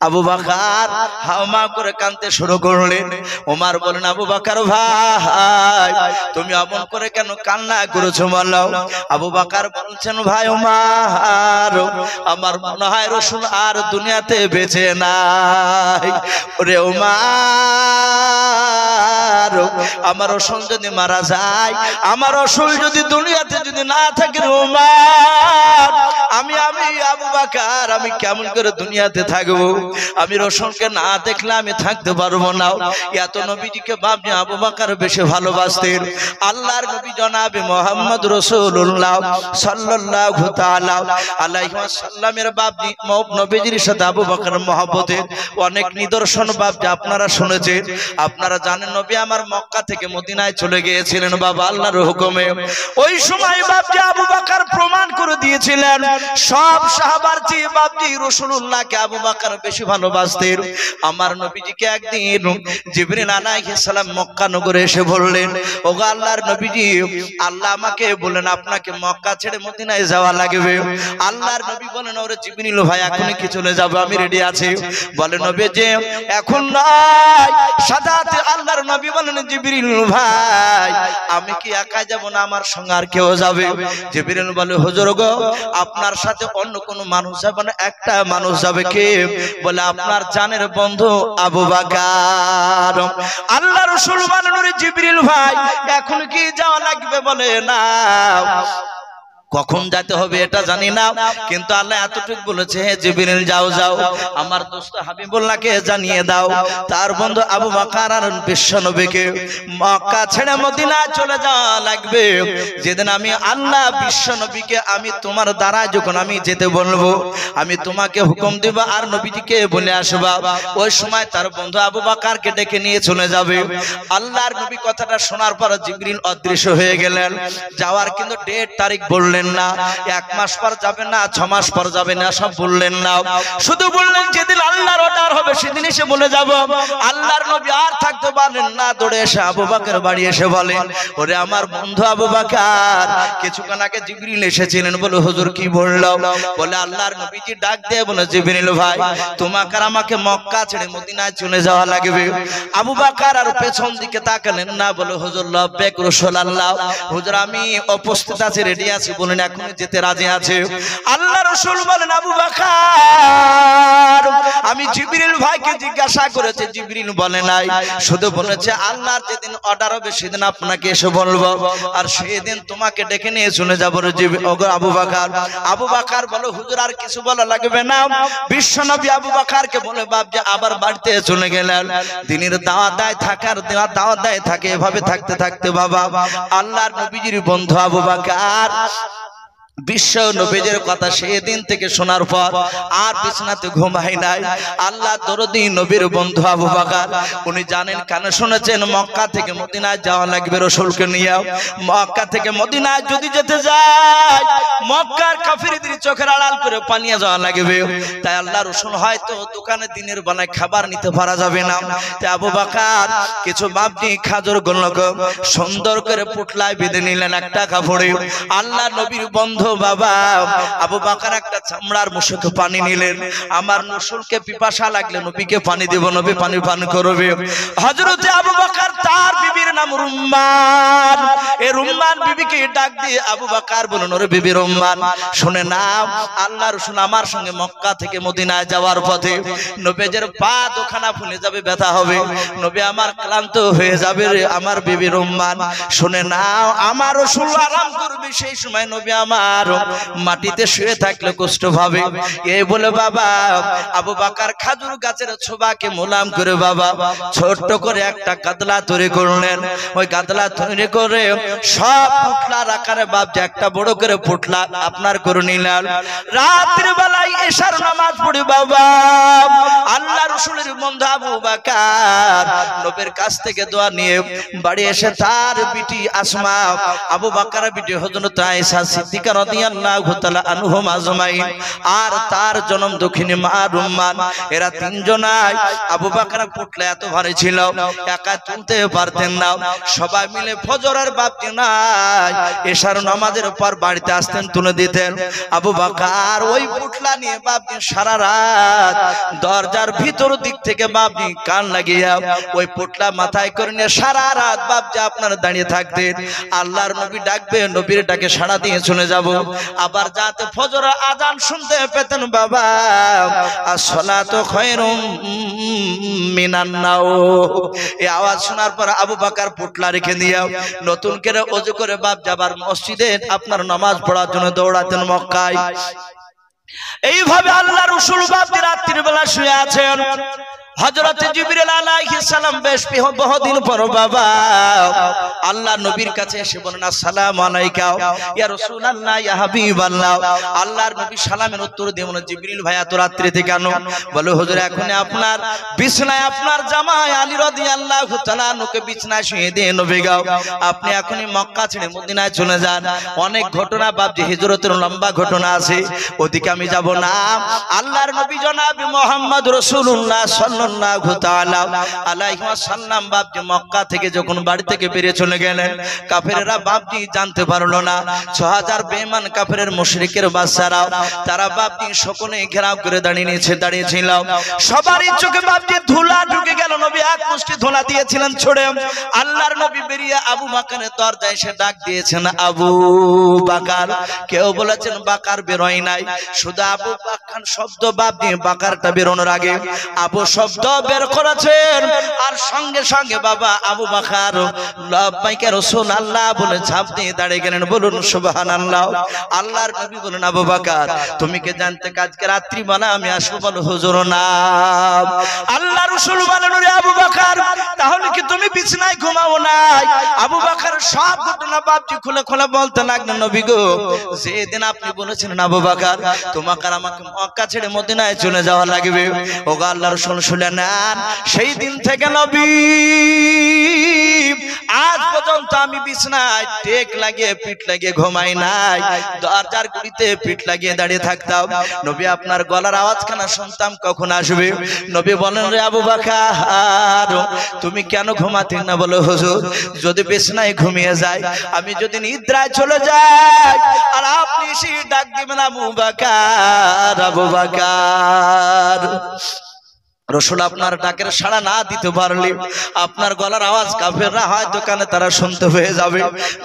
আবু বকর হাওমা করে কাঁদতে শুরু করলেন। ওমর বলেন, আবু বকর ভাই তুমি এমন করে কেন কান্না করেছো বলো? আবু বকর বলছেন, ভাই ওমর আমার মনে হয় রাসূল আর দুনিয়াতে বেঁচে নাই। ওরে ওমর আমার রাসূল যদি মারা যায়, আমার রাসূল যদি দুনিয়াতে যদি না থাকে ওমর আমি আবু বকর আমি কেমন করে দুনিয়াতে থাকবো? আমি রাসূলকে না দেখলে আমি থাকতে পারবো না। এত নবীজিকে বাপজি আবু বকর বেশি ভালোবাসতেন। আল্লাহর নবী জনাবে মুহাম্মদ রাসূলুল্লাহ সাল্লাল্লাহু তাআলা আলাইহি ওয়াসাল্লামের বাপজি নবীজির সাথে আবু বকরের মহব্বতের অনেক নিদর্শন বাপজি আপনারা শুনেছেন। আপনারা জানেন নবী আমার মক্কা থেকে মদিনায় চলে গিয়েছিলেন বাবা আল্লাহর হুকুমে। ওই সময় বাপজি আবু বকর প্রমাণ করে দিয়েছিলেন সব সাহাবার চেয়ে বাপজি রাসূলুল্লাহকে আবু বকর বেশি ভালোবাসতেন। আমার নবীজিকে একদিন জিবরিল আলাইহিস সালাম মক্কা নগরে এসে বললেন, ওগো আল্লাহর নবীজি আল্লাহ আমাকে বলেন আপনাকে মক্কা ছেড়ে মদিনায় যাওয়া লাগবে। আল্লাহর নবী বলেন, ওরে জিবরিল ভাই এখনই কি চলে যাব? আমি রেডি আছি। বলে নবী যে এখন নয়। সাদাতে আল্লাহর নবী বলেন, জিবরিল ভাই আমি কি একা যাব না আমার সঙ্গে আর কেউ যাবে? জিবরিল বলে, হুজুর গো আপনার সাথে অন্য কোন মানুষ যাবে না, একটা মানুষ যাবে। কে? বলে আপনার জানের বন্ধু আবু বকর। আল্লাহ রাসূল বলেন, ওরে জিবরিল ভাই এখন কি যাওয়া লাগবে? বলে না। কখন যেতে হবে এটা জানি না, কিন্তু আল্লাহ এতটুকু বলেছে, হে জিবরিল যাও যাও আমার দোস্ত হাবিবুল্লাহকে জানিয়ে দাও তার বন্ধু আবু বকর আর বিশ্বনবীকে মক্কা ছেড়ে মদিনায় চলে যাওয়া লাগবে। যেদিন আমি আল্লাহ বিশ্বনবীকে আমি তোমার দ্বারা যখন আমি যেতে বলবো আমি তোমাকে হুকুম দেব আর নবীজিকে বলে আসবা। ওই সময় তার বন্ধু আবু বকরকে ডেকে নিয়ে চলে যাবে। আল্লাহর নবী কথাটা শোনার পর জিবরিল অদৃশ্য হয়ে গেলেন। যাওয়ার কিন্তু ডেট তারিখ বললেন না, 1 মাস পর যাবে না, 6 মাস পর যাবে না, সব বললেন না। শুধু বললেন যেদিন আল্লাহর অর্ডার হবে সেদিন এসে বলে যাব। আল্লাহর নবী আর থাকতে পারলেন না, দৌড়ে এসে আবু বকর বাড়ি এসে বলেন, ওরে আমার বন্ধু আবু বকর কিছুক্ষণ আগে জিবরিল এসেছিলেন। বলে হুজুর কি বললো? বলে আল্লাহর নবীজি ডাক দিয়ে বলে, জিবরিল ভাই তোমাকে আমাকে মক্কা ছেড়ে মদিনায় চলে যাওয়া লাগবে। আবু বকর আর পেছন দিকে তাকালেন না। বলে হুজুর লব্বেক রাসূলুল্লাহ, হুজুর আমি উপস্থিত আছি, রেডি আছি, বলেন এখন যেতে রাজি আছে। আল্লাহ রাসূল বলেন, আবু বকর আমি জিবরিল ভাইকে জিজ্ঞাসা করেছে, জিবরিল বলে নাই, শুধু বলেছে আল্লাহর যেদিন অর্ডার হবে সেদিন আপনাকে এসে বলবো আর সেদিন তোমাকে ডেকে নিয়ে চলে যাবো। আবু বকর আবু বকর বলে, হুজুর আর কিছু বলা লাগবে না। বিশ্বনবী আবু বকরকে বলে বাপ যে আবার বাড়িতে চলে গেলেন। দিনের দাওয়াত দেয় থাকার দাওয়াত দেয় থাকে, এভাবে থাকতে থাকতে বাবা আল্লাহর নবীজির বন্ধু আবু বকর বিশ্ব নবীর কথা সেদিন থেকে শোনার পর আর বিছানাতে ঘুমায় নাই। আল্লাহ দরদি নবীর বন্ধু আবু বকর উনি জানেন কেন শুনেছেন মক্কা থেকে মদিনায় যাওয়া লাগবে রাসূলকে নিয়ে। মক্কা থেকে মদিনায় যদি যেতে যায় মক্কার কাফিরদের চোখের আড়াল করে পালিয়ে যাওয়া লাগবে। তাই আল্লাহ রাসূল হয়তো দোকানে দিনের বেলায় খাবার নিতে পারা যাবে না। তাই আবু বকর কিছু বাবজি খাজর গোলক সুন্দর করে পুটলায় বেঁধে নিলেন একটা কাপড়ে। আল্লাহ নবীর বন্ধু বাবা আবু বকর একটা চামড়ার মুশুকে পানি নিলেন। আমার রাসূলকে পিপাসা লাগলে নবীকে পানি দেব, নবী পানি পান করবে। হযরতে আবু বকর তার বিবির নাম রুম্মান, এই রুম্মান বিবিকে ডাক দিয়ে আবু বকর বলেন, ওরে বিবি রুম্মান শুনে নাও, আল্লাহ রাসূল আমার সঙ্গে মক্কা থেকে মদিনায় যাওয়ার পথে নবীজের পা দুখানা ফুলে যাবে, ব্যথা হবে, নবী আমার ক্লান্ত হয়ে যাবে রে আমার বিবি রুম্মান শুনে নাও, আমার রাসূল আরাম করবে, সেই সময় নবী আমার মাটিতে শুয়ে থাকলে কষ্ট পাবে। এই বলে বাবা আবু বকর খাজুর গাছের ছোবাকে মোলাম করে বাবা ছোট্ট করে একটা গাদলা তৈরি করলেন। ওই গাদলা তৈরি করে সব পুটলার আকারে বাপ যে একটা বড় করে পুটলা আপনার করে নিলেন। রাত্রি বেলায় এশার নামাজ পড়ে বাবা আল্লাহ রাসূলের বন্ধু আবু বকর নবীর কাছ থেকে দোয়া নিয়ে বাড়ি এসে তার বিটি আসমা, আবু বকরের বিটি হযরত আয়েশা সিদ্দিকা রাদিয়াল্লাহু তাআলা আনহুম আজমাইন, আর তার জনম দক্ষিণী মা রুম্মান, এরা তিনজনাই আবু বকরের পুটলা এত ভারী ছিল একা তুলতে পারতেন না। সবাই মিলে ফজরের বাপটি নাই এশার নামাজের পর বাড়িতে আসতেন, তুলে দিতেন। আবু বকর ওই পুটলা নিয়ে বাপটি সারা রাত দরজার ভিতর দিক থেকে বাপটি কান লাগিয়ে ওই পুটলা মাথায় করে নিয়ে সারা রাত বাপজি আপনার দাঁড়িয়ে থাকতেন। আল্লাহর নবী ডাকবে, নবীর ডাকে সাড়া দিয়ে চলে যাব। আবার যাতে ফজরের আজান শুনতে পেতেন বাবা, আসসালাতু খায়রুম মিনান নাওম, এই আওয়াজ শোনার পর আবু বকর পুটলা রেখে দিয়ে নতুন করে ওযু করে বাপ যাবার মসজিদে আপনার নামাজ পড়ার জন্য দৌড়াতেন মক্কায়। এইভাবে আল্লাহর রাসূল বাপজি রাত্রির বেলা শুয়ে আছেন। হযরত জিবরিল আলাইহিস সালাম বেশ বহুদিন পর বাবা আল্লাহ নবীর কাছে এসে বলেন, আসসালামু আলাইকা ইয়া রাসূলুল্লাহ ইয়া হাবিবাল্লাহ। আল্লাহর নবী সালামের উত্তর দিয়ে বলেন, জিবরিল ভাই এত রাত্রিতে কেন? বলে হুজুর এখন আপনার বিছনায় আপনার জামাই আলী রাদিয়াল্লাহু তাআলা আনহুকে বিছনায় শুয়ে দিয়ে নবী গো আপনি এখনই মক্কা ছেড়ে মদিনায় চলে যান। অনেক ঘটনা বাপজি হিজরতের লম্বা ঘটনা আছে, ওদিকে আমি যাব না। আল্লাহর নবী জনাব মুহাম্মদ রাসূলুল্লাহ সাল্লাল্লাহু তাআলা আলাইহি ওয়াসাল্লাম বাপজি মক্কা থেকে যখন বাড়ি থেকে বেরিয়ে চলে গেলেন, কাফেররা বাপজি জানতে পারলো না। ৬০০০ বেঈমান কাফেরের মুশরিকের বাদশারা তারা বাপজি সকলে ঘেরাও করে দাঁড়িয়েছিল। সবারই চোখে বাপজি ধুলা ঢুকে গেল। নবী এক মুষ্টি ধুলা দিয়েছিলেন ছড়ে। আল্লাহর নবী বেরিয়ে আবু বকরের দরজায় এসে ডাক দিয়েছেন, আবু বকর। কেউ বলেছেন বকর বেরোয় নাই, শুধু আবু বকর শব্দ বাপজি বকরটা বেরোনোর আগে আবু শব্দ বের করেছেন। আর সঙ্গে সঙ্গে বাবা আবু বকর লাব্বাইকা রাসূলুল্লাহ বলে ঝাঁপ দিয়ে দাঁড়িয়ে গেলেন। বলুন সুবহানাল্লাহ। আল্লাহর নবী বলেন, আবু বকর তুমি কি জানতে আজকে রাত্রি বেলা আমি আসবো? বলো হুজুর না। আল্লাহ রাসূল বলেন, ওরে আবু বকর তাহলে কি তুমি বিছানায় ঘুমাও নাই? আবু বকর সব ঘটনা বাপজি খুলে খুলে বলতে লাগলেন, নবী গো যেদিন আপনি বলেছেন আবু বকর তোমাকে আমাকে মক্কা ছেড়ে মদিনায় চলে যাওয়া লাগবে, ওগো আল্লাহর রাসূল শুনে নেন, সেই দিন থেকে নবী আজ পর্যন্ত আমি বিছানায় টেক লাগিয়ে পিঠ লাগিয়ে ঘুমাই নাই, দরজার গুড়িতে পিঠ লাগিয়ে দাঁড়িয়ে থাকতাম। নবী আপনার গলার আওয়াজখানা শুনতাম কখন আসবে। নবী বলেন, রে আবু বকর তুমি কেন ঘুমাতে না? বলো হুজুর যদি বিছানায় ঘুমিয়ে যায়, আমি যদি নিদ্রায় চলে যাই আর আপনি এসে ডাক দিবেন আবু বকর, আবু বকর। রসুল আপনার ডাকের সাড়া না দিতে পারলে আপনার গলার আওয়াজ কাফেররা হয়তো কানে তারা শুনতে হয়ে যাবে,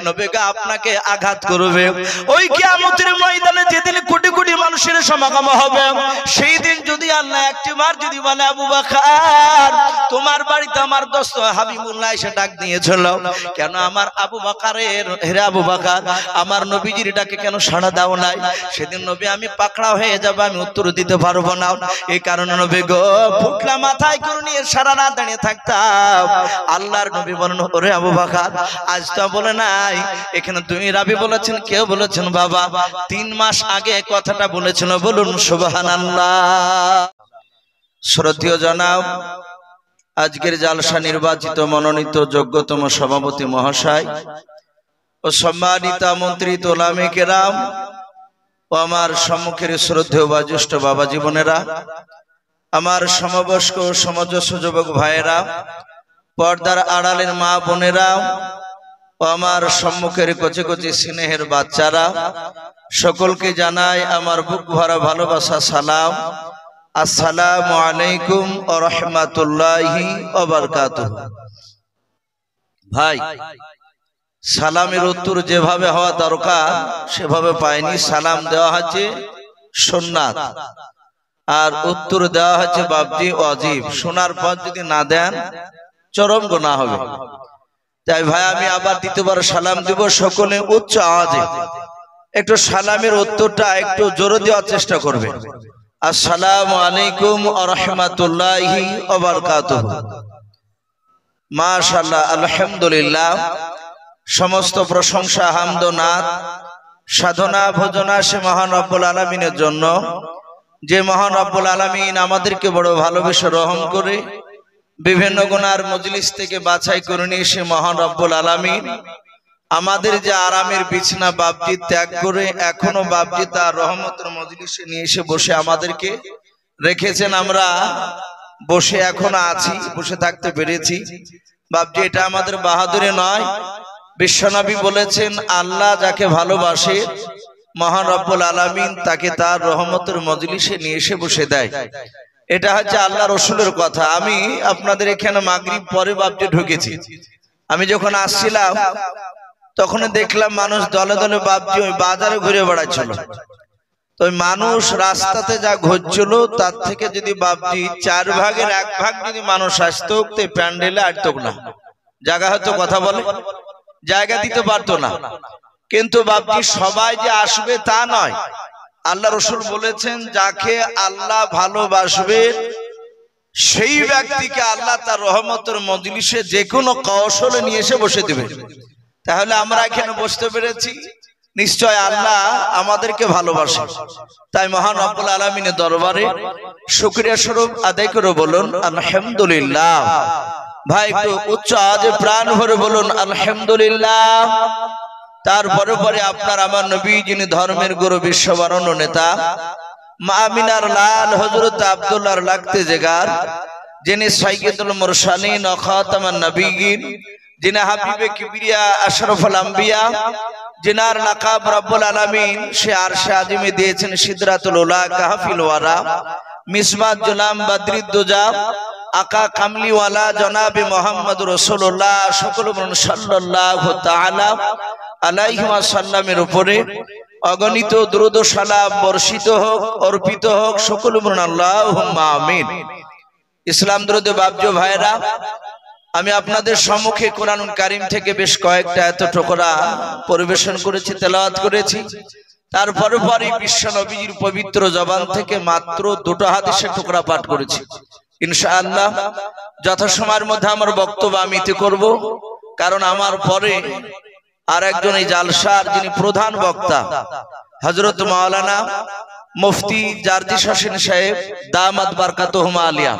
নবীকে আপনাকে আঘাত করবে। ওই কিয়ামতের ময়দানে যেদিন কোটি কোটি মানুষের সমাগম হবে, সেই দিন যদি আল্লাহ একটিবার যদি বলে, আবু বকর তোমার বাড়িতে আমার দোস্ত হাবিবুল্লাহ এসে ডাক দিয়েছিল, কেন আমার আবু বকরের হে আবু বকর আমার নবীজির ডাকে কেন সাড়া দাও নাই? সেদিন নবী আমি পাকড়াও হয়ে যাব, আমি উত্তর দিতে পারবো না। এই কারণে নবী গো পুটলা মাথায় করে নিয়ে সারা রাত দাঁড়িয়ে থাকতাম। আল্লাহর নবী বলেন, ওরে আবু বকর আজ তো বলে নাই, এখানে তুমি রাবি বলেছেন, কেউ বলেছেন বাবা ৩ মাস আগে কথাটা বলেছিল। বলুন সুবহানাল্লাহ। শ্রদ্ধেয় জনাব আজকের জালসা নির্বাচিত মনোনীত যোগ্যতম সভাপতি মহাশয় ও সম্মানিত আমন্ত্রিত ওলামে কেরাম ও আমার সম্মুখের শ্রদ্ধেয় বা জ্যেষ্ঠ বাবা জীবনেরা, আমার সমবয়স্ক সমজস্ব যুবক ভাইয়েরা, পর্দার আড়ালের মা বোনেরা ও আমার সম্মুখের কচি কচি স্নেহের বাচ্চারা, সকলকে জানাই আমার বুক ভরা ভালোবাসা সালাম। আসসালামু আলাইকুম ওয়া রাহমাতুল্লাহি ওয়া বারাকাতুহু। ভাই সালামের উত্তর যেভাবে হওয়া দরকার সেভাবে পাইনি। সালাম দেওয়া হচ্ছে সুন্নাত আর উত্তর দেওয়া হচ্ছে বাপজি ওয়াজিব। শোনার পর যদি না দেন চরম গুনাহ হবে। তাই ভাই আমি আবার দ্বিতীয়বার সালাম দিব, সকলে উচ্চ আওয়াজে একটু সালামের উত্তরটা একটু জোরে দেওয়ার চেষ্টা করবে। আসসালামু আলাইকুম ওয়া রাহমাতুল্লাহি ওয়া বারাকাতুহু। মাশাআল্লাহ, আলহামদুলিল্লাহ, সমস্ত প্রশংসা হামদ ও নাত সাধনা ভোজনা সে মহান রব্বুল আলামিনের জন্য। যে মহান রব্বুল আলামিন আমাদেরকে বড় ভালোবেসে রহম করে বিভিন্ন গুনার মজলিস থেকে বাছাই করে নিয়ে এসে মহান রব্বুল আলামিন আমাদের যে আরামের বিছানা বাপজি ত্যাগ করে এখনো বাপজি তার রহমতের মজলিসে নিয়ে এসে বসে আমাদেরকে রেখেছেন। আমরা বসে এখনো আছি, বসে থাকতে পেরেছি বাপজি, এটা আমাদের বাহাদুরি নয়। বিশ্বনবী বলেছেন, আল্লাহ যাকে ভালোবাসে মহান রব্বুল আলামিন তাকে তার রহমতের মজলিসে নিয়ে এসে বসে দেয়। এটা হচ্ছে আল্লাহ রসুলের কথা। আমি আপনাদের এখানে মাগরিব পরে বাপজি ঢুকেছি। আমি যখন আসছিলাম তখন দেখলাম মানুষ দলে দলে বাপজি ওই বাজারে ঘুরে বেড়াচ্ছিল। তো ওই মানুষ রাস্তাতে যা ঘুরছিল তার থেকে যদি বাপজি 4 ভাগের 1 ভাগ যদি মানুষ আসতো তো প্যান্ডেলে আটতো না, জায়গা হয়তো কথা বলে জায়গা দিতে পারতো না। কিন্তু বাপজি সবাই যে আসবে তা নয়। আল্লাহ রসুল বলেছেন, যাকে আল্লাহ ভালোবাসবে সেই ব্যক্তিকে আল্লাহ তার রহমতের মজলিসে যে কোনো কৌশলে নিয়ে এসে বসে দেবে। তাহলে আমরা এখানে বসতে পেরেছি, নিশ্চয় আল্লাহ আমাদেরকে ভালোবাসে। তাই মহান রব্বুল আলামিনের দরবারে শুকরিয়া স্বরূপ আদায় করে বলুন আলহামদুলিল্লাহ। ভাই একটু উচ্চ আওয়াজে প্রাণ ভরে বলুন আলহামদুলিল্লাহ। তারপরে পরে আপনার আমার নবী, যিনি ধর্মের গুরু, বিশ্ববরণ্য নেতা, মা আমিনার লাল হযরত আব্দুল্লাহর লাগতে জেগার, যিনি সাইয়্যিদুল মুরসালিন ও খাতামান নবিয়্যিন, যিনি হাবিবে কিবরিয়া আশরাফুল আম্বিয়া, जिनार लकाब रब्बुल आलमीन से आरशे आज़िमे दिएছেন सिदरातुल उला काहफिल वारा मिसबात जुलाम बद्रिद्दुजा आका कामली वाला जनाब मोहम्मद रसूलुल्लाह सकल सल्लल्लाहु ताआला अलैहि ওয়াসাল্লামের উপরে অগণিত দ্রুত সালাম বর্ষিত হোক, অর্পিত হোক। সকল বলুন আল্লাহুম্মা আমিন। ইসলাম দ্রুত বাপজো ভাইরা, আমি আপনাদের সম্মুখে কোরআনুল কারীম থেকে বেশ কয়েকটা আয়াত টুকরা পরিবেশন করেছি, তেলাওয়াত করেছি। তারপরে পরে বিশ্ব নবীর পবিত্র জবান থেকে মাত্র 2টো হাদিসের টুকরা পাঠ করেছি। ইনশাআল্লাহ যথাসময়ের মধ্যে আমার বক্তব্য আমি ইতি করব, কারণ আমার পরে আর একজন এই জালসার যিনি প্রধান বক্তা হযরত মাওলানা মুফতি জারদিস হোসেন সাহেব দামাত বারকাতুহুমা আলিয়া,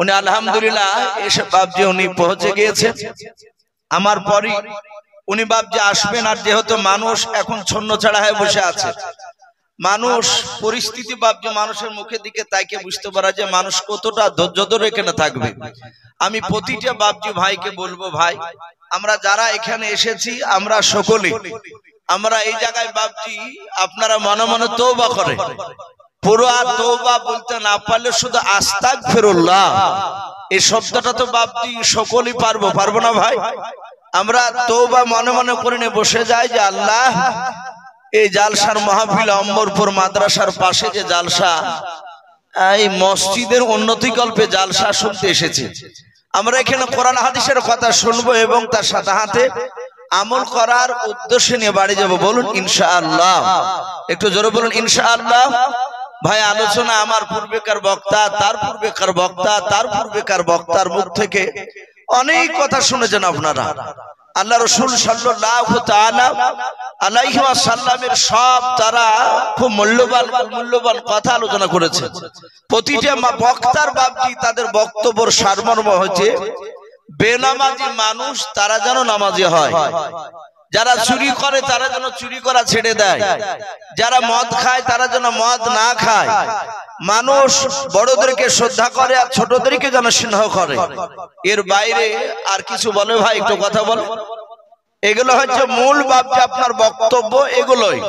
উনি আলহামদুলিল্লাহ এসে বাপজি উনি পৌঁছে গিয়েছেন। আমার পরে উনি বাপজি আসবেন। আর যেহেতু মানুষ এখন ছন্ন ছাড়া হয়ে বসে আছে, মানুষ পরিস্থিতি বাপজি মানুষের মুখের দিকে তাইকে বুঝতে পারা যে মানুষ কতটা ধৈর্য ধরে এখানে থাকবে। আমি প্রতিটা বাপজি ভাইকে বলবো, ভাই আমরা যারা এখানে এসেছি আমরা সকলে আমরা এই জায়গায় বাপজি আপনারা মনে মনে তওবা করে, পুরো আর তওবা বলতে না পারলে শুধু আস্তাগফিরুল্লাহ এই শব্দটা তো বাপজি সকলেই পারবো না ভাই। আমরা তওবা মনে মনে করে নিয়ে বসে যাই যে আল্লাহ এই জালসার মাহফিল অম্বরপুর মাদ্রাসার পাশে যে জালসা, এই মসজিদের উন্নতি কল্পে জালসা শুনতে এসেছি। আমরা এখানে কোরআন হাদিসের কথা শুনবো এবং তার সাথে সাথে আমল করার উদ্দেশ্যে নিয়ে বাড়ি যাব। বলুন ইনশাআল্লাহ, একটু জোরে বলুন ইনশাআল্লাহ। ভাই আলোচনা আমার পূর্বেকার বক্তা, তার পূর্বেকার বক্তা, তার পূর্বেকার বক্তার মুখ থেকে অনেক কথা শুনেছেন আপনারা। আল্লাহ রাসূল সাল্লাল্লাহু তাআলা আলাইহি ওয়াসাল্লামের সব তারা খুব মূল্যবান কথা আলোচনা করেছে। প্রতিটা বক্তার বাপজি তাদের বক্তব্যের সারমর্ম হচ্ছে বেনামাজি মানুষ তারা যেন নামাজি হয়, যারা চুরি করে তারা যেন চুরি করা ছেড়ে দেয়, যারা মদ খায় তারা যেন মদ না খায়, মানুষ বড়দেরকে শ্রদ্ধা করে আর ছোটদেরকে যেন স্নেহ করে। এর বাইরে আর কিছু বলে ভাই একটু কথা বল। এগুলো হচ্ছে মূল বাপজি আপনার বক্তব্য, এগুলোই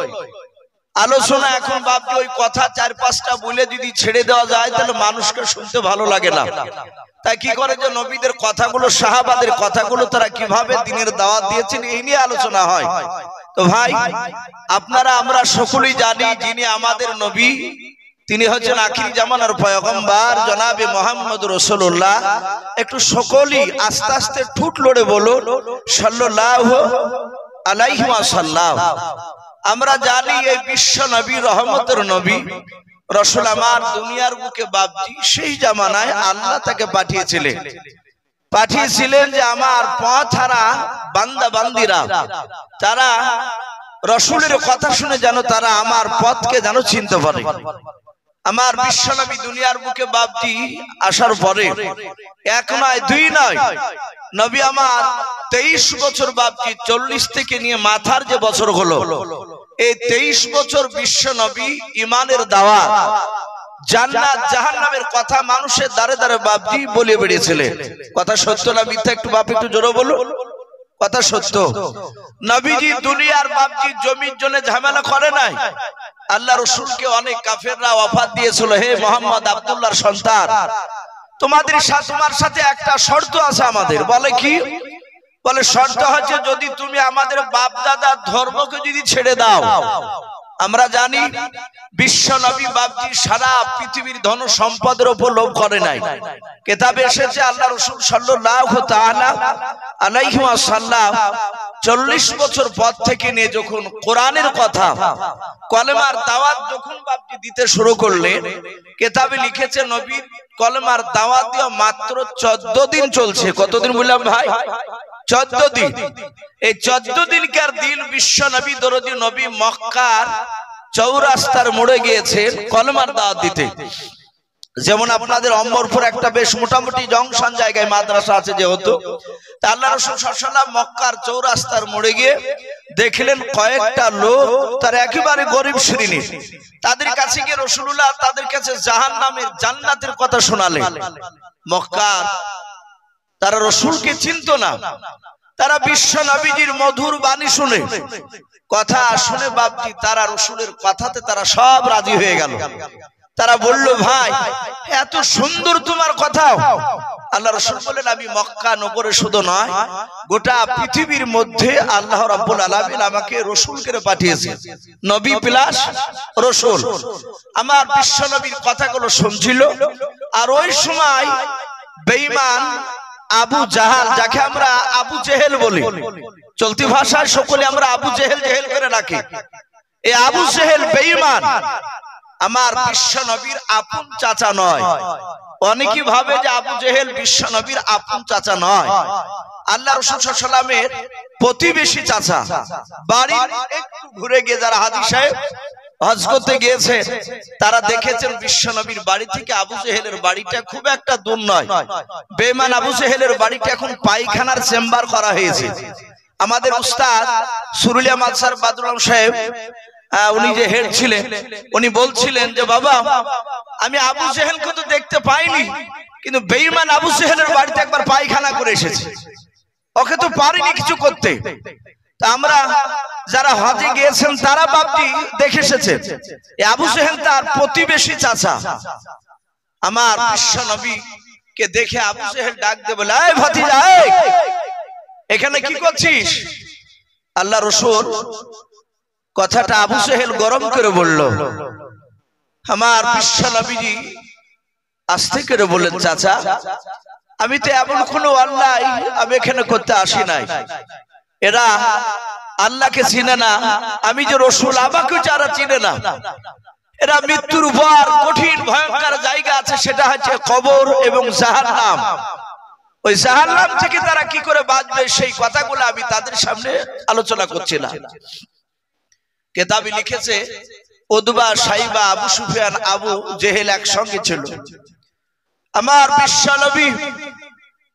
আলোচনা। এখন বাপজি ওই কথা 4-5টা বলে যদি ছেড়ে দেওয়া যায় তাহলে মানুষকে শুনতে ভালো লাগে না। তাই কি করে যে নবীদের কথাগুলো, সাহাবাদের কথাগুলো তারা কিভাবে দ্বীনের দাওয়াত দিয়েছেন এই নিয়ে আলোচনা হয়। তো ভাই আপনারা আমরা সকলেই জানি যিনি আমাদের নবী তিনি হচ্ছেন আখির জামানার পয়গম্বর জনাবে মুহাম্মদ রাসূলুল্লাহ। একটু সকলেই আস্তে আস্তে ঠুট লড়ে বলুন সাল্লাল্লাহু আলাইহি ওয়াসাল্লাম। আমরা জানি এই বিশ্ব নবী রহমতের নবী রাসূল আমার দুনিয়ার বুকে বাপজি সেই জামানায় আল্লাহ তাকে পাঠিয়েছিলেন যে আমার পথহারা বান্দা বান্দিরা তারা রাসূলের কথা শুনে যেন তারা আমার পথকে যেন চিনতে পারে। আমার বিশ্বনবী দুনিয়ার বুকে বাপজি আসার পরে এক নয় দুই নয়, নবী আমার 23 বছর বাপজি, 40 থেকে নিয়ে মাথার যে বছর হলো, এই 23 বছর বিশ্ব নবী ইমানের দাওয়াত, জান্নাত জাহান্নামের কথা মানুষের দ্বারে দ্বারে বাপজি বলে বেরিয়েছিলেন। কথা সত্য না মিথ্যা? একটু বাপ একটু জোরে বলুন। কথা সত্য। নবীজি দুনিয়ার বাপজি জমির জন্য ঝামেলা করে নাই। আল্লাহ রাসূলকে অনেক কাফেররা ওয়াফাত দিয়েছিল, হে মোহাম্মদ আব্দুল্লাহর সন্তান, তোমার সাথে একটা শর্ত আছে আমাদের। বলে কি? বলে শর্ত হচ্ছে যদি তুমি আমাদের বাপ দাদার ধর্মকে যদি ছেড়ে দাও। আমরা জানি বিশ্ব নবী বাপজি সারা পৃথিবীর ধন সম্পদের উপর লোভ করে নাই। কিতাবে এসেছে আল্লাহ রাসূল সাল্লাল্লাহু তাআলা আলাইহি ওয়াসাল্লাম 40 বছর পর থেকে নিয়ে যখন কোরআনের কথা, কলেমার দাওয়াত যখন বাপজি দিতে শুরু করলেন, কিতাবে লিখেছে নবীর কলেমার দাওয়াত দেওয়া মাত্র 14 দিন চলছে। কতদিন বললাম ভাই? 14 দিন। এই 14 দিনকার দিন বিশ্ব নবী দরদি নবী মক্কার চৌরাস্তার মোড়ে গিয়েছেন কলেমার দাওয়াত দিতে। যেমন আপনাদের অমরপুর একটা বেশ মোটামুটি জংশন জায়গায় মাদ্রাসা আছে যেহেতু, তা আল্লাহ রাসূল সাল্লাল্লাহু আলাইহি ওয়াসাল্লাম মক্কার চৌরাস্তার মোড়ে গিয়ে দেখলেন কয়েকটা লোক, তার একেবারে গরিব শ্রেণীর, তাদের কাছে গিয়ে রাসূলুল্লাহ তাদের কাছে জাহান্নামের জান্নাতের কথা শোনালেন। মক্কার তারা রাসূলকে চিনতো না, তারা বিশ্ব নবীজির মধুর বাণী শুনে, কথা শুনে বাপজি তারা রাসূলের কথাতে তারা সব রাজি হয়ে গেল। তারা বলল, ভাই এত সুন্দর তোমার কথা। আল্লাহ রাসূল বলেন, আমি মক্কা নগরে শুধু নয়, গোটা পৃথিবীর মধ্যে আল্লাহ রাব্বুল আলামিন আমাকে রাসূল করে পাঠিয়েছেন। নবী প্লাস রাসূল। আমার বিশ্ব নবীর কথাগুলো শুনছিল। আর ওই সময় বেঈমান আবু জাহাল, যাকে আমরা আবু জেহেল বলি, চলতি ভাষায় সকলে আমরা আবু জেহেল জেহেল করে রাখি, এই আবু জেহেল বেঈমান আমার বিশ্ব নবীর আপন চাচা নয়। অনেকেই ভাবে যে আবু জেহেল বিশ্ব নবীর আপন চাচা নয়, আল্লাহ রাসূল সাল্লাল্লাহু আলাইহি ওয়াসাল্লামের প্রতিবেশী চাচা। বাড়ির একটু ঘুরে গিয়ে যারা হাজী সাহেব হজ করতে গিয়েছে, তারা দেখেছেন বিশ্ব নবীর বাড়ি থেকে আবু জেহেলের বাড়িটা খুব একটা দূর নয়। বেঈমান আবু জেহেলের বাড়িটা এখন পায়খানার চেম্বার করা হয়েছে। আমাদের উস্তাদ সুরুলিয়া মাদ্রাসার বাদুল সাহেব, উনি যে হেড ছিলেন, উনি বলছিলেন যে বাবা, আমি আবু জেহেলকে তো দেখতে পাইনি, কিন্তু বেঈমান আবু জেহেলের বাড়িতে একবার পায়খানা করে এসেছে, ওকে তো পারিনি কিছু করতে। তা আমরা যারা হজে গিয়েছেন তারা বাপজি দেখে এসেছে, আবু জেহেল তার প্রতিবেশী চাচা। আমার বিশ্ব নবীকে দেখে আবু জেহেল ডাক দিয়ে বলে, এই ভাতিজা, এখানে কি করছিস? আল্লাহ রাসূল কথাটা আবু জেহেল গরম করে বলল। আমার বিশ্ব নবীজি আস্তে করে বললেন, চাচা আমি তো এমন কোনো অন্যায় আমি এখানে করতে আসি নাই। এরা আল্লাহকে চিনে না, আমি যে রাসূল আমাকে যারা চিনে না, এরা মৃত্যুর পর কঠিন ভয়ঙ্কর জায়গা আছে, সেটা হচ্ছে কবর এবং জাহান্নাম। ওই জাহান্নাম থেকে তারা কি করে বাঁচবে সেই কথাগুলো আমি তাদের সামনে আলোচনা করছিলাম। কিতাবে লিখেছে উতবা, সাইবা, আবু সুফিয়ান, আবু জেহেল একসঙ্গে ছিল। আমার বিশ্ব নবী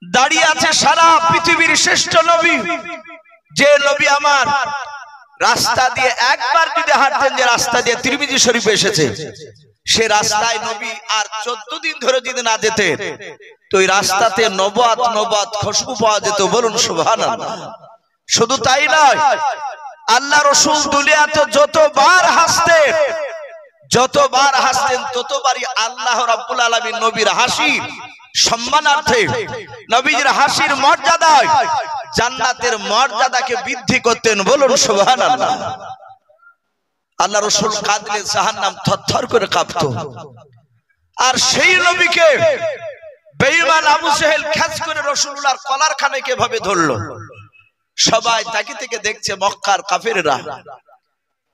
দাঁড়িয়ে আছে সারা পৃথিবীর শ্রেষ্ঠ নবী, যে নবী আমার রাস্তা দিয়ে একবার যদি হাঁটতেন, যে রাস্তা দিয়ে তিরমিজি শরীফে এসেছে, সে রাস্তায় নবী আর 14 দিন ধরে যদি না যেতেন, তো ওই রাস্তাতে নবুয়ত খুশবু পাওয়া যেত। বলুন সুবহানাল্লাহ। শুধু তাই নয়, আল্লাহ রাসূল দুনিয়াতে যতবার হাসতেন ততবারই আল্লাহ রাব্বুল আলামিন নবীর হাসির সম্মানার্থে, নবীর হাসির মর্যাদায় জান্নাতের মর্যাদাকে বৃদ্ধি করতেন। বলুন সুবহানাল্লাহ। আল্লাহ রাসূল কাঁদলে জাহান্নাম থরথর করে কাঁপতো। আর সেই নবীকে বেঈমান আবু জেহেল খ্যাচ করে রাসূলুল্লাহর কলার খানে কিভাবে ধরলো, সবাই তাকে থেকে দেখছে মক্কার কাফেররা,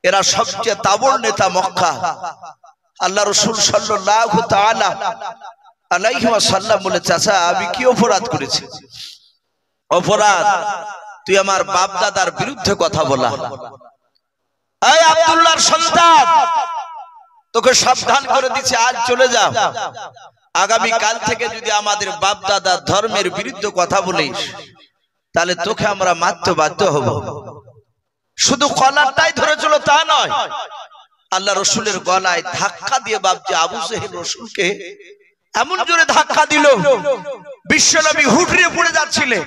এরা সবচেয়ে তাবড় নেতা মক্কা। আল্লাহ রাসূল সাল্লাল্লাহু তাআলা আলাইহি ওয়াসাল্লাম বলে, চাচা আমি কি অপরাধ করেছি? অপরাধ তুই আমার বাপ দাদার বিরুদ্ধে কথা বলা। এই আব্দুল্লাহর সন্তান, তোকে সাবধান করে দিচ্ছি, আজ চলে যা, আগামী কাল থেকে যদি আমাদের বাপ দাদা ধর্মের বিরুদ্ধে কথা বলিস তাহলে তোকে আমরা মারতে বাধ্য হব। শুধু কলারটাই ধরেছিল তা নয়, আল্লাহ রসুলের গলায় ধাক্কা দিয়ে বাপজি আবু জেহেল রসুলকে এমন জোরে ধাক্কা দিল, বিশ্বনবী হুটরে পড়ে যাচ্ছিলেন।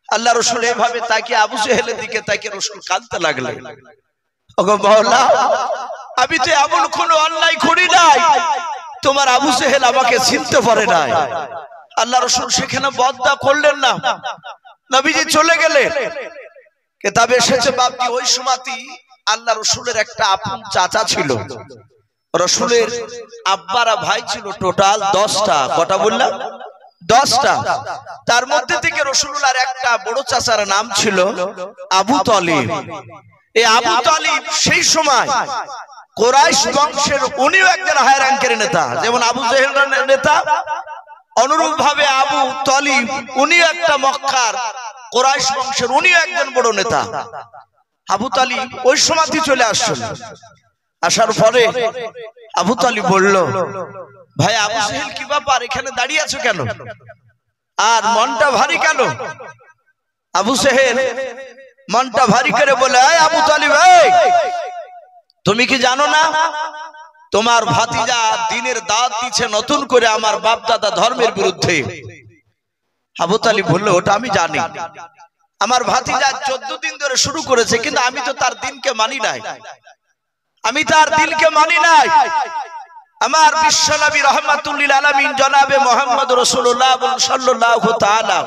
আল্লাহ রসুল এভাবে তাকে আবু জেহেলের দিকে তাকে রসুল কাঁদতে লাগলেন, ওগো মাওলা, আমি তো এমন কোন অন্যায় করি নাই, তোমার আবু জেহেল আমাকে চিনতে পারে নাই। আল্লাহ রসুল সেখানে বদদোয়া করলেন না, নবীজি চলে গেলেন। কিতাবে এসেছে বাপজি ওই সময়তেই আল্লাহ রসুলের একটা আপন চাচা ছিল, রসুলের আব্বারা ভাই ছিল টোটাল 10টা। কটা বললাম? 10টা। তার মধ্যে থেকে রসুলুল্লাহর একটা বড় চাচার নাম ছিল আবু তালিব। এই আবু তালিব সেই সময় কুরাইশ বংশের, উনিও একজন হায়ার র্যাঙ্কের নেতা, যেমন আবু জেহেল নেতা, অনুরূপ ভাবে আবু তালিব উনিও একটা মক্কার কুরাইশ বংশের, উনিও একজন বড় নেতা। আবু তালিব ওই সময়তে চলে আসছিল। আসার পরে আবু তালিব বলল, ভাই আবু জেহেল, কি ব্যাপার, এখানে দাঁড়িয়ে আছো কেন, আর মনটা ভারী কেন? আবু জেহেল মনটা ভারী করে বলে, আবু তালিব, তুমি কি জানো না তোমার ভাতিজা দ্বীনের দাওয়াত দিচ্ছে নতুন করে আমার বাপ দাদা ধর্মের বিরুদ্ধে? আবু তালিব বলল, ওটা আমি জানি, আমার ভাতিজা 14 দিন ধরে শুরু করেছে, কিন্তু আমি তো তার দিনকে মানি নাই, আমি তার দিনকে মানি নাই। আমার বিশ্বনবী রাহমাতুল লিল আলামিন জনাবে মুহাম্মদ রাসূলুল্লাহ সাল্লাল্লাহু তাআলা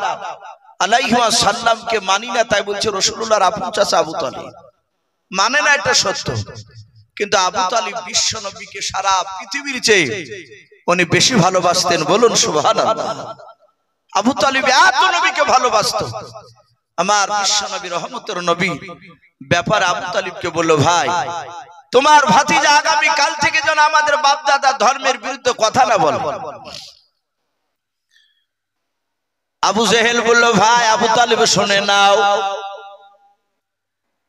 আলাইহি ওয়াসাল্লাম কে মানি না, তাই বলছে রাসূলুল্লাহর আপন চাচা আবু তালিব মানে না, এটা সত্য। কিন্তু আবু তালিব বিশ্বনবীকে সারা পৃথিবীর চেয়ে উনি বেশি ভালোবাসতেন, বলুন সুবহানাল্লাহ। আবু তালিব এত নবীকে ভালোবাসতো। আমার বিশ্বনবী রহমতের নবী ব্যাপার আবু তালিবকে বলল, ভাই তোমার ভাতিজা আগামী কাল থেকে যেন আমাদের বাপ দাদা ধর্মের বিরুদ্ধে কথা না বলে। আবু জেহেল বলল, ভাই আবু তালিব শুনে নাও,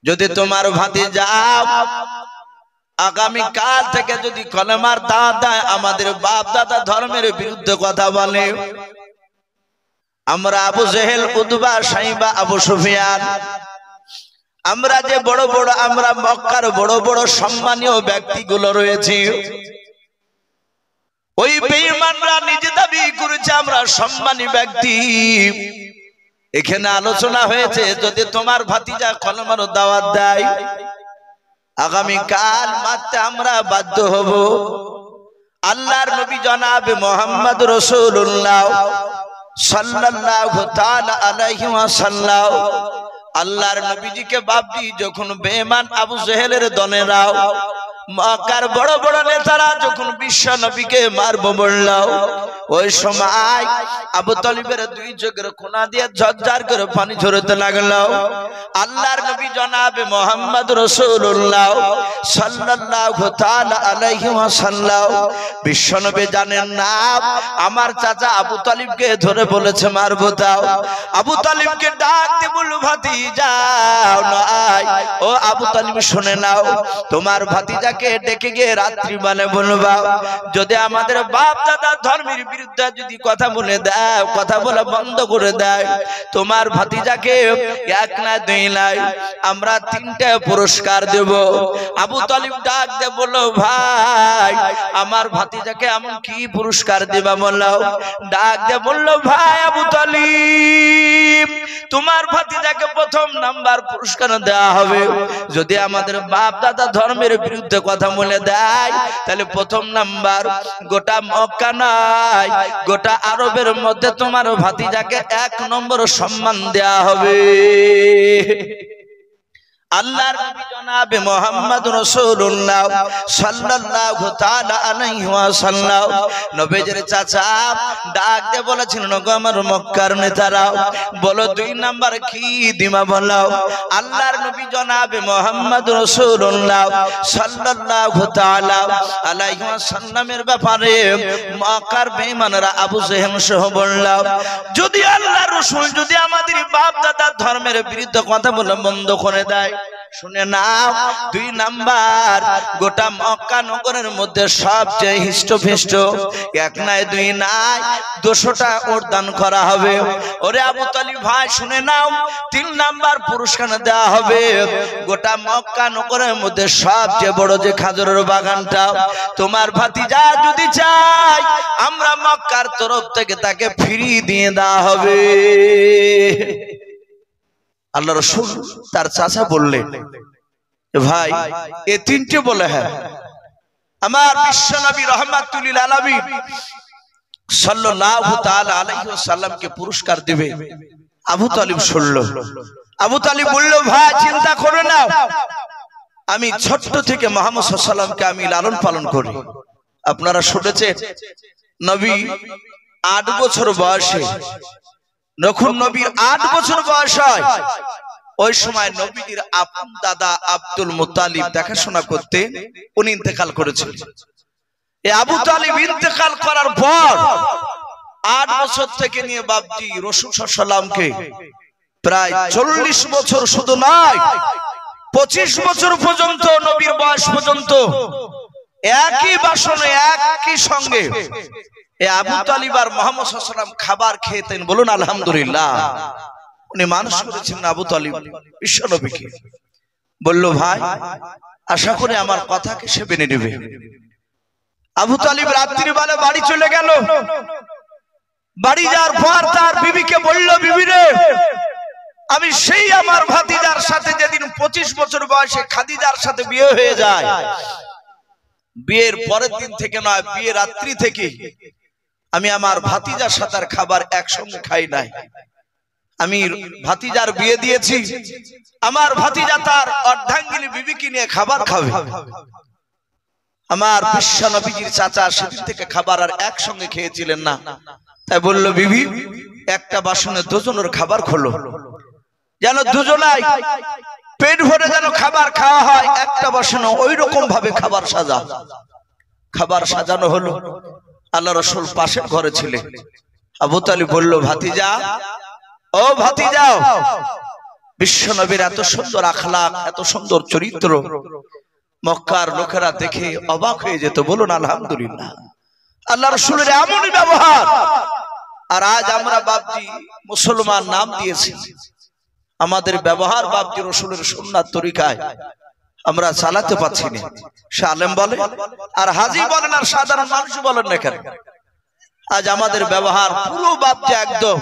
যদি তোমার ভাতিজা আগামী কাল থেকে যদি কলেমার দাওয়াত দেয়, আমাদের বাপ দাদা ধর্মের বিরুদ্ধে কথা বলে, আমরা আবু জেহেল, উতবা, সাইবা, আবু সুফিয়ান, আমরা যে বড় বড়, আমরা মক্কার বড় বড় সম্মানীয় ব্যক্তিগুলো রয়েছে, ওই বেঈমানরা নিজে দাবি করেছে আমরা সম্মানী ব্যক্তি। এখানে আলোচনা হয়েছে যদি তোমার ভাতিজা কলেমার দাওয়াত দেয়, আগামী কাল মারতে আমরা বাধ্য হব। আল্লাহর নবী জনাবে মুহাম্মদ রাসূলুল্লাহ সাল্লাল্লাহু তাআলা আলাইহি ওয়াসাল্লাম আল্লাহর নবীজিকে বাপজি যখন বেঈমান আবু জেহেলের দনেরাও, মক্কার বড় বড় নেতারা যখন বিশ্ব নবীকে মারবো বলল, ওই সময় আবু তালিবের 2 চোখের কোনা দিয়ে ঝরঝর করে পানি ঝরতে লাগলো। আল্লাহর নবী জনাবে মুহাম্মদ রাসূলুল্লাহ সাল্লাল্লাহু তাআলা আলাইহি ওয়াসাল্লাম বিশ্ব নবী জানেন না আমার চাচা আবু তালিবকে ধরে বলেছে মারবো। তাও আবু তালিবকে ডাক দিয়ে বলল, ভাতিজা নাই, ও আবু তালিব শুনে নাও, তোমার ভাতিজাকে ডেকে গিয়ে রাত্রি মানে বলবা, যদি আমাদের বাপ দাদা ধর্মের বিরুদ্ধে যদি কথা বলে দেয়, কথা বলা বন্ধ করে দেয়, তোমার ভাতিজাকে 1 না 2 নাই, আমরা 3টা পুরস্কার দেব। আবু তালিব ডাক দিয়ে বলল, ভাই আমার ভাতিজাকে এমন কি পুরস্কার দেবা বলো? ডাক দিয়ে বলল, ভাই আবু তালিব, তোমার ভাতিজাকে প্রথম নাম্বার পুরস্কার দেওয়া হবে, যদি আমাদের বাপ দাদা ধর্মের বিরুদ্ধে কথা বলে দেয়, তাহলে প্রথম নাম্বার গোটা মক্কা নাই, গোটা আরবের মধ্যে তোমার ভাতিজাকে 1 নম্বর সম্মান দেয়া হবে। আল্লাহর নবী জনাবে মুহাম্মদ রাসূলুল্লাহ সাল্লাল্লাহু তাআলা আলাইহি ওয়াসাল্লাম নবীজির চাচা ডাক দিয়ে বলেছিলেন, ওগো আমার মক্কার নেতারা, বলো 2 নাম্বার কি দিমা বলো। আল্লাহর নবী জনাবে মুহাম্মদ রাসূলুল্লাহ সাল্লাল্লাহু তাআলা আলাইহি ওয়াসাল্লামের ব্যাপারে মক্কার বেঈমানরা আবু জেহেল সহ বলল, যদি আল্লাহর রাসূল যদি আমাদের বাপ দাদা ধর্মের বিরুদ্ধে কথা বলে বন্ধ করে দেয়, শুনে নাও, 2 নাম্বার, গোটা মক্কা নগরের মধ্যে সবচেয়ে হিষ্টপিষ্ট, 1 নাই 2 নাই, 200টা ওট দান করা হবে। ওরে আবু তালিব ভাই শুনে নাও, 3 নাম্বার পুরস্কার দেওয়া হবে। গোটা মক্কা নগরের মধ্যে সবচেয়ে বড় যে খাজুরের বাগানটা, তোমার ভাতিজা যদি চায় আমরা মক্কার তরফ থেকে তাকে ফ্রি দিয়ে দেওয়া হবে। আল্লাহ রাসূল তার চাচা বললেন, ভাই এই 3টে বলে হ্যাঁ, আমার বিশ্বনবী রাহমাতুল লিল আলামিন সাল্লাল্লাহু তাআলা আলাইহি ওয়াসাল্লামকে পুরস্কার দিবে। আবু তালিব শুনল। আবু তালিব বলল, ভাই চিন্তা করো না, আমি ছোট থেকে মুহাম্মদ সাল্লাল্লাহু আলাইহি ওয়াসাল্লামকে আমি লালন পালন করি। আপনারা শুনেছেন নবী 8 বছর বয়সে, যখন নবীর 8 বছর বয়স হয়, ওই সময় নবীর আপন দাদা আব্দুল মুত্তালিব দেখাশোনা করতে উনি ইন্তেকাল করেছিলেন। এই আবু তালিব ইন্তেকাল করার পর 8 বছর থেকে নিয়ে বাপজি রাসূল সাল্লাল্লাহু আলাইহি ওয়াসাল্লামকে প্রায় 40 বছর শুধু নয় 25 বছর পর্যন্ত, নবীর বয়স পর্যন্ত একই বাসনে একই সঙ্গে আবু তালিব আর মুহাম্মদ সাল্লাল্লাহু আলাইহি ওয়াসাল্লাম খাবার খেতেন। বলুন আলহামদুলিল্লাহ। উনি মানুষ করেছেন আবু তালিব বিশ্বনবীকে। বলল, ভাই আশা করি আমার কথাকে সে মেনে নেবে। আবু তালিব রাত্রিবেলা বাড়ি চলে গেল। বাড়ি যাওয়ার পর তার বিবিকে বলল, বিবি রে, আমি সেই আমার ভাতিজার সাথে যেদিন 25 বছর বয়সে খাদিজার সাথে বিয়ে হয়ে যায়, বিয়ের পরের দিন থেকে নয়, বিয়ের রাত্রি থেকে আমি আমার ভাতিজার সাথে খাবার একসঙ্গে খাই নাই। আমি ভাতিজার বিয়ে দিয়েছি, আমার ভাতিজা তার অর্ধাঙ্গিনী বিবিকে নিয়ে খাবার খাবে। আমার বিশ্বনবীর চাচা সেদিন থেকে খাবার আর একসঙ্গে খেয়েছিলেন না। তাই বলল, বিবি একটা বাসনে 2 জনের খাবার খোলো, যেন দুজনাই পেট ভরে যেন খাবার খাওয়া হয়। একটা বাসনে ওই রকম ভাবে খাবার সাজা। খাবার সাজানো হলো। আল্লাহ রাসূল পাশের ঘরে ছিলেন। আবু তালিব বলল, ভাতিজা, ও ভাতিজা, বিশ্বনবীর এত সুন্দর আখলাক, এত সুন্দর চরিত্র মক্কার লোকেরা দেখে অবাক হয়ে যেত। বলুন আলহামদুলিল্লাহ। আল্লাহ রাসূলের এমনই ব্যবহার। আর আজ আমরা বাপজি মুসলমান নাম দিয়েছি, আমাদের ব্যবহার বাপজি রাসূলের সুন্নাত তরিকায় আমরা চালাতে পারছি না। সে আলেম বলে আর হাজী বলেন আর সাধারণ মানুষ বলেন না কেন, আজ আমাদের ব্যবহার পুরো বাপজি একদম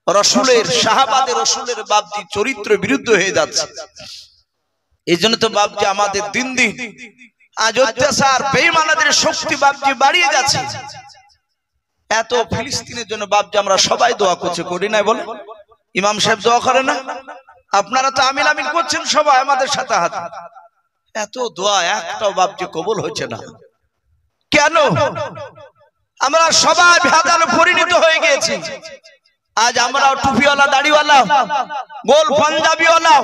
রাসূলের, সাহাবাদের রাসূলের বাপজি চরিত্র বিরুদ্ধ হয়ে যাচ্ছে। এই জন্য তো বাপজি আমাদের দিন দিন আজ অত্যাচার, বেঈমানদের শক্তি বাপজি বাড়িয়ে যাচ্ছে। এত ফিলিস্তিনের জন্য বাপজি আমরা সবাই দোয়া করছি, করি নাই বলে? ইমাম সাহেব দোয়া করে না? আপনারা তো আমিন আমিন করছেন সবাই আমাদের সাথে হাত। এত দোয়া একটাও বাপজি কবুল হচ্ছে না কেন? আমরা সবাই ভেজালে পরিণত হয়ে গেছি। আজ আমরা টুপিওয়ালা, দাড়িওয়ালা, গোল পাঞ্জাবিওয়ালা,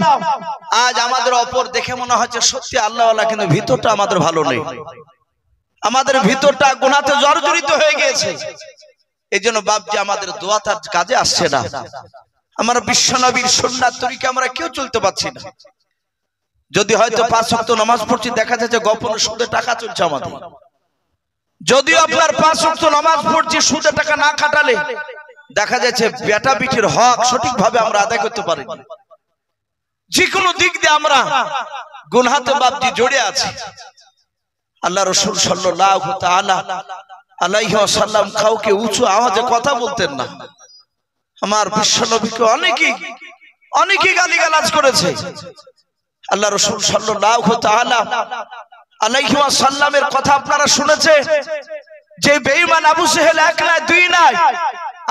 আজ আমাদের অপর দেখে মনে হচ্ছে সত্যি আল্লাহওয়ালা, কিন্তু ভিতরটা আমাদের ভালো নেই। আমাদের ভিতরটা গুনাহতে জর্জরিত হয়ে গেছে। এই জন্য বাপজি আমাদের দোয়া তার কাজে আসছে না। আমরা বিশ্বনবীর সুন্নাত তরিকা আমরা কেউ চলতে পারছি না। যদি হয়তো 5 ওয়াক্ত নামাজ পড়ছি, দেখা যাচ্ছে গোপন সুদে টাকা চলছে আমাদের। যদি আপনার 5 ওয়াক্ত নামাজ পড়ছি, সুদে টাকা না খাটালে দেখা যাচ্ছে বেটা বিটির হক সঠিকভাবে আমরা আদায় করতে পারি। যে কোনো দিক দিয়ে আমরা গুনাহতে বাপজি জড়িয়ে আছি। আল্লাহ রাসূল সাল্লাল্লাহু তাআলা আলাইহি ওয়াসাল্লাম কাউকে উঁচু আওয়াজে কথা বলতেন না। আমার বিশ্বনবীকে অনেকেই গালিগালাজ করেছে। আল্লাহ রাসূল সাল্লাল্লাহু তাআলা আলাইহি ওয়াসাল্লামের কথা আপনারা শুনেছেন, যে বেঈমান আবু জেহেল 1 নয় 2 নয়,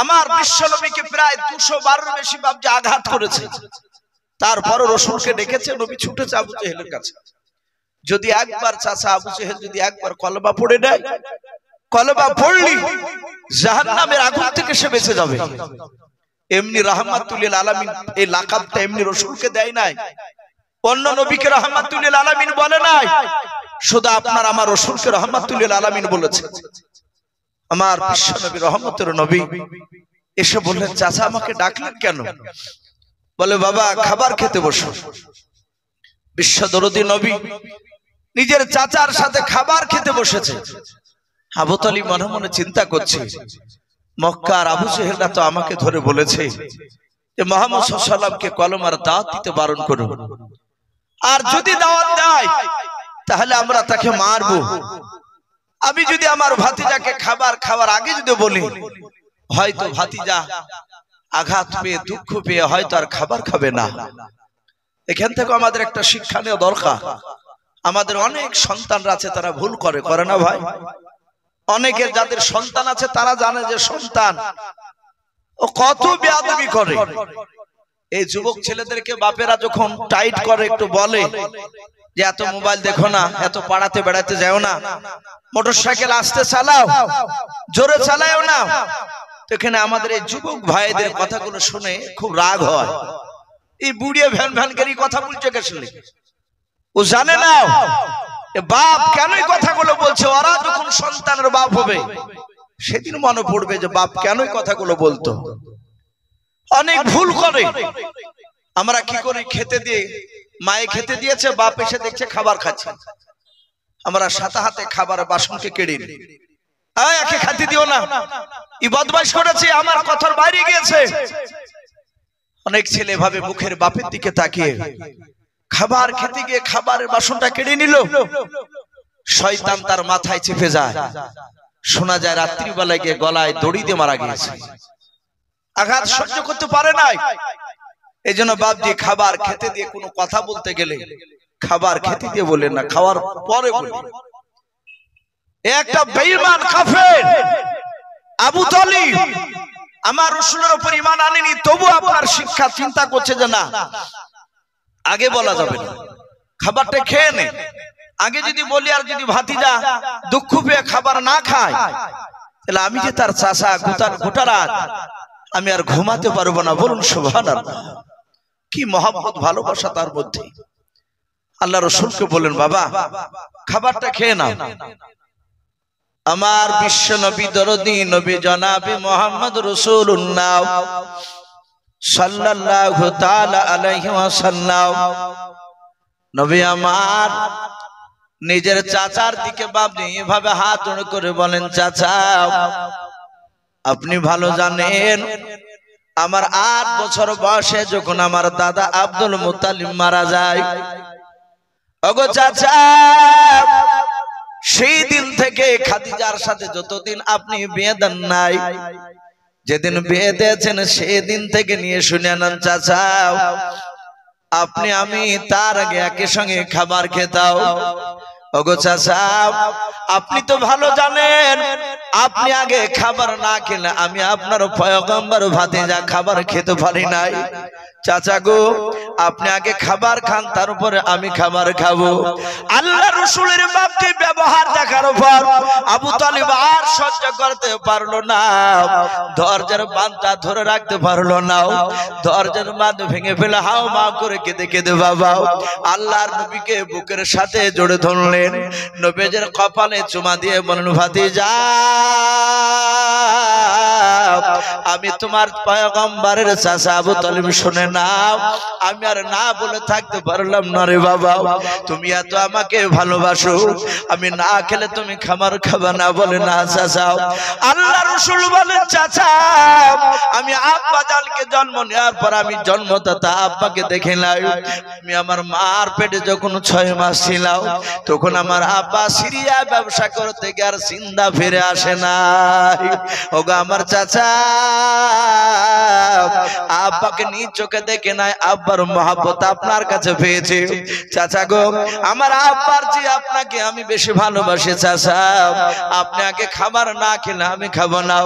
আমার বিশ্বনবীকে প্রায় 212 বেশি বাপজি আঘাত করেছে। তারপর রাসূলকে ডেকেছে, নবী ছুটেছে আবু জেহেলের কাছে। যদি একবার চাচা আবু জেহেল যদি একবার কলমা পড়ে নেয়, কলমা পড়লি জাহান্নামের আগুন থেকে সে বেঁচে যাবে। এমনি রাহমাতুল লিল আলামিন এই লাকাবটা এমনি রাসূলকে দেয় নাই, অন্য নবীকে রাহমাতুল লিল আলামিন বলে নাই, শুধু আপনার আমার রাসূলকে রাহমাতুল লিল আলামিন বলেছে। আমার বিশ্বনবী রহমতের নবী এসে বললেন, চাচা আমাকে ডাকলেন কেন? বলে, বাবা খাবার খেতে বসো। বিশ্বদরদী নবী নিজের চাচার সাথে খাবার খেতে বসেছে। আবু তালিব মনে মনে চিন্তা করছে, মক্কার আবু জেহেলরা তো আমাকে ধরে বলেছে যে মুহাম্মদ সাল্লাল্লাহু আলাইহি ওয়াসাল্লামকে কলমার দাওয়াত দিতে বারণ করুন, আর যদি দাওয়াত দেয় তাহলে আমরা তাকে মারব। আমি যদি আমার ভাতিজাকে খাবার খাওয়ার আগে যদি বলি, হয়তো ভাতিজা আঘাত পেয়ে দুঃখ পেয়ে হয়তো আর খাবার খাবে না। এখান থেকে আমাদের একটা শিক্ষা নেওয়া দরকার। আমাদের অনেক সন্তানরা আছে, তারা ভুল করে, করে না ভাই? অনেকের যাদের সন্তান আছে তারা জানে যে সন্তান ও কত বেয়াদবি করে। এই যুবক ছেলেদেরকে বাপেরা যখন টাইট করে, একটু বলে যে এত মোবাইল দেখো না, এত পাড়াতে বেড়াতে যাও না, মোটরসাইকেল আস্তে চালাও, জোরে চালাও না, তো এখানে আমাদের এই যুবক ভাইদের কথাগুলো শুনে খুব রাগ হয়। এই বুড়িয়ে ভ্যান ভ্যানকারী কথা বলছে কে? শুনলে ও জানে না বাপ কেন এই কথাগুলো বলছে। ওরা যখন সন্তানের বাপ হবে সেদিন মনে পড়বে যে বাপ কেন এই কথাগুলো বলতো। অনেক ভুল করে। আমরা কি করি, খেতে দিয়ে মায়ে খেতে দিয়েছে, বাপ এসে দেখছে খাবার খাচ্ছে, আমরা সাথে হাতে খাবার বাসনকে কেড়ে নিই, একে খাতে দিও না, ই বদমাইশ করেছে, আমার কথার বাইরে গিয়েছে। অনেক ছেলে ভাবে মুখের বাপের দিকে তাকিয়ে খাবার খেতে গিয়ে খাবারের বাসনটা কেড়ে নিল, শয়তান তার মাথায় চেপে যায়। শোনা যায় রাত্রিবেলায় গিয়ে গলায় দড়ি দিয়ে মারা গিয়েছে, আঘাত সহ্য করতে পারে নাই। এই জন্য বাপ দিয়ে খাবার খেতে দিয়ে কোনো কথা বলতে গেলে খাবার খেতে দিয়ে বলেন না, খাওয়ার পরে বলে। একটা বেঈমান কাফের আবু তালিব আমার রাসূলের উপর ঈমান আনেনি, তবু আপনার শিক্ষা চিন্তা করছে যে না আগে বলা যাবে না, খাবারটা খেয়ে নে। আগে যদি বলি আর যদি ভাতিজা দুঃখ পেয়ে খাবার না খায়, তাহলে আমি যে তার চাচা গোটা রাত আমি আর ঘুমাতে পারবো না। বলুন সুবহানাল্লাহ, কি মহব্বত ভালোবাসা তার মধ্যে। আল্লাহ রাসূলকে বলেন, বাবা খাবারটা খেয়ে নাও। আমার বিশ্ব নবী দরদি নবী জনাবে মুহাম্মদ রাসূলুল্লাহ সাল্লাল্লাহু তাআলা আলাইহি ওয়াসাল্লাম নবী আমার নিজের চাচার দিকে বাপনি এভাবে হাত জোড় করে বলেন, চাচা আপনি ভালো জানেন আমার 8 বছর বয়সে যখন আমার দাদা আব্দুল মুত্তালিব মারা যায়, ওগো চাচা সেই দিন থেকে খাদিজার সাথে যতদিন আপনি বিয়ে দেন নাই, যেদিন বিয়ে দিয়েছেন সেদিন থেকে নিয়ে শুনে নেন চাচা, আপনি আমি তার আগে একই সঙ্গে খাবার খেতাম। ওগো চাচা আপনি তো ভালো জানেন আপনি আগে খাবার না খেলে আমি আপনার পয়গম্বর ভাতিজা খাবার খেতে পারি নাই। চাচা গো আপনি আগে খাবার খান, তারপরে আমি খাবার খাবো। আল্লাহ রাসূলের বাপকে ব্যবহার দেখার পর আবু তালিব আর সহ্য করতে পারলো না, দরজার বাঁধটা ধরে রাখতে পারলো না, দরজার বাঁধ ভেঙে ফেলে হাও মা করে কেঁদে কেঁদে বাবা আল্লাহর নবীকে বুকের সাথে জড়ে ধরলেন, নবীর কপালে চুমা দিয়ে বলেন, ভাতিজা আমি তোমার পয়গম্বরের চাচা আবু তালিব, শুনে নাও আমি আর না বলে থাকতে পারলাম না রে বাবা, তুমি এত আমাকে ভালোবাসো, আমি না খেলে তুমি খাবার খাবা না? বলে না চাচা। আল্লাহ রাসূল বলেন, চাচা আমি আব্বা জানকে জন্ম নেওয়ার পর আমি জন্মদাতা আব্বাকে দেখে নাই, আমি আমার মার পেটে যখন 6 মাস ছিলাম তখন আমার আব্বা সিরিয়া ব্যবসা করতে গিয়ে আর জিন্দা ফিরে আসে নাই। ওগো আমার চাচা আব্বাকে নিজ চোখে দেখে নাই, আব্বার মহব্বত আপনার কাছে পেয়েছে। চাচা গো আমার আব্বার চেয়ে আপনাকে আমি বেশি ভালোবাসি চাচা, আপনি আগে খাবার না খেলে আমি খাবো না।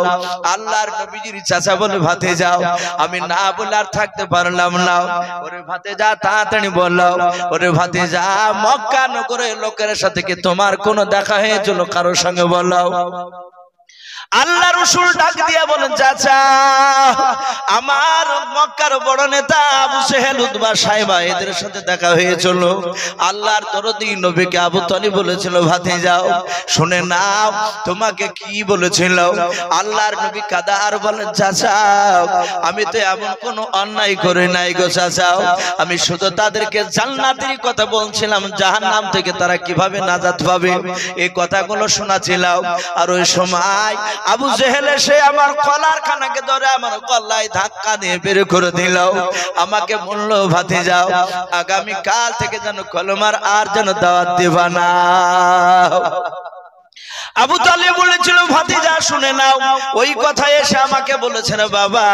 আল্লাহর নবীজির চাচা বলে, ভাতে যাও, আমি না বলে আর থাকতে পারলাম না। ওরে ভাতে যা তাড়াতাড়ি বললো, ওরে ভাতে যা মক্কা নগরের লোকের সাথে কি তোমার কোনো দেখা হয়েছিল কারোর সঙ্গে? বলো। আল্লাহ রাসূল ডাক দিয়া বলেন, চাচা আমার মক্কার বড় নেতা আবু জেহেল উতবা সাইবা এদের সাথে দেখা হয়েছিল। আল্লাহর দরদি নবীকে আবু তালিব বলেছিল, ভাতিজাও শুনে নাও তোমাকে কি বলেছিল। আল্লাহর নবী কাদা আর বলেন, চাচা আমি তো এমন কোন অন্যায় করে নাই গো চাচা, আমি শুধু তাদেরকে জান্নাতের কথা বলছিলাম, জাহান্নাম থেকে তারা কিভাবে নাজাত পাবে এই কথাগুলো শোনাছিলাম। আর ওই সময় আবু জেহেল এসে আমার কলার খানাকে ধরে আমার কল্লায় ধাক্কা দিয়ে বের করে দিল। আমাকে বলল, ভাতিজাও আগামী কাল থেকে যেন কলমার আর যেন দাওয়াত দিবা না। আবু তালিব বলেছিল, ভাতিজা শুনে নাও, ওই কথা এসে আমাকে বলেছে না বাবা,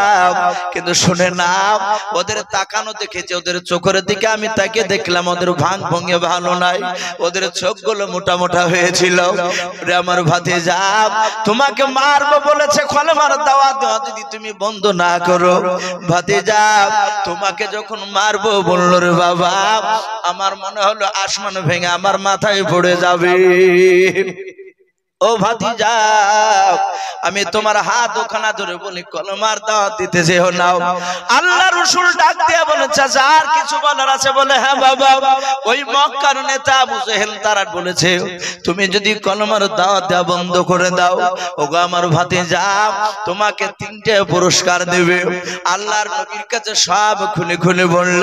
কিন্তু শুনে নাও ওদের তাকানো দেখেছে, ওদের চোখের দিকে আমি তাকে দেখলাম, ওদের ভাঙ ভঙ্গে ভালো নাই, ওদের চোখগুলো মোটা মোটা হয়েছিল। রে আমার ভাতিজা তোমাকে মারবো বলেছে, কলমার দাওয়াত দেওয়া যদি তুমি বন্ধ না করো, ভাতিজা তোমাকে যখন মারবো বলল রে বাবা, আমার মনে হলো আসমান ভেঙে আমার মাথায় পড়ে যাবে। ও ভাতিজা আমি তোমার হাত ওখানা ধরে বলি কলমার দাওয়াত দিতে যেও নাও। আল্লাহ রাসূল ডাক দিয়া বলে, চাচা আর কিছু বলার আছে? বলে, হ্যাঁ বাবা, ওই মক্কার নেতা আবু জেহেল তারা বলেছে তুমি যদি কলমার দাওয়াত দেওয়া বন্ধ করে দাও, ওগো আমার ভাতিজা তোমাকে 3টে পুরস্কার দেবে। আল্লাহর নবীর কাছে সব খুলে খুলে বলল।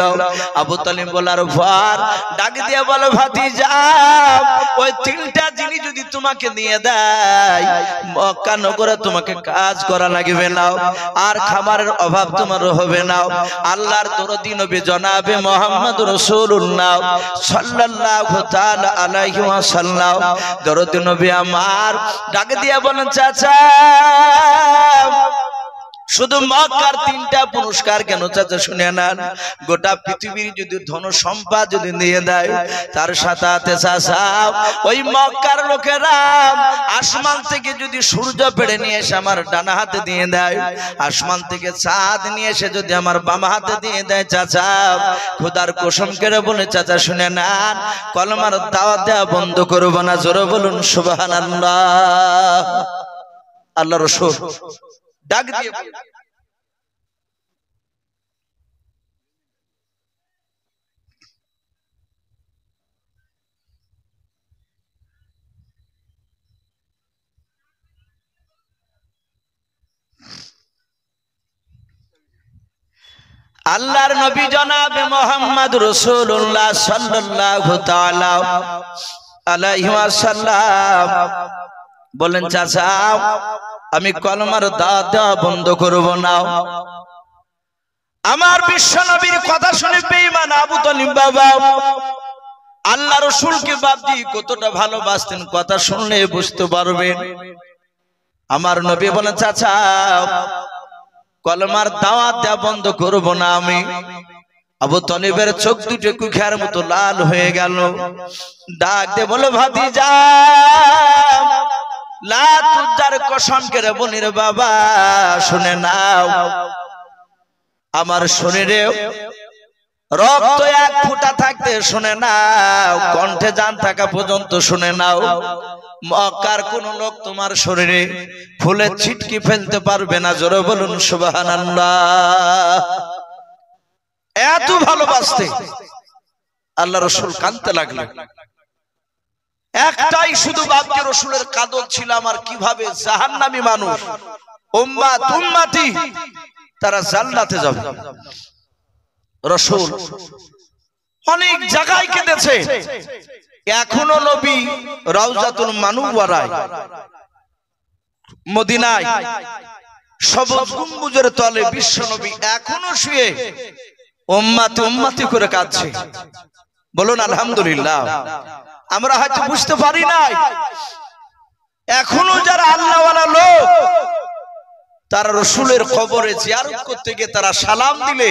আবু তালিব বলার পর ডাক দিয়া বলে, ভাতিজা ওই 3টা জিনিস যদি তোমাকে দিয়ে দেয়, মক্কা নগরে তোমাকে কাজ করা লাগবে না, আর খাবারের অভাব তোমার হবে না। আল্লাহর দরদি নবী জনাবে মুহাম্মদ রাসূলুল্লাহ সাল্লাল্লাহু তাআলা আলাইহি ওয়াসাল্লাম দরদি নবী আমার ডাক দিয়া বলেন, চাচা শুধু মক্কার 3টা পুরস্কার কেন চাচা শুনে নেন, গোটা পৃথিবীর যদি ধন সম্পদ যদি দিয়ে দেয়, তার সাথে চাচা ওই মক্কার লোকেরা আসমান থেকে যদি সূর্য পেড়ে নিয়ে এসে আমার ডানা হাতে দিয়ে দেয়, আসমান থেকে চাঁদ নিয়ে এসে যদি আমার বাম হাতে দিয়ে দেয়, চাচা খোদার কসম করে বলে চাচা শুনে নেন, কলমার দাওয়াত দেওয়া বন্ধ করবো না। জোরে বলুন সুবহানাল্লাহ। আল্লাহ রাসূল ডাক দিয়ে আল্লাহর নবী জনাবে মুহাম্মদ রাসূলুল্লাহ সাল্লাল্লাহু তাআলা আলাইহি ওয়াসাল্লাম বলেন, চাচা আমি কলমার দাওয়াত দেওয়া বন্ধ করব না। আমার বিশ্ব নবীর কথা শুনে বেঈমান আবু তালিব বাবা আল্লাহ রাসূলকে বাপ দিয়ে কতটা ভালোবাসতেন, কথা শুনলে বুঝতে পারবেন। আমার নবী বলেন, চাচা কলমার দাওয়াত দেওয়া বন্ধ করব না আমি। আবু তালিবের চোখ দুটো কুখার মতো লাল হয়ে গেল। ডাক দিয়ে বলে, ভাতিজা লাত উজ্জার কসম করে বলি রে বাবা শুনে নাও, আমার শরীরে রক্ত 1 ফোঁটা থাকতে শুনে নাও, কণ্ঠে জান থাকা পর্যন্ত শুনে নাও, মক্কার কোন লোক তোমার শরীরে ফুলের ছিটকি ফেলতে পারবে না। জোরে বলুন সুবহানাল্লাহ। এত ভালোবাসতে আল্লাহ রাসূল কাঁদতে লাগলেন। একটাই শুধু বাপকে রাসূলের কাদর ছিল, আমার কিভাবে জাহান্নামী মানুষ উম্মত উম্মতি তারা জান্নাতে যাবে। রাসূল অনেক জায়গায় কেঁদেছে, এখনো নবী রাউজাতুল মানুওয়ারায় মদিনায় সবুজ গম্বুজের তলে বিশ্ব নবী এখনো শুয়ে উম্মতি উম্মতি করে কাঁদছে। বলুন আলহামদুলিল্লাহ। আমরা হয়তো বুঝতে পারি নাই, এখনো যারা আল্লাহওয়ালা লোক তারা রাসূলের কবরে জিয়ারত করতে গিয়ে তারা সালাম দিলে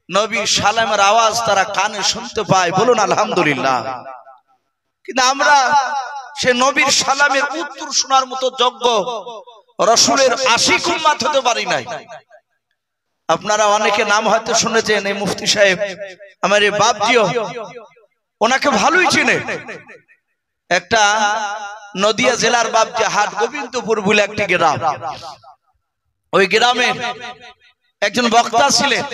নবীর সালামের আওয়াজ তারা কানে শুনতে পায়। বলুন আলহামদুলিল্লাহ। কিন্তু আমরা সে নবীর সালামের উত্তর শোনার মতো যোগ্য রাসূলের আশিক উম্মত হতে পারি নাই। আপনারা অনেকে নাম হয়তো শুনেছেন, এই মুফতি সাহেব আমার এই বাপজিও ওনাকে ভালোই চিনে। একটা নদিয়া জেলার বাবজি হাট গোবিন্দপুর বলে একটি গ্রাম, ওই গ্রামে একজন বক্তা ছিলেন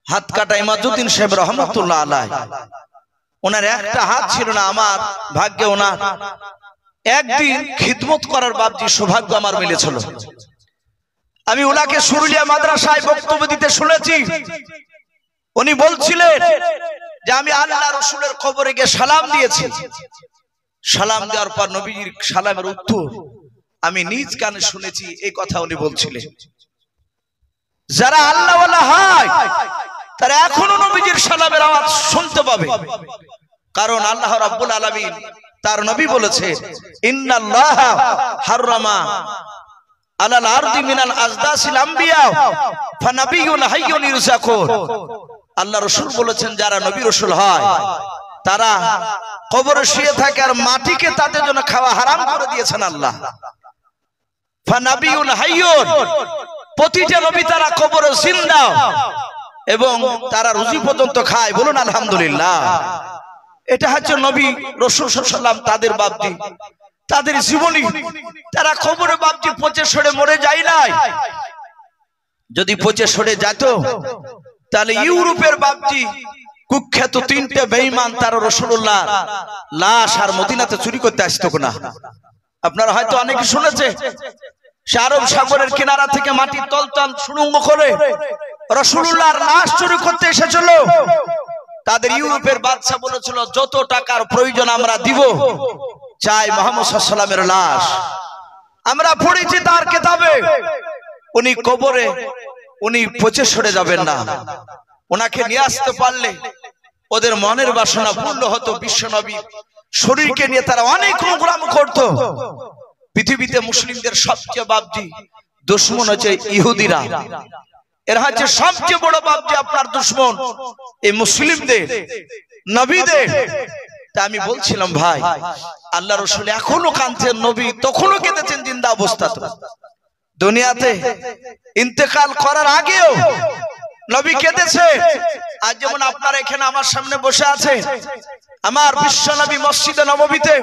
হাত কাটা ইমাদুদ্দিন সাহেব রহমতুল্লাহ আলাইহি। ওনার একটা হাত ছিল না, আমার ভাগ্যে ওনার একদিন খিদমত করার বাবজি সৌভাগ্য আমার মিলেছিল। আমি ওনাকে সুরুলিয়া মাদ্রাসায় বক্তব্য দিতে শুনেছি। উনি বলছিলেন যে আমি আল্লাহ রাসূলের কবরে গিয়ে সালাম দিয়েছি, সালাম দেওয়ার পর নবীর সালামের উত্তর আমি নিজ কানে শুনেছি, এই কথা উনি বলছিলেন। যারা আল্লাহ ওয়ালা হয় তারা এখনো নবীজির সালামের আওয়াজ শুনতে পাবে, কারণ আল্লাহ রাব্বুল আলামিন তার নবী বলেছে ইন্নাল্লাহা হাররামা আলাল আরদি মিনাল আজদাসিল আমবিয়া ফানাবিয়ুন হাইয়ুন ইরজাকুন। আল্লাহ রাসূল বলেছেন যারা নবী রাসূল হয় তারা কবরে শুয়ে থাকে আর মাটিকে তাদের জন্য খাওয়া হারাম করে দিয়েছেন আল্লাহ। ফানাবিয়ুন হাইয়ুন, প্রতিটা নবী তারা কবরে জিন্দা এবং তারা রুজি পর্যন্ত খায়, বলুন আলহামদুলিল্লাহ। এটা হচ্ছে নবী রাসূল সাল্লাল্লাহু আলাইহি ওয়াসাল্লাম তাদের বাপজি, তাদের জীবনী। তারা কবরে বাপজি পচে সরে মরে যায় নাই। যদি পচে সরে যেত তাহলে ইউরোপের বাপজি কুখ্যাত তিনটে বেঈমান তারা রাসূলুল্লাহ লাশ আর মদিনাতে চুরি করতে আসতো না। আপনারা হয়তো অনেকে শুনেছে সে আরব সাগরের কিনারা থেকে মাটির তলতান সুড়ঙ্গ করে রাসূলুল্লাহর লাশ চুরি করতে এসেছিল। তাদের ইউরোপের বাদশা বলেছিল যত টাকার প্রয়োজন আমরা দিব, চাই মুহাম্মদ সাল্লাল্লাহু আলাইহি ওয়াসাল্লামের লাশ। আমরা পড়েছি তার কিতাবে উনি কবরে উনি পচে সরে যাবেন না, ওনাকে নিয়ে আসতে পারলে ওদের মনের বাসনা পূর্ণ হতো। বিশ্বনবী শরীরকে নিয়ে তারা অনেক সংগ্রাম করত। পৃথিবীতে মুসলিমদের সবচেয়ে বাবজি দুশমন হচ্ছে ইহুদিরা, এরা হচ্ছে সবচেয়ে বড় বাবজি আপনার দুশমন এই মুসলিমদের নবীদের। তা আমি বলছিলাম ভাই আল্লাহ রাসূল এখনো কাঁদছেন, নবী তখনও কেঁদেছেন জিন্দা অবস্থাতে। দুনিয়াতে ইন্তেকাল করার আগেও নবী কেঁদেছে। আজ যেমন আপনারা এখানে আমার সামনে বসে আছে, আমার বিশ্ব নবী মসজিদে নববীতে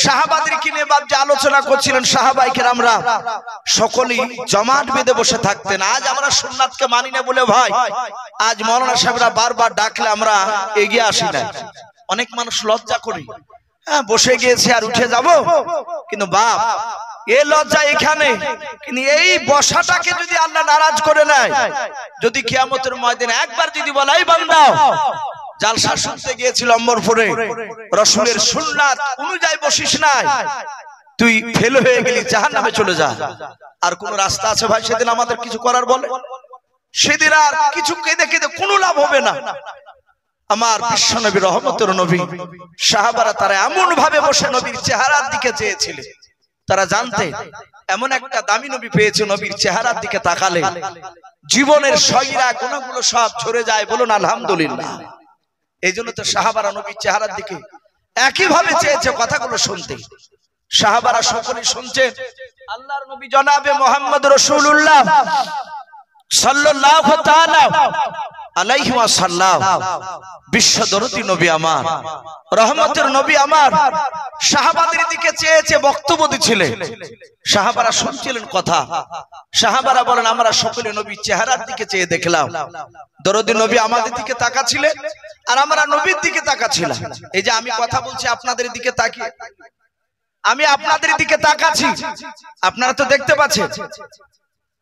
সাহাবাদেরকে নিয়ে বাপ যে আলোচনা করছিলেন, সাহাবায়ে কেরামরা সকলেই জমাট বেঁধে বসে থাকতেন। আজ আমরা সুন্নাতকে মানি না বলে ভাই আজ মাওলানা সাহেবরা বারবার ডাকলে আমরা এগিয়ে আসি না। অনেক মানুষ লজ্জা করি, হ্যাঁ বসে গিয়েছে আর উঠে যাব, কিন্তু বাপ এই লজ্জা এখানে। কিন্তু এই বসাটাকে যদি আল্লাহ নারাজ করে নেয়, যদি কিয়ামতের ময়দানে একবার যদি বলে এই বান্দা জালসা শুনতে গিয়েছিল অমরপুরে, রাসূলের সুন্নাত অনুযায়ী বসিস নাই, তুই ফেল হয়ে গেলি, জাহান্নামে চলে যা। আর কোন রাস্তা আছে ভাই সেদিন আমাদের কিছু করার? বলে সেদিন আর কিছু কেঁদে কেঁদে কোনো লাভ হবে না। আমার বিশ্ব নবী রহমতের নবী সাহাবারা তারা এমন ভাবে বসে নবীর চেহারার দিকে চেয়েছিলেন, তারা জানতে এমন একটা দামি নবী পেয়েছে, নবীর চেহারার দিকে তাকালে জীবনের সয়রা গুণগুলো সব ঝরে যায়, বলুন আলহামদুলিল্লাহ। এই জন্য তো সাহাবারা নবীর চেহারার দিকে একইভাবে চেয়েছে কথাগুলো শুনতে। সাহাবারা সকলেই শুনছেন আল্লাহর নবী জনাবে মুহাম্মদ রাসূলুল্লাহ সাল্লাল্লাহু তাআলা আলাইহি ওয়াসাল্লাম বিশ্বদরদী নবী আমার, রহমতের নবী আমার, সাহাবাদের দিকে চেয়েছে বক্তব্য দিছিলেন। সাহাবারা শুনছিলেন কথা। সাহাবারা বলেন আমরা সকলে নবীর চেহারার দিকে চেয়ে দেখলাম, দরদী নবী আমাদের দিকে তাকাচ্ছিলেন আর আমরা নবীর দিকে তাকাচ্ছিলাম। এই যে আমি কথা বলছি আপনাদের দিকে তাকিয়ে, আমি আপনাদের দিকে তাকাচ্ছি, আপনারা তো দেখতে পাচ্ছেন।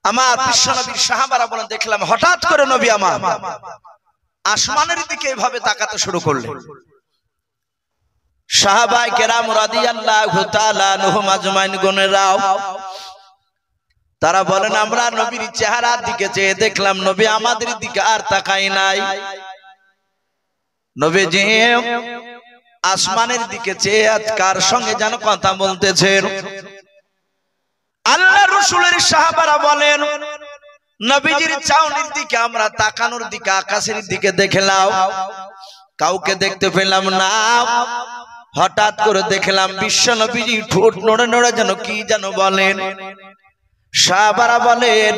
আমার বিশ্ব নবীর সাহাবারা বলেন দেখলাম হঠাৎ করে নবী আমার আসমানের দিকে এভাবে তাকাতে শুরু করলেন। সাহাবায়ে কেরাম রাদিয়াল্লাহু তাআলা আনহুম আজমাইন গণেরাও তারা বলেন আমরা নবীর চেহারার দিকে চেয়ে দেখলাম, নবী আমাদের দিকে আর তাকাই নাই। নবীজি আসমানের দিকে চেয়ে কার সঙ্গে যেন কথা বলতেছেন। আল্লাহ রাসূলের সাহাবারা বলেন নবীজির চাউনির দিকে আমরা তাকানোর দিকে আকাশের দিকে দেখলাম, কাউকে দেখতে পেলাম না। হঠাৎ করে দেখলাম বিশ্ব নবীজি ঠোঁট নড়ে নড়ে যেন কি যেন বলেন। সাহাবারা বলেন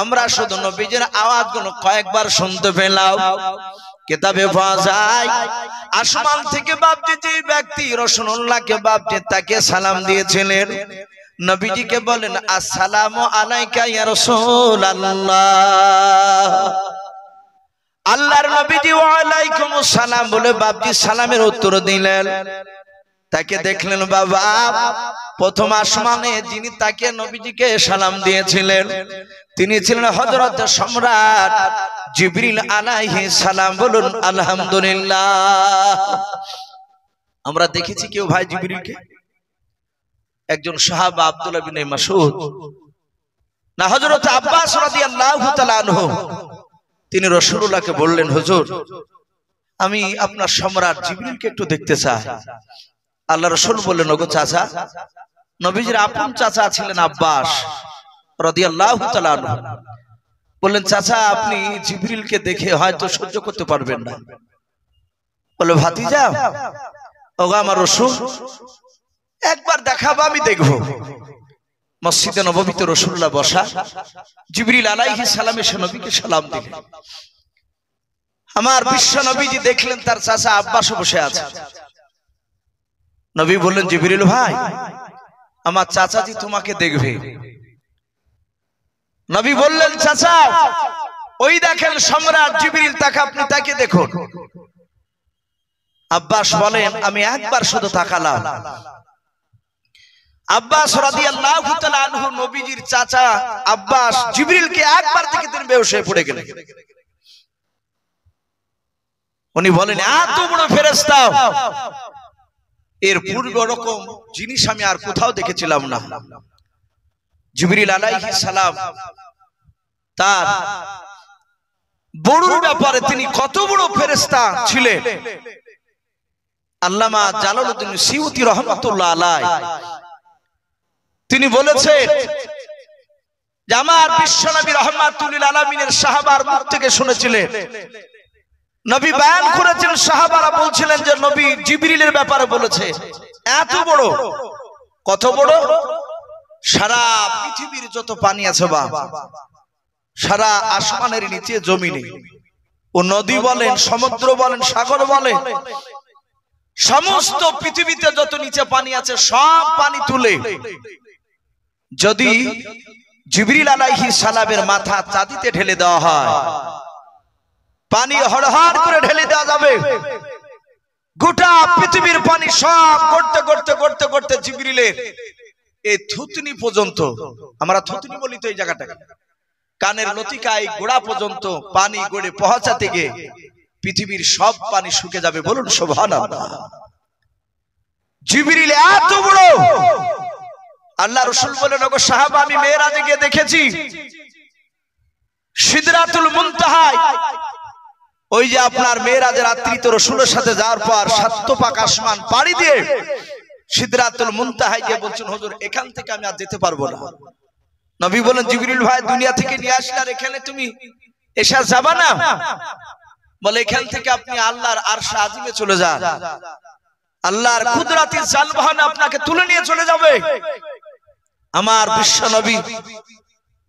আমরা শুধু নবীজির আওয়াজগুলো কয়েকবার শুনতে পেলাম, কিতাবে পাওয়া যায় আসমান থেকে বাপজি যে ব্যক্তি রাসূলুল্লাহকে বাপজি তাকে সালাম দিয়েছিলেন, নবীজিকে বলেন আসসালামু আলাইকা ইয়া রাসূলুল্লাহ। আল্লাহর নবীজি ওয়া আলাইকুমুস সালাম বলে বাপজি সালামের উত্তর দিলেন। তাকে দেখলেন বাবা প্রথম আসমানে যিনি তাকে নবীজিকে সালাম দিয়েছিলেন তিনি ছিলেন হযরত সম্রাট জিবরিল আলাইহিস সালাম। বলুন আলহামদুলিল্লাহ। আমরা দেখেছি কেউ ভাই জিবরিলকে? একজন সাহাবা আব্দুল্লাহ বিন মাসউদ না হযরত আব্বাস রাদিয়াল্লাহু তাআলা আনহু তিনি রাসূলুল্লাহকে বললেন, হুজুর আমি আপনার সম্রাট জিবরিলকে একটু দেখতে চাই। আল্লাহ রাসূল বললেন, ওগো চাচা, নবীজির আপন চাচা ছিলেন আব্বাস রাদিয়াল্লাহু তাআলা আনহু। বললেন, চাচা আপনি জিবরিলকে দেখে হয়তো সহ্য করতে পারবেন না। বলে, ভাতিজা ওগো আমার রাসূল একবার দেখাবো, আমি দেখবো। মসজিদে নববীতে রাসূলুল্লাহ বসা, জিবরিল আলাইহিস সালাম এসে নবীকে সালাম দিলেন। আমার বিশ্ব নবীজি দেখলেন তার চাচা আব্বাস বসে আছে। নবী বললেন, জিবরিল ভাই আমার চাচাজি তোমাকে দেখবে। নবী বললেন, চাচা ওই দেখেন সম্রাট জিবরিল, তাকে আপনি তাকে দেখুন। আব্বাস বলেন, আমি একবার শুধু তাকালাম। আব্বাস রাদিয়াল্লাহু তাআলা আনহু নবীজির চাচা আব্বাস জিবরিলকে একবার দেখে তিনি বেহুশ হয়ে পড়ে গেলেন। উনি বলেন, এত বড় ফেরেশতা এর পূর্বে ওরকম জিনিস আমি আর কোথাও দেখেছিলাম না। জিবরিল আলাইহিস সালাম তার বড় ব্যাপারে তিনি কত বড় ফেরেশতা ছিলেন আল্লামা জালালউদ্দিন সিউতি রাহমাতুল্লাহ আলাইহি তিনি বলেছেন যে আমার বিশ্বনবী রাহমাতুল লিল আলামিনের সাহাবার মুখ থেকে শুনেছিলেন, নবী বয়ান করেছেন, সাহাবারা বলছিলেন যে নবী জিবরিলের ব্যাপারে বলেছে। এত বড়, কত বড়? সারা পৃথিবীর যত পানি আছে বা সারা আসমানের নিচে জমিনে ও নদী বলেন, সমুদ্র বলেন, সাগর বলেন, সমস্ত পৃথিবীতে যত নিচে পানি আছে সব পানি তুলে যদি জিবরিল আলাইহিস সালামের মাথা চাঁদিতে ঢেলে দেওয়া হয়, পানি হড়হড় করে ঢেলে দেওয়া যাবে। গোটা পৃথিবীর পানি সব গড়তে গড়তে গড়তে গড়তে জিবরিলের এই থুতনি পর্যন্ত, আমরা থুতনি বলি তো এই জায়গাটাকে, কানের লতিকায় গোড়া পর্যন্ত পানি গড়ে পৌঁছাতে গিয়ে পৃথিবীর সব পানি শুকে যাবে। বলুন সুবহানাল্লাহ। জিবরিল এত বড়। আল্লাহ রাসূল বলেন, ওগো সাহাবা আমি মেরাজে গিয়ে দেখেছি সিদরাতুল মুনতাহায়, ওই যে আপনার মেরাজের রাত্রি তো রাসূলের সাথে যাওয়ার পর সাত পাক আসমান পাড়ি দিয়ে সিদরাতুল মুনতাহায় গিয়ে বলছেন, হুজুর এখান থেকে আমি আর যেতে পারবো না। নবী বলেন, জিবরিল ভাই দুনিয়া থেকে নিয়ে আসলে আর এখানে তুমি এসে যাবা না? বলে, এখান থেকে আপনি আল্লাহর আরশ আজিমে চলে যান, আল্লাহর কুদরতি জালবাহনে আপনাকে তুলে নিয়ে চলে যাবে। আমার বিশ্ব নবী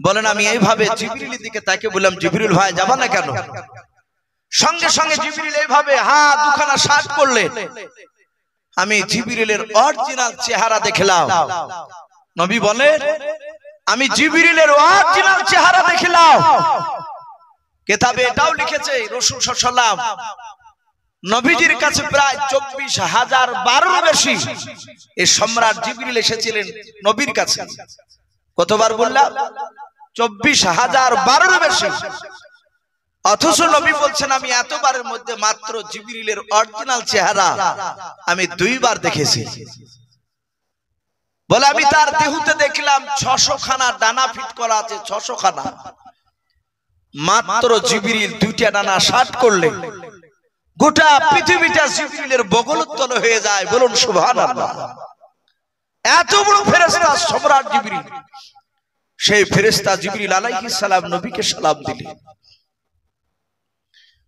বলেন, আমি এইভাবে জিবরিলের দিকে তাকে বললাম, জিবরিল ভাই যাবা না কেন? সঙ্গে সঙ্গে জিবরিল এইভাবে হাত দুখানা সাত করলেন। আমি জিবরিলের অরিজিনাল চেহারা দেখলাম। নবী বলেন, আমি জিবরিলের অরিজিনাল চেহারা দেখলাম। কিতাবে এটাও লিখেছে রাসূল সাল্লাল্লাহু আলাইহি ওয়াসাল্লাম নবীজির কাছে প্রায় 24,000 বেশি এই সম্রাট জিবরিল এসেছিলেন নবীর কাছে। কতবার বললাম? 24,000 বেশি। অথচ নবী বলছেন, আমি এতবারের মধ্যে মাত্র জিবরিলের অরিজিনাল চেহারা আমি 2 বার দেখেছি। বলে, আমি তার দেহতে দেখলাম 600 খানা ডানা ফিট করা আছে, 600 খানা। মাত্র জিবরিল 2টা ডানা শাট করলে গোটা পৃথিবীটা জিবরিলের বগলোত্তল হয়ে যায়। বলুন সুবহানাল্লাহ। এত বড় ফেরেশতা সম্রাট জিবরিল। সেই ফেরেশতা জিবরিল আলাইহিস সালাম নবীকে সালাম দিলেন।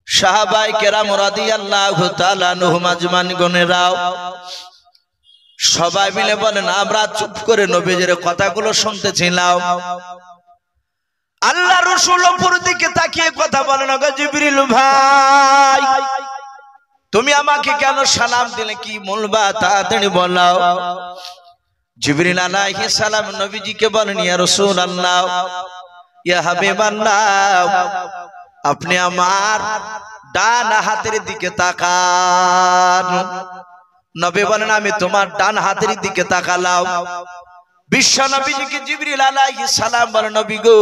সাহাবায়ে কেরাম রাদিয়াল্লাহু তাআলা আনহুম আজমাইনগণেরাও সবাই মিলে বলেন, আমরা চুপ করে নবীজির কথাগুলো শুনতেছিলাম। আল্লাহর রাসূল উপর দিকে তাকিয়ে কথা বলেন, ওগো জিবরিল ভাই তুমি আমাকে কেন সালাম দিলে, কি বলবা তাড়াতাড়ি বলো। জিবরিল আলাইহিস সালাম নবীজিকে বলেন, ইয়া রাসূলুল্লাহ, ইয়া হাবিবাল্লাহ, আপনি আমার ডান হাতের দিকে তাকান। নবী বলেন, আমি তোমার ডান হাতের দিকে তাকালাম। বিশ্ব নবীজিকে জিবরিল আলাইহিস সালাম বলেন, নবী গো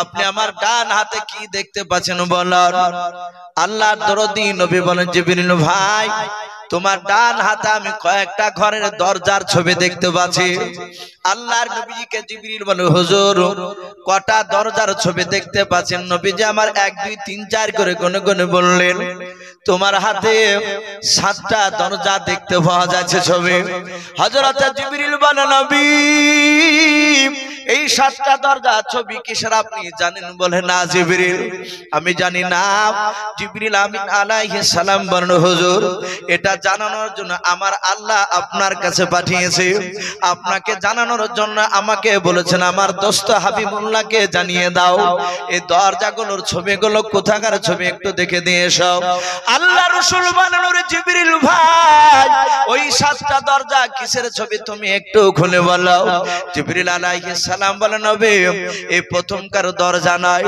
আপনি আমার ডান হাতে কি দেখতে পাচ্ছেন বলেন। আল্লাহর দরদি নবী বলেন, জিবরিল ভাই তোমার ডান হাতে আমি কয়েকটা ঘরের দরজার ছবি দেখতে পাচ্ছি। আল্লাহর নবীজিকে জিবরিল বলে, হুজুর কটা দরজার ছবি দেখতে পাচ্ছেন? নবীজি আমার 1 2 3 4 করে গুনে গুনে বললেন, তোমার হাতে 7টা দরজা দেখতে পাওয়া যাচ্ছে ছবি। হযরত জিবরিল বলে, নবী এই 7টা দরজা ছবি কিসের আপনি জানেন? বলে, না জিবরিল আমি জানি না। জিবরিল আমিন আলাইহিস সালাম বলেন, হুজুর এটা জানানোর জন্য আমার আল্লাহ আপনার কাছে পাঠিয়েছে, আপনাকে জানানোর জন্য আমাকে বলেছেন আমার দোস্ত হাবিবুল্লাহকে জানিয়ে দাও এই দরজাগুলোর ছবিগুলো কোথাকার ছবি একটু দেখে দিয়ে এসো। আল্লাহ রাসূল বলেন, ওরে জিবরিল ভাই ওই 7টা দরজা কিসের ছবি তুমি একটু খুলে বলো। জিবরিল আলাইহিস সালাম বলেন, নবী এই প্রথমকার দরজা নয়,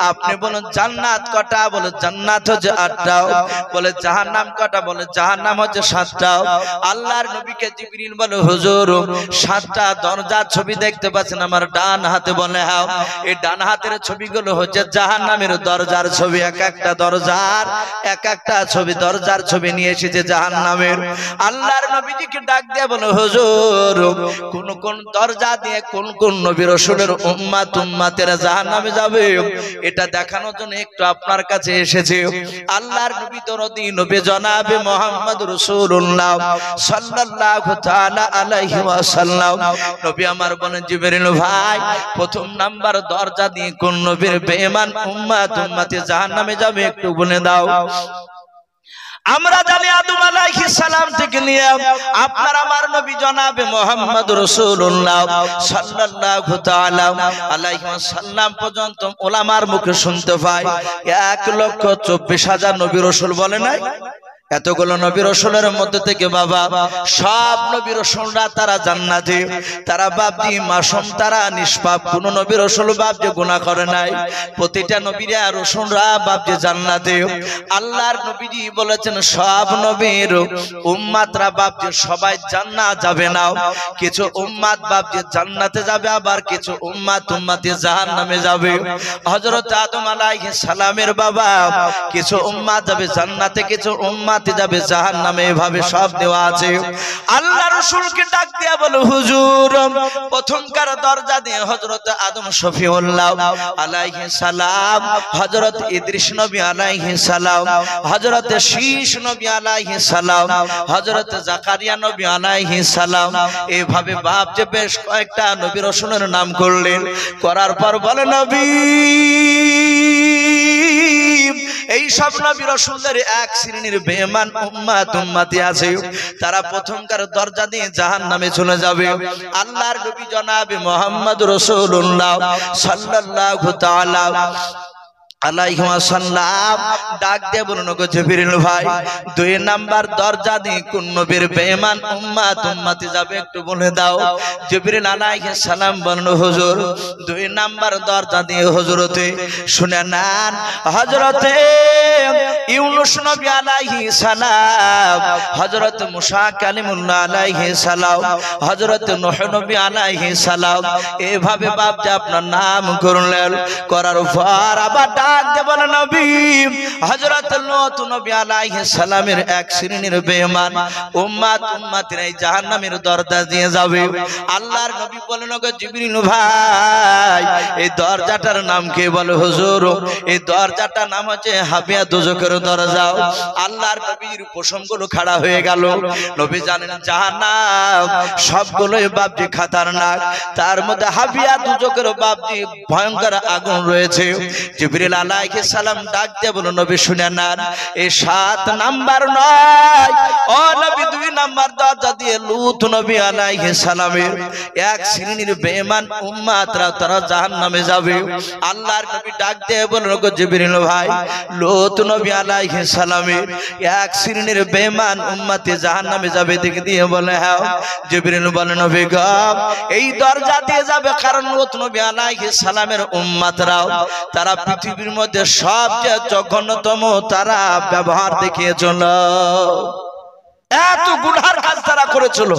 আপনি বলেন জান্নাত কটা? বলে জান্নাত হচ্ছে 8টা। বলে জাহান্নাম কটা? বলে জাহান্নাম হচ্ছে 7টা। আল্লাহর নবীকে জিবরিল বলে, হুজুর 7টা দরজার ছবি দেখতে পাচ্ছেন আমার ডান হাতে? বলে হ্যাঁ। এই ডান হাতের ছবিগুলো হচ্ছে জাহান্নামের দরজার ছবি। এক একটা দরজার এক একটা ছবি, দরজার ছবি নিয়ে এসেছে জাহান্নামের। আল্লাহর নবীজিকে ডাক দিয়ে বলে, হুজুর কোন কোন দরজা দিয়ে কোন কোন নবী রাসূলের উম্মত উম্মতেরা জাহান্নামে যাবে এটা দেখানোর জন্য একটু আপনার কাছে এসেছে। আল্লাহর নবী দরদি নবী জনাবে মুহাম্মদ রাসূলুল্লাহ সাল্লাল্লাহু তাআলা আলাইহি ওয়াসাল্লাম নবী আমার বলেন, জিবরিল ভাই প্রথম নাম্বার দরজা দিয়ে কোন নবীর বেঈমান উম্মত উম্মতে জাহান্নামে যাবে একটু বলে দাও। আমরা জানি আদম আলাইহিস সালাম থেকে নিয়ে আপনার আমার নবী জনাবে মুহাম্মদ রাসূলুল্লাহ সাল্লাল্লাহু তাআলা আলাইহি ওয়াসাল্লাম পর্যন্ত উলামার মুখে শুনতে পাই 1,24,000 নবী রাসূল বলে নাই? এতগুলো নবী রাসূলের মধ্যে থেকে বাবা সব নবী রাসূলরা তারা জান্নাতি, তারা বাপজি মাসুম, তারা নিষ্পাপ, কোন নবী রাসূল বাপজি গুনাহ করে নাই। প্রতিটা নবীরা রাসূলরা বাপজি জান্নাতি। আল্লাহর নবীজি বলেছেন সব নবীর উম্মতরা বাপজি সবাই জান্নাত যাবে না, কিছু উম্মত বাপজি জান্নাতে যাবে, আবার কিছু উম্মত উম্মতি জাহান্নামে যাবে। হযরত আদম আলাইহিস সালামের বাবা কিছু উম্মত যাবে জান্নাতে, কিছু উম্মত যাবে জাহান্নামে, এভাবে সব দেওয়া আছে। আল্লাহ রাসূলকে ডাক দিয়া বলে, হুজুর প্রথমকার দরজা দিয়ে হযরত আদম শফিউল্লাহ আলাইহিস সালাম, হযরত ইদ্রিস নবী আলাইহিস সালাম, হযরত শীশ নবী আলাইহিস সালাম, হযরত জাকারিয়া নবী আলাইহিস সালাম, এভাবে বাপ যে বেশ কয়েকটা নবী রাসূলের নাম করলেন। করার পর বলে, নবী এই সব নবী রাসূলদের এক শ্রেণীর বেঈমান উম্মত উম্মতি আছে, তারা প্রথমকার দরজা দিয়ে জাহান্নামে চলে যাবে। আল্লাহর নবী জনাবে মুহাম্মদ রাসূলুল্লাহ সাল্লাল্লাহু তাআলা আলাইহি ওয়াসাল্লাম ডাক দিয়ে বলুন, ওগো জিবরিল ভাই 2 নাম্বার দরজা দিয়ে কোন নবীর বেঈমান উম্মত উম্মতি যাবে একটু বলে দাও। জিবরিল আলাইহিস সালাম বলেন, হুজুর 2 নাম্বার দরজা দিয়ে হযরতে শুনে নেন, হযরতে ইউনূস নবী আলাইহিস সালাম, হযরত মুসা কালিমুল্লাহ আলাইহিস সালাম, হযরত নূহ নবী আলাইহিস সালাম, এভাবে বাপ যে আপনার নাম করলেন। করার পর আবার বলে, নবী হযরত লূত নবী আলাইহিস সালামের এক শ্রেণীর বেঈমান উম্মত উম্মতিরা জাহান্নামের দরজা দিয়ে যাবে। আল্লাহর নবী বলেন, ওগো জিবরিল ভাই এই দরজাটার নাম কি? বলে, হুজুর এই দরজাটার নাম হচ্ছে হাবিয়া দোজখের দরজা। আল্লাহর নবীর প্রসঙ্গগুলো খাড়া হয়ে গেল। নবী জানেন জাহান্নাম সবগুলোই বাপজি খাতারনাক, তার মধ্যে হাবিয়া দোজখের বাপজি ভয়ঙ্কর আগুন রয়েছে। জিবরিল আলাইহিস সালাম ডাক দিয়ে বলল নবী শুনে নেন, এই 7 নাম্বার নয় ও নবী, 2 নাম্বার দরজা দিয়ে লূত নবী আলাইহিস সালামের এক শ্রেণীর বেঈমান উম্মতরা তারা জাহান্নামে যাবে। আল্লাহর নবী ডাক দিয়ে বলল গো জিবরিল ভাই, লূত নবী আলাইহিস সালামের এক শ্রেণীর বেঈমান উম্মতে জাহান্নামে যাবে দেখে দিয়ে বলে হ্যাঁ। জিবরিল বলে নবী গো, এই দরজা দিয়ে যাবে, কারণ লূত নবী আলাইহিস সালামের উম্মতরাও তারা পৃথিবীর মধ্যে সবচেয়ে জঘন্যতম তারা ব্যবহার দেখিয়েছিল, এত গুনার কাজ তারা করেছিল।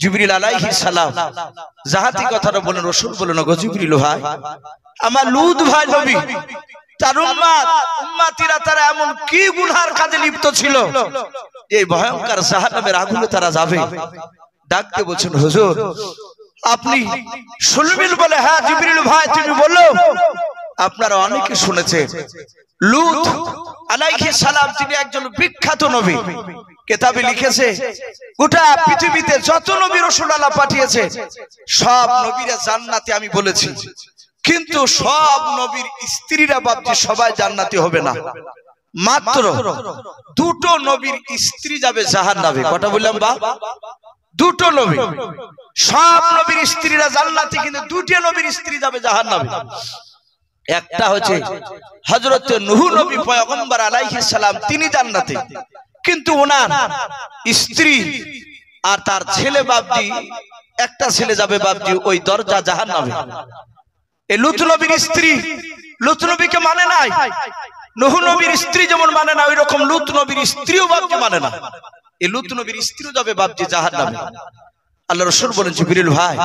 জিবরিল আলাইহিস সালাম জাহাতি কথাটা বলেন, রাসূল বলেন গো জিবরিল ভাই, আমার লূত ভাই নবী তার উম্মতিরা তারা এমন কি গুনার কাজে লিপ্ত ছিল এই ভয়ঙ্কর জাহান্নামের আগুনে তারা যাবে। ডাকতে বলছেন হুজুর আপনি শুনবেন? বলে হ্যাঁ জিবরিল ভাই তুমি বলো। আপনারা অনেকে শুনেছেন লূত আলাইহিস সালাম তিনি একজন বিখ্যাত নবী। কিতাবে লিখেছে গোটা পৃথিবীতে যত নবী রাসূল আল্লাহ পাঠিয়েছে সব নবীরা জান্নাতে আমি বলেছি, কিন্তু সব নবীর স্ত্রীরা বাপজি সবাই জান্নাতি হবে না, মাত্র 2টো নবীর স্ত্রী যাবে জাহান্নামে। কটা বললাম বা? 2টো নবী, সব নবীর স্ত্রীরা জান্নাতি, কিন্তু 2টি নবীর স্ত্রী যাবে জাহান্নামে। একটা হচ্ছে হযরত নূহ নবী পয়গম্বর আলাইহিস সালাম, তিনি জান্নাতে, কিন্তু ওনার স্ত্রী আর তার ছেলে বাপজি, একটা ছেলে যাবে বাপজি ওই দরজা জাহান্নামে। এই লূত নবীর স্ত্রী লূত নবীকে মানে নাই, নূহ নবীর স্ত্রী যেমন মানে না, ওই রকম লূত নবীর স্ত্রীও বাপজি মানে না। এই লূত নবীর স্ত্রীও যাবে বাপজি জাহান্নামে। আল্লাহ রাসূল বলেন জিবরিল ভাই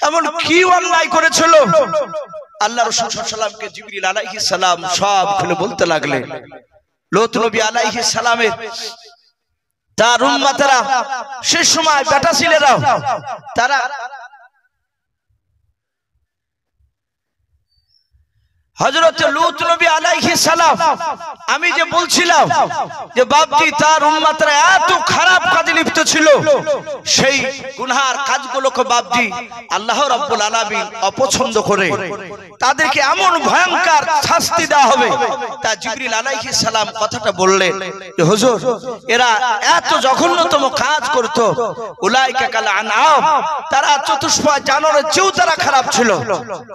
এমন কি অন্যায় করেছিল? আল্লাহ রাসূল সাল্লাল্লাহু আলাইহি ওয়াসাল্লামকে জিবরিল আলাইহিস সালাম সব খুলে বলতে লাগলেন। লূত নবী আলাইহিস সালামের তার উম্মতরা সে সময় বেটা ছেলেরাও তারা হযরত লূত নবী আলাইহিস সালাম, আমি যে বলছিলাম যে বাপজি তার উম্মতরা এত খারাপ কাজে লিপ্ত ছিল, সেই গুনার কাজগুলোকে বাপজি আল্লাহ রাব্বুল আলামিন অপছন্দ করে তাদেরকে এমন ভয়ঙ্কর শাস্তি দেওয়া হবে। তা জিবরিল আলাইহিস সালাম কথাটা বললেন যে হুজুর এরা এত জঘন্যতম কাজ করত, উলাইকা কাল আনআম, তারা চতুষ্পদ জানোয়ারের চেয়েও তারা খারাপ ছিল।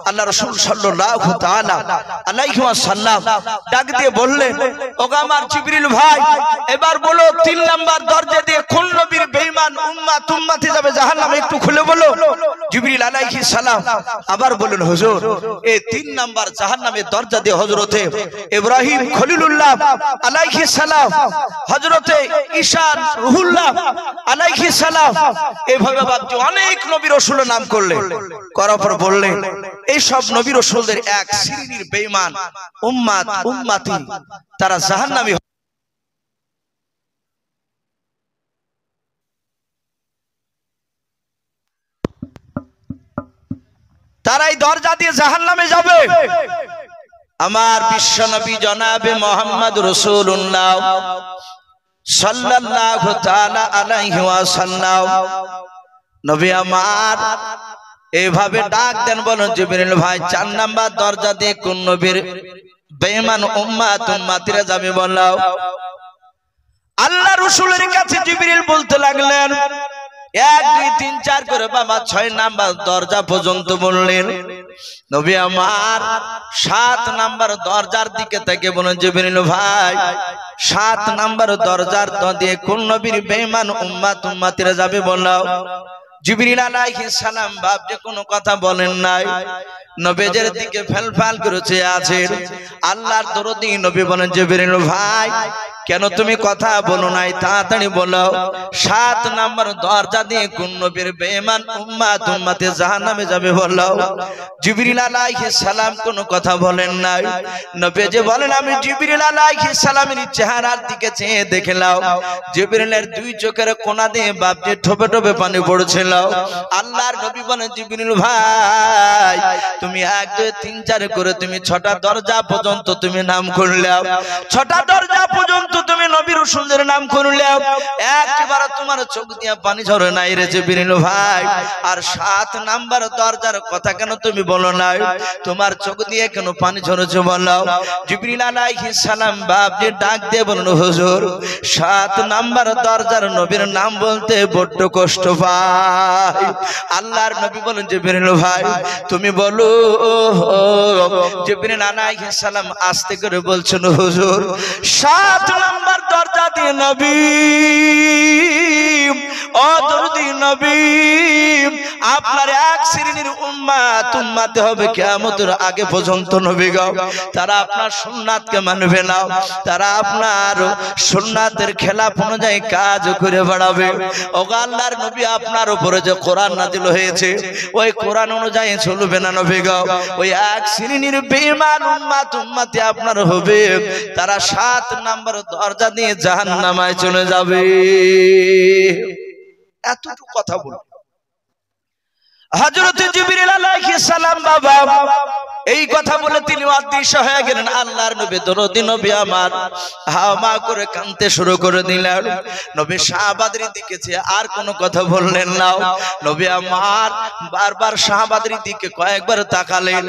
আল্লাহ রাসূল সাল্লাল্লাহু তাআলা আলাইহি ওয়াসাল্লাম ডাক দিয়ে বললেন ওগো আমার জিবরিল ভাই, এবার বলো 3 নাম্বার দরজা দিয়ে কোন নবীর বেঈমান উম্মতে যাবে জাহান্নামে, একটু খুলে বলো। জিবরিল আলাইহিস সালাম আবার বললেন হুজুর এই 3 নাম্বার জাহান্নামের দরজা দিয়ে হযরতে ইব্রাহিম খলিলুল্লাহ আলাইহিস সালাম, হযরতে ঈসা রূহুল্লাহ আলাইহিস সালাম, এইভাবে বাপজি অনেক নবী রাসূলের নাম করলেন। করার পর বললেন এই সব নবী রাসূলদের এক শ্রেণীর বেঈমান উম্মতি তারা জাহান্নামী, তারা এই দরজা দিয়ে জাহান্নামে যাবে। আমার বিশ্ব নবী জনাবে মুহাম্মদ রাসূলুল্লাহ সাল্লাল্লাহু তাআলা আলাইহি ওয়াসাল্লাম নবী আমার এইভাবে ডাক দেন, বলেন জিবরিল ভাই 4 নাম্বার দরজা দিয়ে কোন নবীর বেঈমান উম্মতিরা যাবে বলো। আল্লাহ রাসূলের কাছে জিবরিল বলতে লাগলেন 1 2 3 4 করে বাবা 6 নাম্বার দরজা পর্যন্ত বললেন। নবী আমার 7 নাম্বার দরজার দিকে থেকে বলেন জিবরিল ভাই 7 নাম্বার দরজার দিয়ে কোন নবীর বেঈমান উম্মতিরা যাবে বলো। জিবরিল আলাইহিস সালাম বাপ যে কোনো কথা বলেন নাই, নবীদের দিকে ফেলফাল করেছে আছেন। আল্লাহর দরদি নবী বলেন জিবরিল ভাই কেন তুমি কথা বলো নাই, তাড়াতাড়ি বলো 7 নাম্বার দরজা দিয়ে কোন নবীর বেঈমান উম্মতে জাহান্নামে যাবে বলো। জিবরিল আলাইহিস সালাম কোনো কথা বলেন নাই। নবী যে বলেন আমি জিবরিল আলাইহিস সালামের চেহারার দিকে চেয়ে দেখলাম জিবরিলের 2 চোখের কোণা দিয়ে বাপ যে ঠোপে ঠোপে পানি পড়ছিল। আল্লাহর নবী বলেন জিবরিল ভাই তুমি 1 2 3 4 করে তুমি 6টা দরজা পর্যন্ত তুমি নাম করলে, 6টা দরজা পর্যন্ত তো তুমি নবী রাসূলের নাম করলে একবার তোমার চোখ দিয়ে পানি ঝরে নাই রে জিবরিল ভাই আর 7 নাম্বার দরজার কথা কেন তুমি বলো না তোমার চোখ দিয়ে কেন পানি ঝরেছে বলো জিবরিল আলাইহিস সালাম বাপকে ডাক দিয়ে বলল হুজুর 7 নাম্বার দরজার নবীর নাম বলতে বড্ড কষ্ট পাই আল্লাহর নবী বলেন জিবরিল ভাই তুমি বলো জিবরিল আলাইহিস সালাম আস্তে করে বলছেন হুজুর 7 নাম্বার দরজা দিয়ে নবী ও দরদি নবী আপনার এক শ্রেণীর উম্মতে হবে কিয়ামতের আগে পর্যন্ত নবী গো তারা আপনার সুন্নাতকে মানবে না তারা আপনার সুন্নাতের খেলাফ অনুযায়ী কাজ করে বেড়াবে ওগো আল্লাহর নবী আপনার উপরে যে কোরআন নাযিল হয়েছে ওই কোরআন অনুযায়ী চলবে না নবী গো ওই এক শ্রেণীর বেঈমান উম্মতে আপনার হবে তারা 7 নাম্বার দরজা দিয়ে জাহান্নামে চলে যাবে এতটুকু কথা বল হযরত জিবরিল আলাইহিস সালাম বাবা এই কথা বলে তিনি অদৃশ্য হয়ে গেলেন আল্লাহর নবী দরদি নবী আমার হাওমা করে কাঁদতে শুরু করে দিলেন নবী সাহাবাদের দিকে চেয়ে আর কোনো কথা বললেন না নবী আমার বারবার সাহাবাদের দিকে কয়েকবার তাকালেন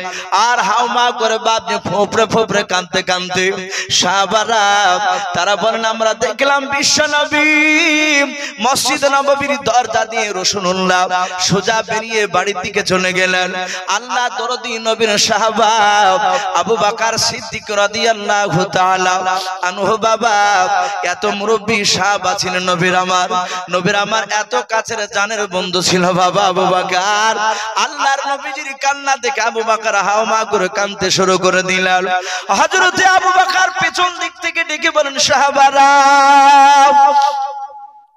আর হাওমা করে বাপজি ফোপড়ে ফোপড়ে কাঁদতে কাঁদতে সাহাবারা তারা বলেন আমরা দেখলাম বিশ্ব নবী মসজিদ নববীর দরজা দিয়ে রাসূলুল্লাহ সোজা বেরিয়ে বাড়ির দিকে চলে গেলেন আল্লাহ দরদি নবীর সাহাবা আবু বকর সিদ্দিক রাদিয়াল্লাহু তাআলা আনহু বাবা এত মুরব্বি সাহাবা ছিলেন নবীর আমার এত কাছের জানের বন্ধু ছিল বাবা আবু বকর আল্লাহর নবীজির কান্না দেখে আবু বকর হাওমা করে কাঁদতে শুরু করে দিলেন হযরত আবু বকর পেছন দিক থেকে ডেকে বলেন সাহাবারা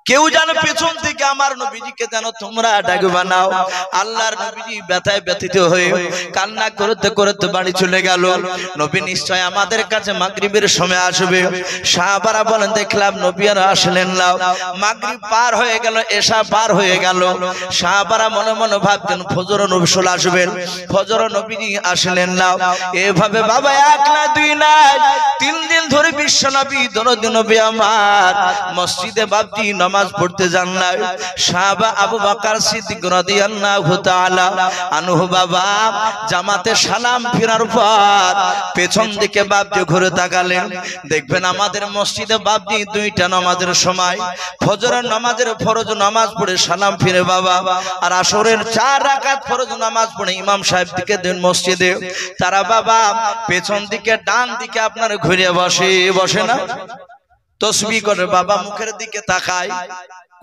কেউ যেন পেছন থেকে আমার নবীজিকে যেন তোমরা ডাকবা নাও আল্লাহর নবীজি ব্যথায় ব্যথিত হয়ে কান্না করতে করতে বাড়ি চলে গেল নবী নিশ্চয় আমাদের কাছে মাগরিবের সময় আসবে সাহাবারা বলেন দেখলাম নবী আর আসলেন না মাগরিব পার হয়ে গেল এশা পার হয়ে গেল সাহাবারা মনে মনে ভাবতেন ফজর নবী আসবেন ফজর নবীজি আসলেন না এভাবে বাবা এক না দুই না 3 দিন ধরে বিশ্ব নবী দরদি নবী আমার মসজিদে বাপজি নামাজ পড়তে যান না সাহাবা আবু বকর সিদ্দিক রাদিয়াল্লাহু তাআলা আনহু বাবা জামাতে সালাম ফেরার পর পেছন দিকে বাপজি ঘুরে তাকালেন দেখবেন আমাদের মসজিদে বাপজি 2টা নামাজের সময় ফজরের নামাজের ফরজ নামাজ পড়ে সালাম ফিরে বাবা আর আসরের 4 রাকাত ফরজ নামাজ পড়ে ইমাম সাহেব দিকে দেন মসজিদে তারা বাবা পেছন দিকে ডান দিকে আপনার ঘুরে বসে না তসবিহ করে বাবা মুখের দিকে তাকায়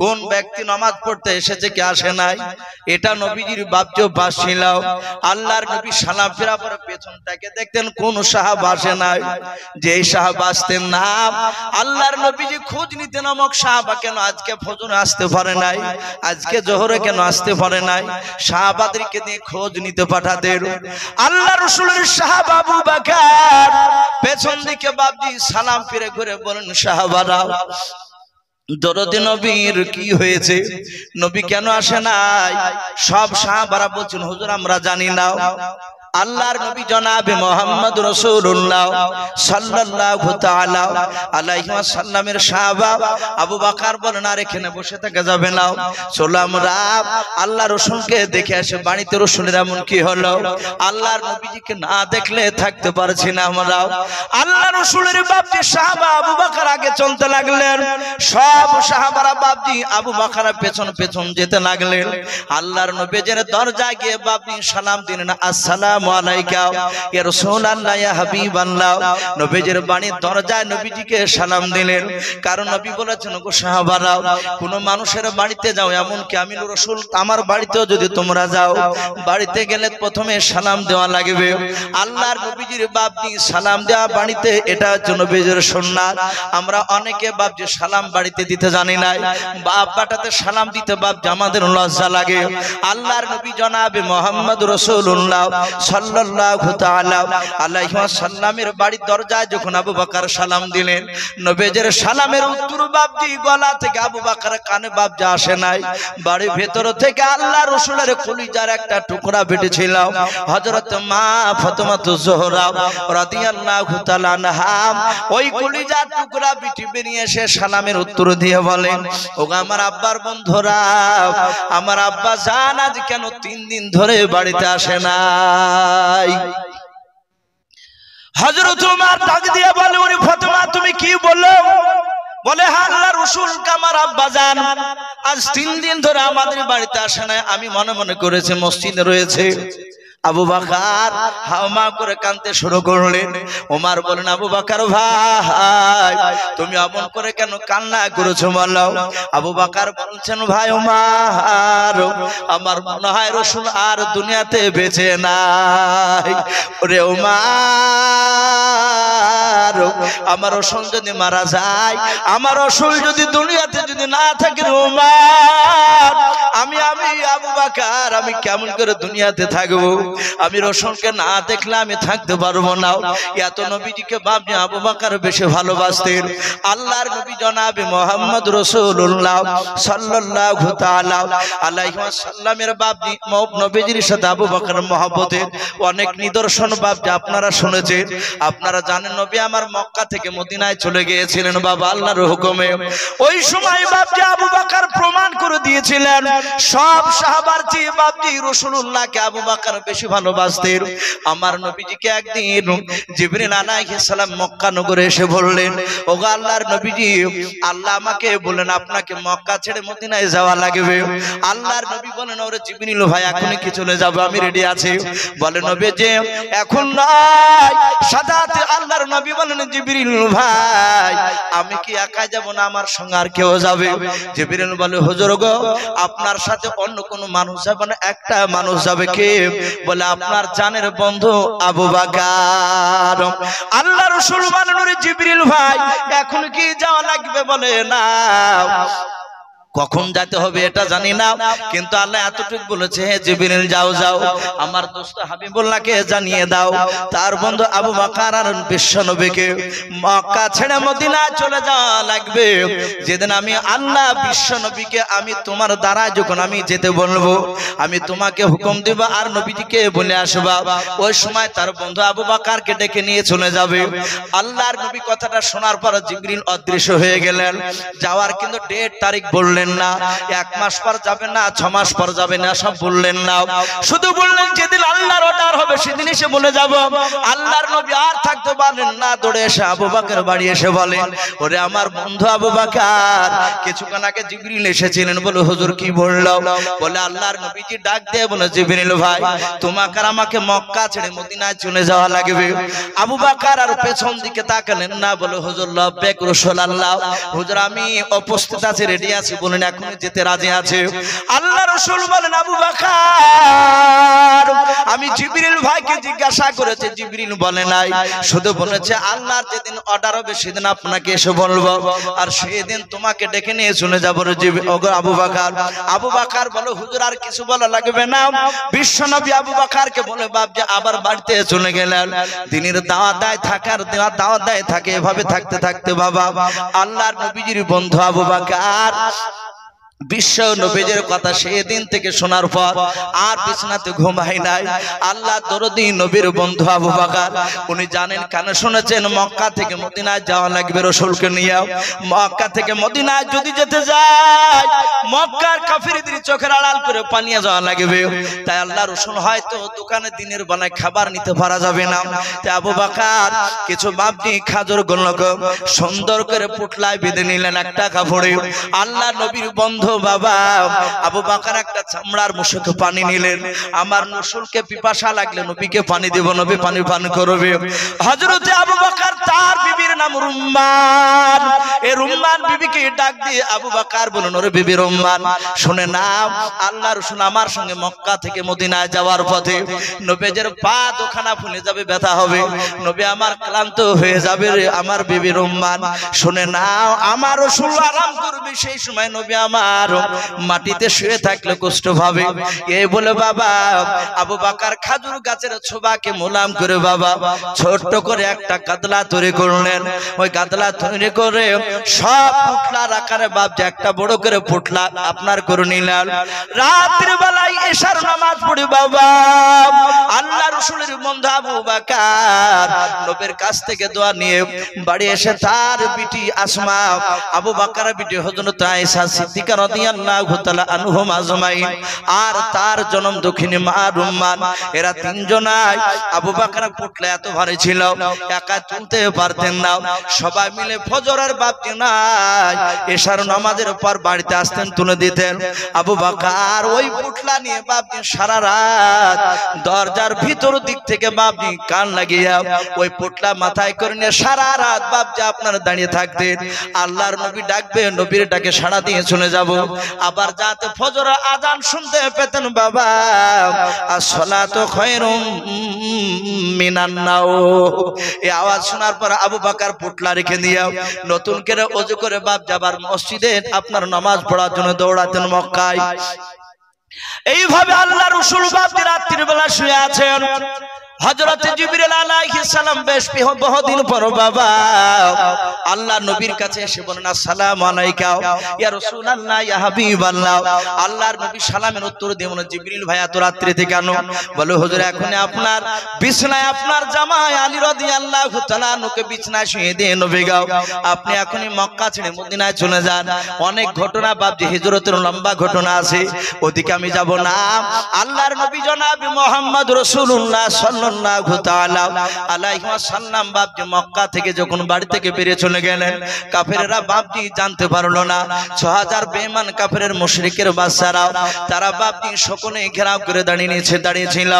কোন ব্যক্তি নামাজ পড়তে এসেছে কি আসে নাই এটা নবীজির বাপজো বাস ছিল আল্লাহর নবী সালাম ফেরা পরে পেছনটাকে দেখতেন কোন সাহাবা আসে নাই যেই সাহাবা আসতেন না আল্লাহর নবীজি খোঁজ নিতে নামক সাহাবা কেন আজকে ফজরে আসতে পারে নাই আজকে জোহরে কেন আসতে পারে নাই সাহাবাদেরকে নিয়ে খোঁজ নিতে পাঠাতেন আল্লাহর রাসূলের সাহাবা আবু বকর পেছন দিকে বাপজি সালাম ফিরে ঘুরে বলেন সাহাবারা দরদি নবীর কি হয়েছে নবী কেন আসে নাই সব সাহাবারা বলছেন হুজুর আমরা জানি না আল্লাহর নবী জনাবে মুহাম্মদ রাসূলুল্লাহ সাল্লাল্লাহু তাআলা আলাইহি ওয়াসাল্লামের সাহাবা আবু বকর বলেন আর এখানে বসে থাকা যাবে না চলো আমরা আল্লাহর রাসূলকে দেখে আসি বাড়িতে রাসূলের এমন কি হলো আল্লাহর নবীজিকে না দেখলে থাকতে পারছি না আমরা আল্লাহর রাসূলের বাপজি সাহাবা আবু বকর আগে চলতে লাগলেন সব সাহাবারা বাপজি আবু বকর পেছন পেছন যেতে লাগলেন আল্লাহর নবীজির দরজায় গিয়ে বাপজি সালাম দিলেন আসসালাম আলাইকা ইয়া রাসূলুল্লাহ ইয়া হাবিবাল্লাহ নবীজির বাড়ির দরজায় নবীজিকে সালাম দিলেন কারণ নবী বলেছেন গো সাহাবারা কোন মানুষের বাড়িতে যাও এমন কি আমি রাসূল আমার বাড়িতেও যদি তোমরা যাও বাড়িতে গেলে প্রথমে সালাম দেওয়া লাগবে আল্লাহর নবীজির বাপজি সালাম দেওয়া বাড়িতে এটা হচ্ছে নবীজির সুন্নাত আমরা অনেকে বাপজি সালাম বাড়িতে দিতে জানি না বাপ বাটাতে সালাম দিতে বাপ আমাদের লজ্জা লাগে আল্লাহর নবী জনাবে মুহাম্মদ রাসূলুল্লাহ সাল্লাল্লাহু তাআলা আলাইহি ওয়াসাল্লামের বাড়ির দরজায় যখন আবু বকর সালাম দিলেন, নবীজির সালামের উত্তর বাপজি গলা থেকে আবু বকর কানে বাপজি আসে নাই। বাড়ির ভেতর থেকে আল্লাহ রাসূলের কলিজার একটা টুকরা বেটেছিল, হযরত মা ফাতেমাতুজ জোহরা রাদিয়াল্লাহু তাআলা আনহা। ওই কলিজার টুকরা বিটি বেরিয়ে এসে সালামের উত্তর দিয়ে বলেন, ওগো আমার আব্বার বন্ধুরা, আমার আব্বা জান আজ কেন 3 দিন ধরে বাড়িতে আসে নাই? হযরত ওমর ডাক দিয়ে বলে, ওরে ফাতেমা তুমি কি বললে? বলে, হ্যাঁ আল্লাহর রাসূল আমার আব্বা জান আজ 3 দিন ধরে আমাদের বাড়িতে আসে না। আমি মনে মনে করেছি মসজিদে রয়েছে। আবু বকর হাওমা করে কাঁদতে শুরু করলেন। ওমর বলেন, আবু বকর ভাই তুমি অমন করে কেন কান্না করেছো বলো? আবু বকর বলছেন, ভাই ওমর আমার মনে হয় রাসূল আর দুনিয়াতে বেঁচে নাই। ওরে ওমর আমার রাসূল যদি মারা যায়, আমার রাসূল যদি দুনিয়াতে যদি না থাকে, ওমর আমি আবু বকর আমি কেমন করে দুনিয়াতে থাকবো? আমি রাসূলকে না দেখলে আমি থাকতে পারবো না। এত নবীজিকে বাপজি আবু বকর বেশি ভালোবাসতেন। আল্লাহর নবী জনাবে মুহাম্মদ রাসূলুল্লাহ সাল্লাল্লাহু তাআলা আলাইহি ওয়াসাল্লামের বাপজি নবীজির সাথে আবু বকর মহব্বতের অনেক নিদর্শন বাপজি আপনারা শুনেছেন। আপনারা জানেন নবী আমার মক্কা থেকে মদিনায় চলে গিয়েছিলেন বাবা আল্লাহর হুকুমে। ওই সময় বাপজি আবু বকর প্রমাণ করে দিয়েছিলেন সব সাহাবার চেয়ে বাপজি রাসূলুল্লাহকে আবু বকর বেশি ভালোবাসতেন। আমার নবীজিকে একদিন জিবরিল আলাইহিস সালাম মক্কা নগরে এসে বললেন, ওগো আল্লাহর নবীজি আল্লাহ আমাকে বলেন আপনাকে মক্কা ছেড়ে মদিনায় যাওয়া লাগবে। আল্লাহর নবী বলেন, ওরে জিবরিল ভাই এখনই কি চলে যাব? আমি রেডি আছি। বলে নবী যে এখন নয়। সাদাতে আল্লাহর নবী বলেন, জিবরিল ভাই আমি কি একা যাব না আমার সঙ্গে আর কেউ যাবে? জিবরিল বলে, হুজুর গো আপনার সাথে অন্য কোনো মানুষ যাবে না, একটা মানুষ যাবে। কে? বলে আপনার জানের বন্ধু আবু বকর। আল্লাহ রাসূল বলেন, ওরে জিবরিল ভাই এখন কি যাওয়া লাগবে? বলে না, কখন যেতে হবে এটা জানি না, কিন্তু আল্লাহ এতটুকু বলেছে, হে জিবরিল যাও যাও আমার দোস্ত হাবিবুল্লাহকে জানিয়ে দাও তার বন্ধু আবু বকর আর বিশ্ব নবীকে মক্কা ছেড়ে মদিনা চলে যাওয়া লাগবে। যেদিন আমি আল্লাহ বিশ্ব নবীকে আমি তোমার দ্বারা যখন আমি যেতে বলবো, আমি তোমাকে হুকুম দেব আর নবীজিকে বলে আসবা। ওই সময় তার বন্ধু আবু বকরকে ডেকে নিয়ে চলে যাবে। আল্লাহর নবী কথাটা শোনার পর জিবরিল অদৃশ্য হয়ে গেলেন। যাওয়ার কিন্তু ডেট তারিখ বললেন না, 1 মাস পর যাবে না, 6 মাস পর যাবে না, সব বললেন না। শুধু বললেন যেদিন আল্লাহর অর্ডার হবে সেদিন এসে বলে যাব। আল্লাহর নবী আর থাকতে পারলেন না, দৌড়ে এসে আবু বকর বাড়ি এসে বলেন, ওরে আমার বন্ধু আবু বকর কিছুক্ষণ আগে জিবরিল এসেছিলেন। বলে হুজুর কি বললো? বলে আল্লাহর নবীজি ডাক দিয়ে বলে, জিবরিল ভাই তোমাকে আর আমাকে মক্কা ছেড়ে মদিনায় চলে যাওয়া লাগবে। আবু বকর আর পেছন দিকে তাকালেন না। বলে হুজুর লব্বেক রাসূলুল্লাহ, হুজুর আমি উপস্থিত আছি, রেডি আছি, বলেন এখন যেতে রাজি আছে। আল্লাহ রাসূল বলেন, আবু বকর আমি জিবরিল ভাইকে জিজ্ঞাসা করেছে, জিবরিল বলে নাই, শুধু বলেছে আল্লাহর যেদিন অর্ডার হবে সেদিন আপনাকে এসে বলবো আর সেদিন তোমাকে ডেকে নিয়ে শুনে যাবো। আবু বকর আবু বকর বলে, হুজুর আর কিছু বলা লাগবে না। বিশ্বনবী আবু বকরকে বলে বাপ যে আবার বাড়িতে চলে গেলেন। দিনের দাওয়াত দেয় থাকার দাওয়াত দেয় থাকে, এভাবে থাকতে থাকতে বাবা আল্লাহর নবীজির বন্ধু আবু বকর বিশ্ব নবীজির কথা সেদিন থেকে শোনার পর আর বিছানাতে ঘুমাই নাই। আল্লাহ দরদি নবীর বন্ধু আবু বকর উনি জানেন কেন শুনেছেন মক্কা থেকে মদিনায় যাওয়া লাগবে রাসূলকে নিয়ে। মক্কা থেকে মদিনায় যদি যেতে যায় মক্কার কাফিরদের চোখের আড়াল করে পানিয়ে যাওয়া লাগবে। তাই আল্লাহ রাসূল হয়তো দোকানে দিনের বেলায় খাবার নিতে পারা যাবে না। তাই আবু বকর কিছু বাবনি খাজুর গোলক সুন্দর করে পুটলায় বেঁধে নিলেন একটা কাপড়ে। আল্লাহ নবীর বন্ধু বাবা আবু বকর একটা চামড়ার মুশুকে পানি নিলেন। আমার রাসূলকে পিপাসা লাগলে নবীকে পানি দেব, নবী পানি পান করবে। হযরত আবু বকর তার বিবির নাম রুম্মান। এই রুম্মান বিবিকে ডাক দিয়ে আবু বকর বললেন, ওরে বিবি রুম্মান, শুনে নাও, আল্লাহর রাসূল আমার সঙ্গে মক্কা থেকে মদিনায় যাওয়ার পথে নবীর পা দুখানা ফুলে যাবে, ব্যথা হবে, নবী আমার ক্লান্ত হয়ে যাবে রে আমার বিবি রুম্মান। শুনে নাও, আমার রাসূল আরাম করবে, সেই সময় নবী আমার মাটিতে শুয়ে থাকলে কষ্ট পাবে। এই বলে বাবা আবু বকর খাজুর গাছের ছোবাকে মোলাম করে বাবা ছোট্ট করে একটা গাদলা তৈরি করলেন। ওই গাদলা তৈরি করে সব পুটলার আকারে বাপ যে একটা বড় করে পুটলা আপনার করে নিলেন। রাত্রি বেলায় এশার নামাজ পড়ে বাবা আল্লাহ রাসূলের বন্ধু আবু বকর নবীর কাছ থেকে দোয়া নিয়ে বাড়ি এসে তার বিটি আসমা, আবু বকরের বিটি হযরত আয়েশা সিদ্দিকা রাদিয়াল্লাহু তাআলা আনহুম আজমাইন, আর তার জনম দক্ষিণী মা রুম্মান, এরা তিনজনাই আবু বকরের পুটলা এত ভারী ছিল একা তুলতে পারতেন না। সবাই মিলে ফজরের বাপটি নাই এশার নামাজের পর বাড়িতে আসতেন, তুলে দিতেন। আবু বকর ওই পুটলা নিয়ে বাপটি সারা রাত দরজার ভিতর দিক থেকে বাপটি কান লাগিয়ে ওই পুটলা মাথায় করে নিয়ে সারা রাত বাপজি আপনার দাঁড়িয়ে থাকতেন। আল্লাহর নবী ডাকবে, নবীর ডাকে সাড়া দিয়ে চলে যাব। আবার যাতে ফজরের আজান শুনতে পেতেন বাবা, আসসালাতু খায়রুম মিনান নাওম, এই আওয়াজ শোনার পর আবু বকর পুটলা রেখে দিয়ে নতুন করে ওযু করে বাপ যাবার মসজিদে আপনার নামাজ পড়ার জন্য দৌড়াতেন মক্কায়। এইভাবে আল্লাহ রাসূল বাপজি রাত্রির বেলা শুয়ে আছেন। হযরত জিবরিল আলাইহিস সালাম বেশ বহুদিন পর বাবা আল্লাহ নবীর কাছে এসে বলেন, আসসালামু আলাইকা ইয়া রাসূলুল্লাহ ইয়া হাবিবাল্লাহ। আল্লাহর নবী সালামের উত্তর দিয়ে বলেন, জিবরিল ভাই এত রাত্রিতে কেন? বলে হুজুর এখন আপনার বিছনায় আপনার জামাই আলী রাদিয়াল্লাহু তাআলা আনহুকে বিছনায় শুইয়ে দিয়ে নবী গো আপনি এখনই মক্কা ছেড়ে মদিনায় চলে যান। অনেক ঘটনা বাপজি হিজরতের লম্বা ঘটনা আছে, ওদিকে আমি যাব না। আল্লাহর নবী জনাব মুহাম্মদ রাসূলুল্লাহ সাল্লাল্লাহু তাআলা আলাইহি ওয়াসাল্লাম বাপজি মক্কা থেকে যখন বাড়ি থেকে বেরিয়ে চলে গেলেন, কাফেররা বাপজি জানতে পারলো না। ৬০০০ বেঈমান কাফেরের মুশরিকের বাদশারা তারা বাপজি সকলে ঘেরাও করে দাঁড়িয়েছিল।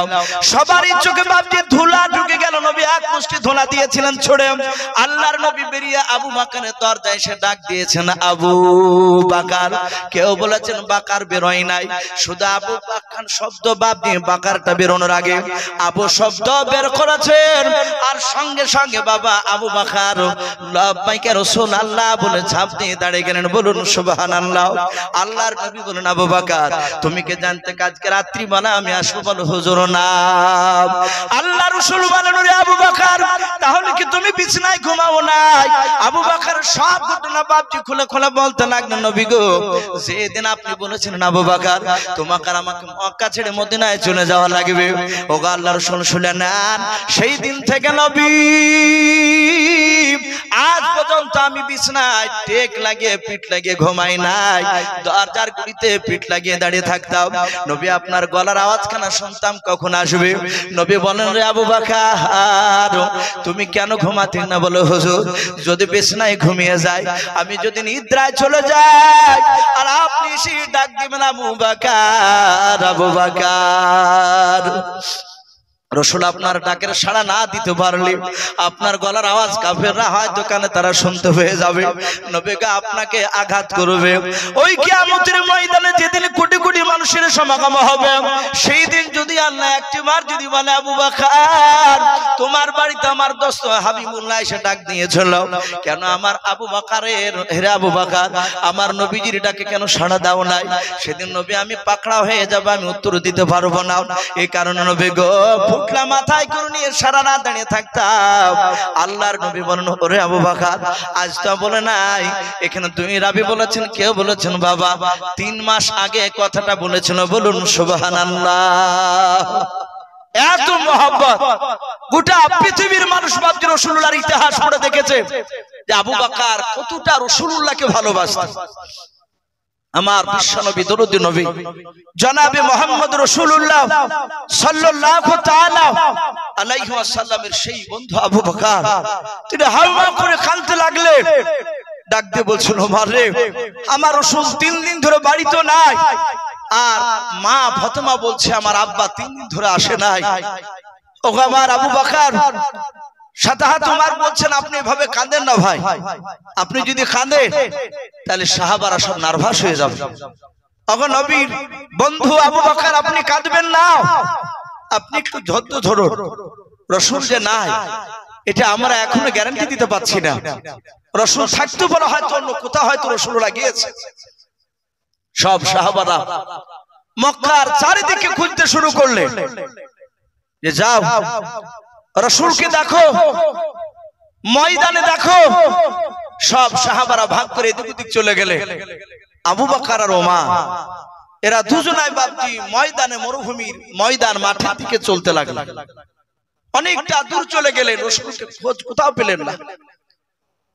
সবারই চোখে বাপজি ধুলা ঢুকে গেল। নবী এক মুষ্টি ধুলা দিয়েছিলেন ছড়ে। আল্লাহর নবী বেরিয়ে আবু বকরের দরজায় এসে ডাক দিয়েছেন, আবু বকর। কেউ বলেছেন বকর বেরোয় নাই, শুধু আবু বকর শব্দ বাপজি বকরটা বেরোনোর আগে আবু শব্দ বের করেছেন। আর সঙ্গে সঙ্গে বাবা আবু বকর লাব্বাইকা রাসূলুল্লাহ বলে ঝাঁপ দিয়ে দাঁড়িয়ে গেলেন। বলুন সুবহানাল্লাহ। আল্লাহর নবী বলেন, আবু বকর তুমি কি জানতে আজকে রাত্রি বেলা আমি আসবো? বলো হুজুর না। আল্লাহ রাসূল বলেন, ওরে আবু বকর তাহলে কি তুমি বিছানায় ঘুমাও নাই? আবু বকর সব ঘটনা বাপজি খুলে খুলে বলতে লাগলেন, নবী গো যেদিন আপনি বলেছিলেন আবু বকর তোমাকে আর আমাকে মক্কা ছেড়ে মদিনায় চলে যাওয়া লাগবে, ওগো আল্লাহর রাসূল শুনে নেন, সেই দিন থেকে নবী আজ পর্যন্ত আমি বিছানায় টেক লাগিয়ে পিঠ লাগিয়ে ঘুমাই নাই, দরজার গুড়িতে পিঠ লাগিয়ে দাঁড়িয়ে থাকতাম। নবী আপনার গলার আওয়াজখানা শুনতাম কখন আসবে। নবী বলেন, রে আবু বকর তুমি কেন ঘুমাতেন না? বলো হুজুর যদি বিছানায় ঘুমিয়ে যায়, আমি যদি নিদ্রায় চলে যাই আর আপনি এসে ডাক দিবেন আবু বকর, আবু বকর। রসুল আপনার ডাকের সাড়া না দিতে পারলে আপনার গলার আওয়াজ কাফেররা হয়তো কানে তারা শুনতে হয়ে যাবে, নবীকে আপনাকে আঘাত করবে। ওই কিয়ামতের ময়দানে যেদিন কোটি কোটি মানুষের সমাগম হবে, সেই দিন যদি আল্লাহ একটিবার যদি বলে, আবু বকর তোমার বাড়িতে আমার দোস্ত হাবিবুল্লাহ এসে ডাক দিয়েছিল, কেন আমার আবু বকরের হে আবু বকর আমার নবীজির ডাকে কেন সাড়া দাও নাই? সেদিন নবী আমি পাকড়া হয়ে যাব, আমি উত্তর দিতে পারবো না। এই কারণে নবী গো পুটলা মাথায় করে নিয়ে সারা রাত দাঁড়িয়ে থাকতাম। আল্লাহর নবী বলেন, ওরে আবু বকর আজ তো বলে নাই, এখানে তুমি রাবি বলেছেন, কেউ বলেছেন বাবা ৩ মাস আগে কথাটা বলেছিল। বলুন সুবহানাল্লাহ। এত মহব্বত গোটা পৃথিবীর মানুষ বাপজি রাসূলুল্লাহর ইতিহাস পড়ে দেখেছে যে আবু বকর কতটা রাসূলুল্লাহকে ভালোবাসতেন। আমার বিশ্বনবী দরুদ নবী জনাবে মুহাম্মদ রাসূলুল্লাহ সাল্লাল্লাহু তাআলা আলাইহি ওয়াসাল্লামের সেই বন্ধু আবু বকর তিনি হাওয়া করে কাঁদতে লাগলে, ডাক দিয়ে বলছিল, ওমর রে আমার রাসূল ৩ দিন ধরে বাড়িতে নাই, আর মা ফাতেমা বলছে আমার আব্বা ৩ দিন ধরে আসে নাই। ও আমার আবু বকর সাতাহাত উমর বলছেন আপনি এভাবে কাঁদেন না ভাই, আপনি যদি কাঁদেন তাহলে সাহাবারা সব নার্ভাস হয়ে যাবে। তখন নবীর বন্ধু আবু বকর আপনি কাঁদবেন না, আপনি একটু ধৈর্য ধরুন, রাসূল যে নাই এটা আমরা এখনো গ্যারান্টি দিতে পারছি না, রাসূল থাকতে পারে হয়তো অন্য কোথাও হয়তো রাসূলুল্লাহ গিয়েছে। সব সাহাবারা মক্কার চারিদিকে খুঁজতে শুরু করলেন যে যাও রাসূলকে দেখো, ময়দানে দেখো। সব সাহাবারা ভাগ করে এদিক ওদিক চলে গেলে আবু বকর আর ওমর এরা দুজনাই বাপজি ময়দানে, মরুভূমির ময়দান মাঠের দিকে চলতে লাগলেন। অনেকটা দূর চলে গেলেন, রাসূলকে খোঁজ কোথাও পেলেন না।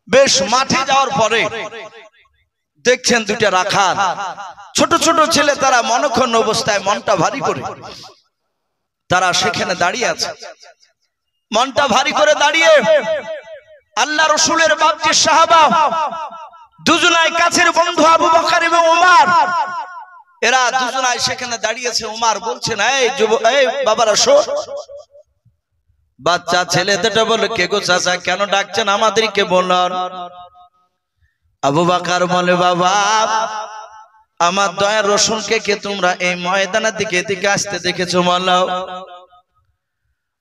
বেশ মাঠে যাওয়ার পরে দেখছেন দুইটা রাখাল, ছোট ছোট ছেলে, তারা মনক্ষুণ্ণ অবস্থায়, মনটা ভারী করে তারা সেখানে দাঁড়িয়ে আছে। মনটা ভারী করে দাঁড়িয়ে আল্লাহ রাসূলের বাপজি সাহাবা দুজনাই কাছের বন্ধু আবু বকর এবং ওমর, এরা দুজনাই সেখানে দাঁড়িয়েছে। ওমর বলছেন এই বাবারা শোন। বাচ্চা ছেলে দুটো বলে কে গো চাচা, কেন ডাকছেন আমাদেরকে বলুন। আবু বকর বলে বাবা আমার দয়ার রাসূলকে কে তোমরা এই ময়দানের দিকে এদিকে আসতে দেখেছো বলো।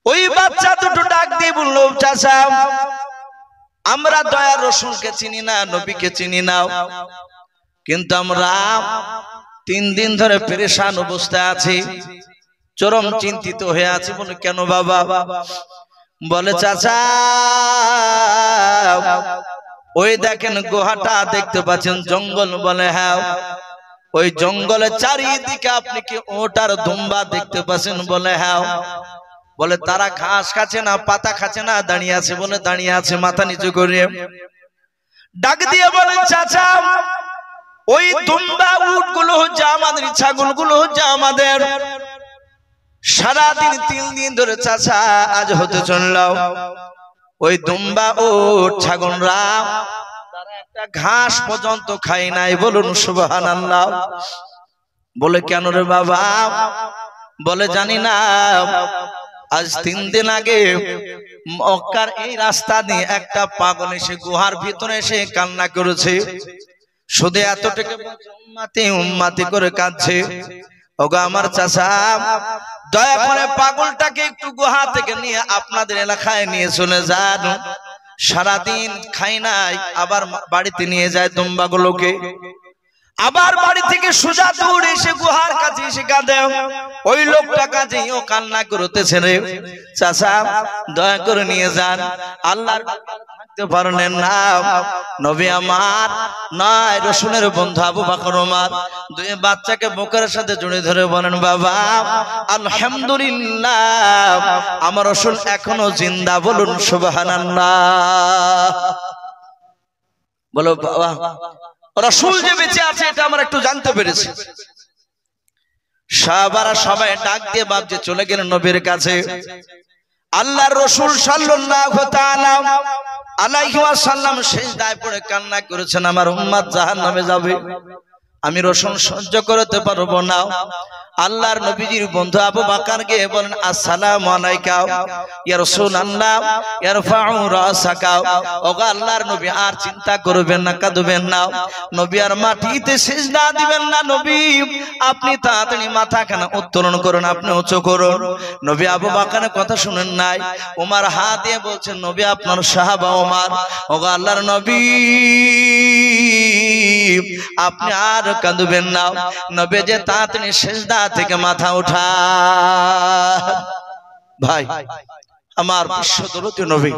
ওই বাচ্চা দুটো ডাক দিয়ে বলল চাচা আমরা দয়ার রাসূলকে চিনি না, নবীকে চিনি না, কিন্তু আমরা 3 দিন ধরে পেরেশান অবস্থায় আছি, চরম চিন্তিত হয়ে আছি। বলে কেন বাবা? বলে চাচা ওই দেখেন গুহাটা দেখতে পাচ্ছেন, জঙ্গল। বলে হ্যাঁ। ওই জঙ্গলের চারিদিকে আপনি কি ওট আর দুম্বা দেখতে পাচ্ছেন? বলে হ্যাঁ। বলে তারা ঘাস খাচ্ছে না, পাতা খাচ্ছে না, দাঁড়িয়ে আছে? বলে দাঁড়িয়ে আছে মাথা নিচু করে। ডাক দিয়ে বলেন চাচা ওই দুম্বা উট গুলো হচ্ছে আমাদের, ছাগল গুলো হচ্ছে আমাদের। সারাদিন 3 দিন ধরে চাচা আজ হতে চললাম ওই দুম্বা উট ছাগলরা তারা একটা ঘাস পর্যন্ত খায় নাই। বলুন সুবহানাল্লাহ। বলে কেন রে বাবা? বলে জানি না, আজ 3 দিন আগে মক্কার এই রাস্তা দিয়ে একটা পাগল এসে গুহার ভিতরে এসে কান্না করেছে, শুধু এতটুকু উম্মতি উম্মতি করে কাঁদছে। ওগো আমার চাচা দয়া করে পাগলটাকে একটু গুহা থেকে নিয়ে আপনাদের এলাকায় নিয়ে চলে যান, সারাদিন খাই নাই, আবার বাড়িতে নিয়ে যায় দুম্বাগুলোকে। আবার বাড়ি থেকে সোজা দৌড়ে এসে গুহার কাছে এসে কাঁদে। ওই লোকটা কাছে ও কান্না করতেছে রে চাচা দয়া করে নিয়ে যান। আল্লাহর থাকতে পারলেন না নবী আমার নয় রাসূলের বন্ধু আবু বকর ওমর দুই বাচ্চাকে বুকের সাথে জড়িয়ে ধরে বলেন বাবা আলহামদুলিল্লাহ আমার রাসূল এখনো জিন্দা। বলুন সুবহানাল্লাহ। বলো বাবা রাসূল যে বেঁচে আছে এটা আমরা একটু জানতে পেরেছি। সাহাবারা সবাই ডাক দিয়ে বাপজি চলে গেলেন নবীর কাছে। আল্লাহর রাসূল সাল্লাল্লাহু তাআলা আলাইহি ওয়াসাল্লাম সিজদায় পড়ে কান্না করেছেন, আমার উম্মত জাহান্নামে যাবে, আমি রাসূল সহ্য করতে পারবো না। আল্লাহর নবীজির বন্ধু আবু বকর কে বলেন আসসালামু আলাইকা ইয়া রাসূলুল্লাহ ইরফাউ রাসাকা। ওগো আল্লাহর নবী আর চিন্তা করবেন না, কাঁদবেন না, নবী আর মাটিতে সিজদা দিবেন না, নবী আপনি তাড়াতাড়ি মাথাখানা উত্তোলন করুন, আপনি উঁচু করুন। নবী আবু বকরের কথা শুনেন নাই, ওমর হাত দিয়ে বলছেন নবী আপনার সাহাবা ওমর। ওগো আল্লাহর নবী আপনি আর কাঁদবেন না, নবী যে তাড়াতাড়ি সিজদা থেকে মাথা উঠা। ভাই আমার বিশ্বদরদি নবী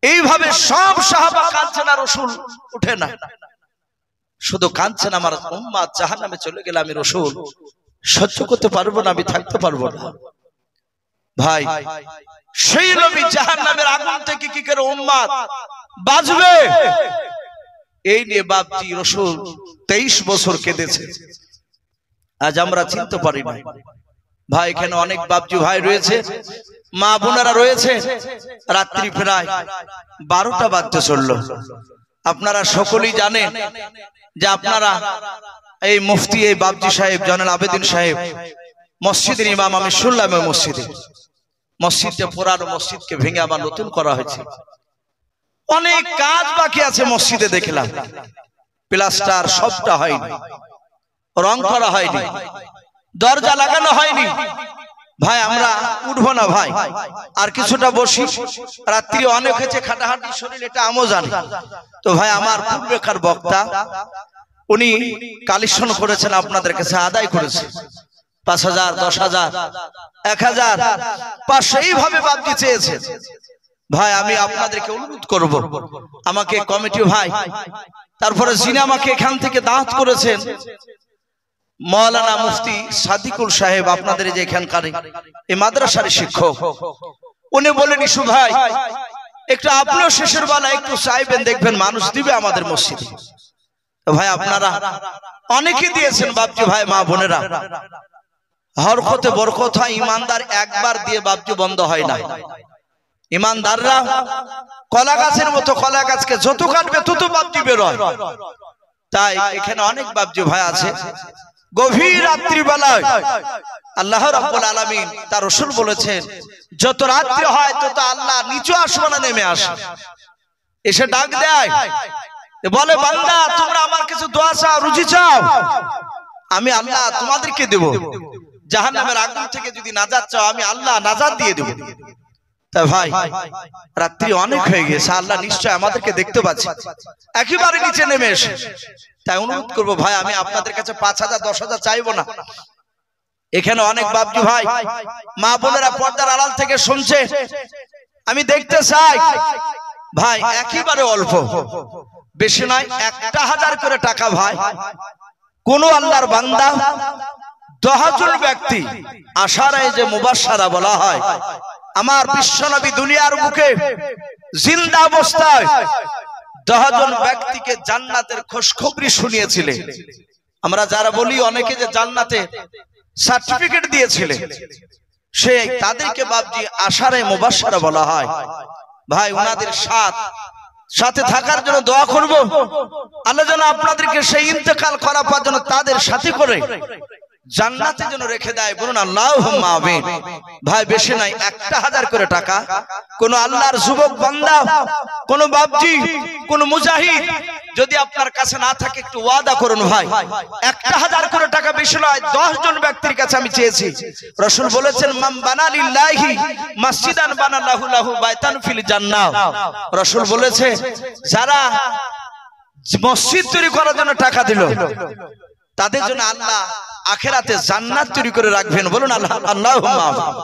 এইভাবে সব সাহাবা কাঁদছেন আর রাসূল উঠে না, শুধু কাঁদছেন আমার উম্মত জাহান্নামে চলে গেলে আমি রাসূল সহ্য করতে পারবো না, আমি থাকতে পারবো না। ভাই সেই নবী জাহান্নামের আগুন থেকে কি করে উম্মত বাঁচবে এই নিয়ে বাপজি রাসূল 23 বছর কেঁদেছে, আজ আমরা চিনতে পারি না। ভাই এখানে অনেক বাপজি ভাই রয়েছে, মা বোনেরা রয়েছে, রাত্রি প্রায় 12টা বাজতে চলল। আপনারা সকলেই জানেন যে আপনারা এই মুফতি এই বাপজি সাহেব জয়নুল আবেদিন সাহেব মসজিদের ইমাম, আমি শুনলাম মসজিদে মসজিদে পুরানো মসজিদকে ভেঙে আবার নতুন করা হয়েছে। অনেক কাজ বাকি আছে মসজিদে, দেখলাম প্লাস্টার সবটা হয়নি, রং করা হয়নি, দরজা লাগানো হয়নি। ভাই আমরা উঠবো না ভাই, আর কিছুটা বসি, রাত্রি অনেক হয়েছে, খাটাহাটি শরীর, এটা আমও জানি। তো ভাই আমার পূর্বেকার বক্তা উনি কালেকশন করেছেন, আপনাদের কাছে আদায় করেছে ৫,০০০, ১০,০০০, ১,০০০, ৫০০ এইভাবে বাবজি চেয়েছে। ভাই আমি আপনাদেরকে অনুরোধ করব, আমাকে কমিটি ভাই, তারপরে যিনি আমাকে এখান থেকে দাওয়াত করেছেন মাওলানা মুফতি সাদিকুল সাহেব, আপনাদের যে এখানকার এই মাদ্রাসার শিক্ষক, উনি বলেন ইসু ভাই একটু আপনিও শেষের বেলা একটু চাইবেন, দেখবেন মানুষ দিবে আমাদের মসজিদে। ভাই আপনারা অনেকে দিয়েছেন বাবজি, ভাই মা বোনেরা, হরকতে বরকত হয়, ইমানদার একবার দিয়ে বাবজি বন্ধ হয় না। ইমানদাররা কলা গাছের মতো, কলা গাছকে যত কাটবে তত বাবজি বেরোয়। তাই এখানে অনেক বাবজি ভাই আছে, গভীর রাত্রি বেলায় আল্লাহ রাব্বুল আলামিন তার রাসূল বলেছেন যত রাত্রি হয় তত আল্লাহ নিচু আসমানে নেমে আসে, এসে ডাক দেয়, বলে বান্দা তোমরা আমার কিছু দোয়া চাও, রুজি চাও, আমি আল্লাহ তোমাদেরকে দেব। জাহান্নামের আগুন থেকে যদি নাজাত চাও, আমি আল্লাহ নাজাত দিয়ে দেব। তা ভাই রাত্রি অনেক হয়ে গেছে, আল্লাহ নিশ্চয় আমাদেরকে দেখতে পাচ্ছে, একেবারে নিচে নেমে এসে। তাই অনুরোধ করবো ভাই, আমি আপনাদের কাছে ৫,০০০, ১০,০০০ চাইবো না। এখানে অনেক বাবজি ভাই মা বোনেরা পর্দার আড়াল থেকে শুনছে, আমি দেখতে চাই ভাই একেবারে অল্প, বেশি নয়, ১,০০০ করে টাকা। ভাই কোন আল্লাহর বান্দা ১০ জন ব্যক্তি আশারায়ে যে মুবাশশারা বলা হয়, আমার বিশ্বনবী দুনিয়ার বুকে জিন্দা অবস্থায় ১০ জন ব্যক্তিকে জান্নাতের খুশখবরি শুনিয়েছিলেন। আমরা যারা বলি অনেকে যে জান্নাতে সার্টিফিকেট দিয়েছিলেন, সে তাদেরকে বাবজি আশারায়ে মুবাশশারা বলা হয়। ভাই ওনাদের সাথে থাকার জন্য দোয়া করব, আল্লাহ যেন আপনাদেরকে সেই ইন্তেকাল করার পর যেন তাদের সাথে করে জান্নাতে যেন রেখে দেয়, বলুন আল্লাহুম্মা আমিন। ভাই বেশি নাই, ১,০০০ করে টাকা। কোন আল্লাহর যুবক বান্দা, কোন বাবজি, কোন মুজাহিদ যদি আপনার কাছে না থাকে একটু ওয়াদা করুন ভাই, ১,০০০ করে টাকা, বেশি নয়, ১০ জন ব্যক্তির কাছে আমি চেয়েছি। রাসূল বলেছেন মান বানা লিল্লাহি মসজিদান বানাল্লাহু লাহু বাইতান ফিল জান্নাহ। রাসূল বলেছে যারা মসজিদ তৈরি করার জন্য টাকা দিল, তাদের জন্য আল্লাহ আখিরাতে জান্নাত তৈরি করে রাখবেন, বলুন আল্লাহুম্মা আমিন।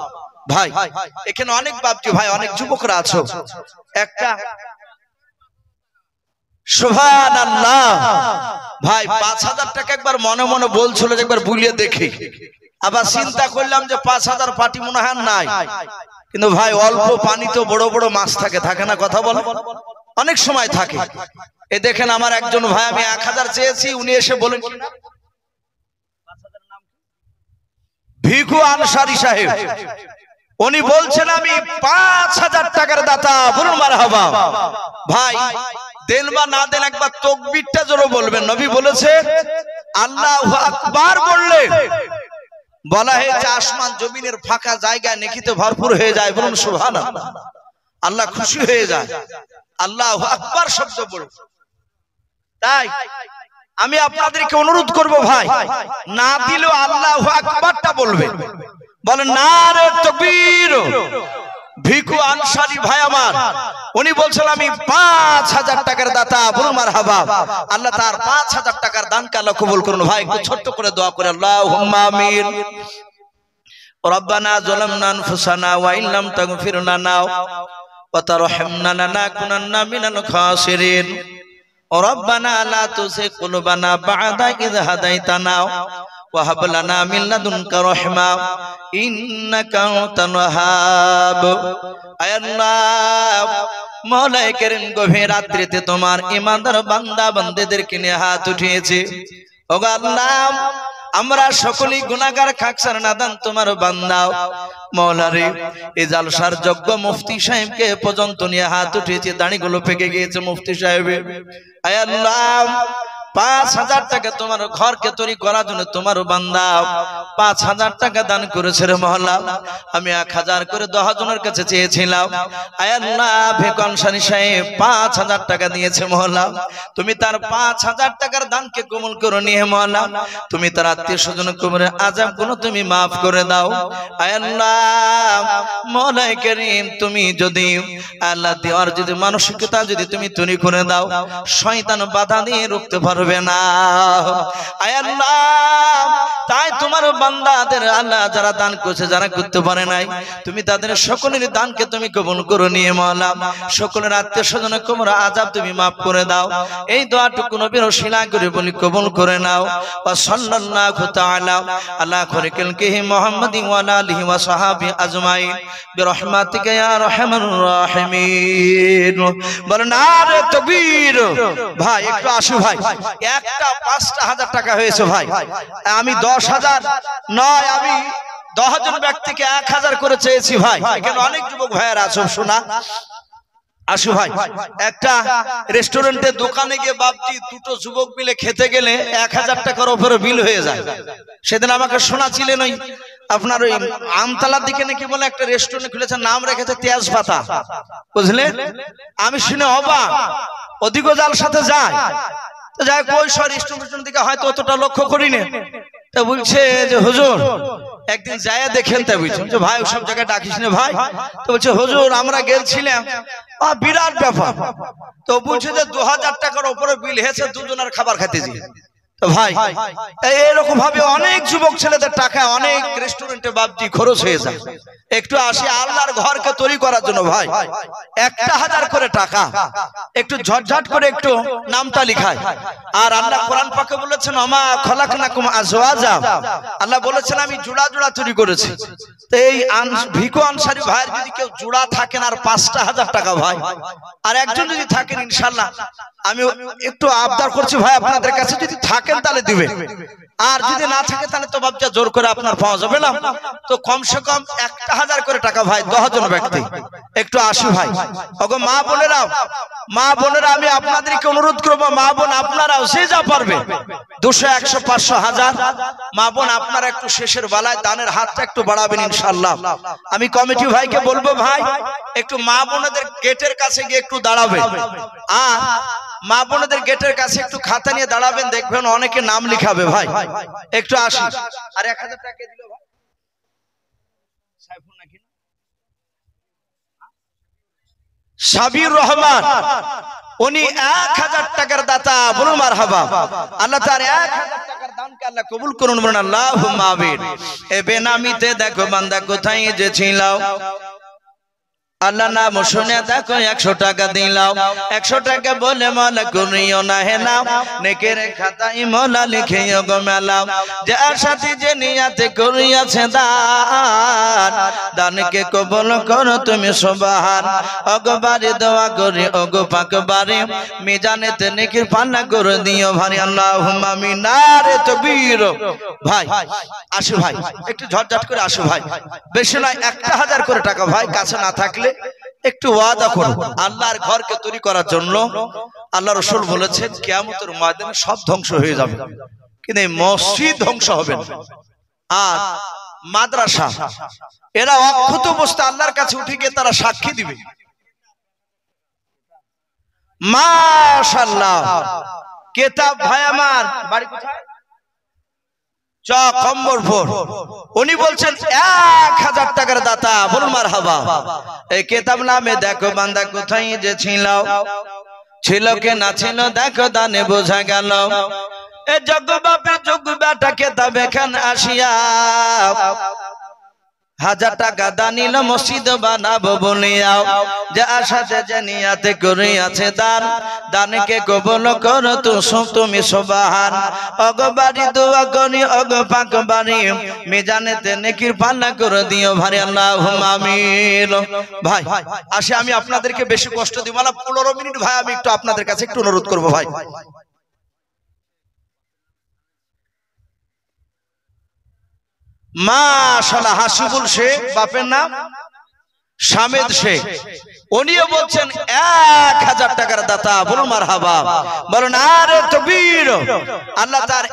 ভাই এখানে অনেক বাবজি ভাই, অনেক যুবকরা আছো, একটা সুবহানাল্লাহ ভাই ৫,০০০ টাকা একবার মনে মনে বলছিল যে একবার বুলিয়ে দেখি, আবার চিন্তা করলাম যে ৫,০০০ পাটি মনে হয় নাই, কিন্তু ভাই অল্প পানি তো বড় বড় মাছ থাকে না, কথা বলে অনেক সময় থাকে। এ দেখেন আমার একজন ভাই, আমি ১,০০০ চেয়েছি, উনি এসে বলেন ভিখু আনসারী সাহেব, উনি বলছেন আমি ৫,০০০ টাকার দাতা, বলুন মারহাবা। ভাই দেন বা না দেন একবার তাকবীরটা জোরে বলবেন। নবী বলেছে আল্লাহু আকবার বললে বলা হয়েছে আসমান জমিনের ফাঁকা জায়গা নেকিতে ভরপুর হয়ে যায়, বলুন সুবহানাল্লাহ। আল্লাহ খুশি হয়ে যায় আল্লাহু আকবার শব্দ বলে। তাই আমি আপনাদেরকে অনুরোধ করব ভাই, না দিলেও আল্লাহু আকবারটা বলবে, বলেন নারে তাকবীর। ভিখু আনসারী ভাই আমার, উনি বলছেন আমি ৫,০০০ টাকার দাতা, বলুন মারহাবা। আল্লাহ তার ৫,০০০ টাকার দানকে আল্লাহ কবুল করুন। ভাই একটু ছোট্ট করে দোয়া করে আল্লাহুম্মা আমিন। রব্বানা যালামনা আনফুসানা ওয়া ইল্লাম তাগফির লানা ওয়া তারহামনা লানাকুনান্না মিনাল খাসিরিন। রব্বানা লা তুযিগ কুলুবানা বা'দা ইয হাদাইতানা ওয়া হাব লানা মিন লাদুনকা রাহমা ইন্নাকা আনতাল ওয়াহ্হাব। আয় আল্লাহ মওলাই কারীম, গভীর রাত্রিতে তোমার ইমানদার বান্দা বান্দীদেরকে নিয়ে হাত উঠিয়েছে। ওগো আল্লাহ আমরা সকলেই গুনাহগার, খাকসার, নাদান তোমার বান্দা। মওলা রে এই জালসার যোগ্য মুফতি সাহেবকে পর্যন্ত নিয়ে হাত উঠিয়েছে, দাড়িগুলো পেকে গিয়েছে মুফতি সাহেবের। আয় আল্লাহ 5,000 টাকা তোমার ঘরকে তৈরি করার জন্য তোমার বান্দা 5,000 টাকা দান করেছে রে মহল্লা। আমি 1,000 করে 10 জনের কাছে চেয়েছিলাম, আয় আল্লাহ ভেকনসারি সাহেব 5,000 টাকা দিয়েছে মহল্লা। তুমি তার 5,000 টাকার দানকে কবুল করে নিয়ে মহল্লা, তুমি তার আত্মীয় স্বজন কবরের আযাব গুলো তুমি মাফ করে দাও। আয় আল্লাহ মওলাই কারীম, তুমি যদি আল্লাহ দেওয়ার যদি মানসিকতা যদি তুমি তৈরি করে দাও, শয়তান বাধা দিয়ে রুখতে পারবে না। আয় আল্লাহ তাই তোমার বান্দাদের আল্লাহ যারা দান করেছে, যারা করতে পারে নাই, তুমি তাদের সকলের দানকে তুমি কবুল করে নিয়ে মওলা সকলের আত্মীয় স্বজন কবরের আযাব তুমি মাফ করে দাও। এই দোয়াটুকু নবীর ওসিলা করে বলি কবুল করে নাও। ওয়া সাল্লাল্লাহু তাআলা আলা খায়রিল কালকি মুহাম্মাদি ওয়া আলা আলিহি ওয়া সাহাবি আজমাইন বিরহমাতিকা ইয়া আরহামার রাহিমিন। বলেন নারে তাকবীর। ভাই একটু আসো ভাই, একটা 5,000 টাকা হয়েছে ভাই। আমি 10,000 নয়, আমি 10 জন ব্যক্তিকে 1,000 করে চেয়েছি ভাই। এখানে অনেক যুবক ভাইয়েরা আছো, শোনা আসো ভাই। একটা রেস্টুরেন্টে দোকানে গিয়ে বাপজি দুটো যুবক মিলে খেতে গেলে 1,000 টাকার উপরে বিল হয়ে যায়। সেদিন আমাকে শোনাছিলেন ওই আপনার ওই আমতলার দিকে নাকি বলে একটা রেস্টুরেন্ট খুলেছে, নাম রেখেছে তেজ পাতা, বুঝলেন? আমি শুনে অবাক, অধিক জাল সাথে যায় তো যাই কই সর রেস্টুরেন্টের দিকে হয়তো অতটা লক্ষ্য করি না। তা বলছে যে হুজুর একদিন যায় দেখেন, তা বলছেন যে ভাই ওসব জায়গায় ডাকিস না ভাই। তো বলছে হুজুর আমরা গেছিলাম, বিরাট ব্যাপার। তো বলছে যে 2,000 টাকার উপরে বিল হয়েছে দুজনের খাবার খেতে যে। তো ভাই এরকম ভাবে অনেক যুবক ছেলেদের টাকা অনেক রেস্টুরেন্টে বাপজি খরচ হয়ে যায়। একটু আসি আল্লাহর ঘরকে তৈরি করার জন্য ভাই 1,000 করে টাকা একটু ঝটঝট করে একটু নামটা লিখায়। আর আল্লাহ কোরআন পাকে বলেছেন ওমা খলাকনাকুম আজওয়াজা, আল্লাহ বলেছেন আমি জোড়া জোড়া তৈরি করেছি। তো এই ভিকো আনসারী ভাইয়ের যদি কেউ জোড়া থাকেন আর 5,000 টাকা ভাই, আর একজন যদি থাকেন ইনশাআল্লাহ আমি একটু আবদার করছি ভাই আপনাদের কাছে যদি থাকেন তাহলে দিবেন, আর যদি না থাকে তাহলে তো বাপজা জোর করে আপনার পাওয়া যাবে না। তো কমসে কম 1,000 করে টাকা ভাই 10 জন ব্যক্তি একটু আসি ভাই। ওগো মা বোনেরা আমি আপনাদেরকে অনুরোধ করবো, মা বোন আপনারাও যে যা পারবে 200 100 500 1000 মা বোন আপনারা একটু শেষের বেলায় দানের হাতটা একটু বাড়াবেন ইনশাআল্লাহ। আমি কমিটি ভাইকে বলবো ভাই একটু মা বোনদের গেটের কাছে গিয়ে একটু দাঁড়াবেন, আর মা বোনদের গেটের কাছে একটু খাতা নিয়ে দাঁড়াবেন, দেখবেন অনেকে নাম লিখাবে ভাই। একটু আসি। আর 1,000 টাকা দিল ভাই সাইফুল নাকি সাবির রহমান, উনি 1,000 টাকার দাতা, বলুন মারহাবা। আল্লাহ তার 1,000 টাকার দানকে আল্লাহ কবুল করুন, বলুন আল্লাহুম্মা আমিন। এ বেনামিতে দেখো বান্দা কোথায় যে ছিল, আল্লাহ নাম শুনে দেখো 100 টাকা দিলাও। 100 টাকা বলে মালা করিও না হে নাও, নেকের খাতায় মোলা লিখিও গো মেলাও। যার সাথে যে নিয়াতে করিয়াছে দান, দানকে কবুল করো তুমি সুবহান। ওগো বাড়ি দোয়া করি ওগো পাক বাড়ি, মিজানেতে নেকির পাল্লা করে দিও ভারী, আল্লাহুম্মা আমিন। নারে তাকবীর। ভাই আসো ভাই একটু ঝটঝট করে আসো ভাই, বেশি নয় 1,000 করে টাকা ভাই, কাছে না থাকলে একটু ওয়াদা করো আল্লাহর ঘরকে তৈরি করার জন্য। আল্লাহ রাসূল বলেছেন কিয়ামতের ময়দানে সব ধ্বংস হয়ে যাবে, কিন্তু এই মসজিদ ধ্বংস হবে না। আর মাদ্রাসা এরা অক্ষত অবস্থায় আল্লাহর কাছে উঠে গিয়ে তারা সাক্ষী দিবে। মাশাআল্লাহ। কিতাব ভাই আমার বাড়ি কোথায়? কম্বরপুর। উনি বলছেন 1,000 টাকার দাতা, বলুন মারহাবা। এই কিতাব নামে দেখো বান্দা কোথায় যে ছিল কে না ছিল দেখো দানে বোঝা গেল। এ জগ বাপে জগ বেটা কিতাব এখানে আসিয়া 1,000 টাকা দানিল মসজিদ বানাবো বলিয়াও। যে আশাতে যে নিয়াতে করিয়াছে দান, দানকে কবুল করো তুমি সুবহান। ওগো বাড়ি দোয়া করি ওগো পাক বাড়ি, মিজানেতে নেকির পাল্লা করে দিও ভারী, আল্লাহুম্মা আমিন। ভাই আসে আমি আপনাদেরকে বেশি কষ্ট দিব না, 15 মিনিট ভাই আমি একটু আপনাদের কাছে একটু অনুরোধ করবো ভাই। মাশাআল্লাহ। হাসিবুল শেখ বাপের নাম, শামেদ শেখ, উনিও বলছেন 1000 টাকার দাতা, বলুন মারহাবা, বলুন আরে তাকবীর। আল্লাহ তার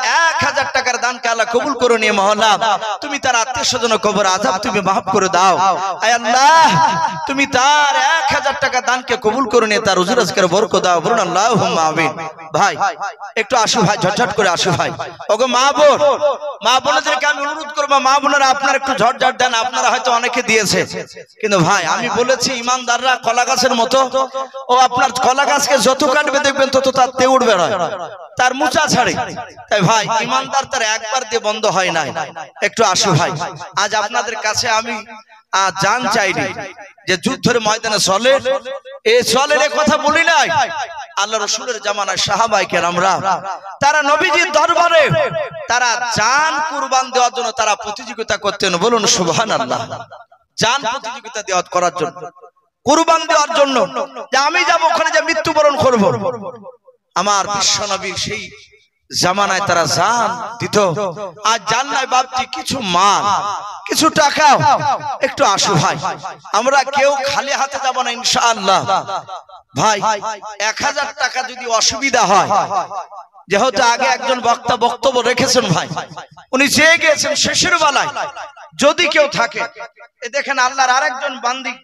1000 টাকার দানকে আল্লাহ কবুল করে নিয়ে মহল্লা তুমি তার আত্মীয় স্বজন কবর আযাব তুমি মাফ করে দাও। আয় আল্লাহ তুমি তার 1000 টাকা দানকে কবুল করে নিয়ে তার রুজি রোজগারে বরকত দাও, বলুন আল্লাহুম্মা আমিন। ভাই একটু আসো ভাই, ঝটঝট করে আসো ভাই। ওগো মা বোন, মা বোনদেরকে আমি অনুরোধ করব, মা বোনেরা আপনারা একটু ঝটঝট দেন। আপনারা হয়তো অনেকে দিয়েছে, কিন্তু ভাই আমি বলেছি ইমানদাররা কলা গাছের মতো, ও আপনার কলা গাছকে যত কাটবে দেখবেন তত তার তেউড় বেরোয়, তার মুচা ছাড়ে। তাই ভাই ইমানদার তার একবার দিয়ে বন্ধ হয় না। একটু আসো ভাই, আজ আপনাদের কাছে আমি জান চাইনি যে যুদ্ধের ময়দানে চলে এই চলের কথা বলি নাই। আল্লাহ রাসূলের জামানায় সাহাবায়ে কেরামরা তারা নবীজির দরবারে তারা জান কুরবান দেওয়ার জন্য তারা প্রতিযোগিতা করতেন, বলুন সুবহানাল্লাহ। জান প্রতিযোগিতা দেওয়ার করার জন্য, কুরবান দেওয়ার জন্য, যে আমি যাব ওখানে যে মৃত্যুবরণ করব। আমার বিশ্বনবী সেই জামানায় তারা জান দিত। আজ জান নাই বাপজি, কিছু মাল কিছু টাকা। একটু আসো ভাই, আমরা কেউ খালি হাতে যাব না ইনশাআল্লাহ। ভাই 1000 টাকা যদি অসুবিধা হয়, যেহেতু আগে একজন বক্তা বক্তব্য রেখেছেন ভাই, উনি চেয়ে গিয়েছেন শেষের বেলায় যদি কেউ থাকে, এ দেখেন আল্লাহর আরেকজন বান্দি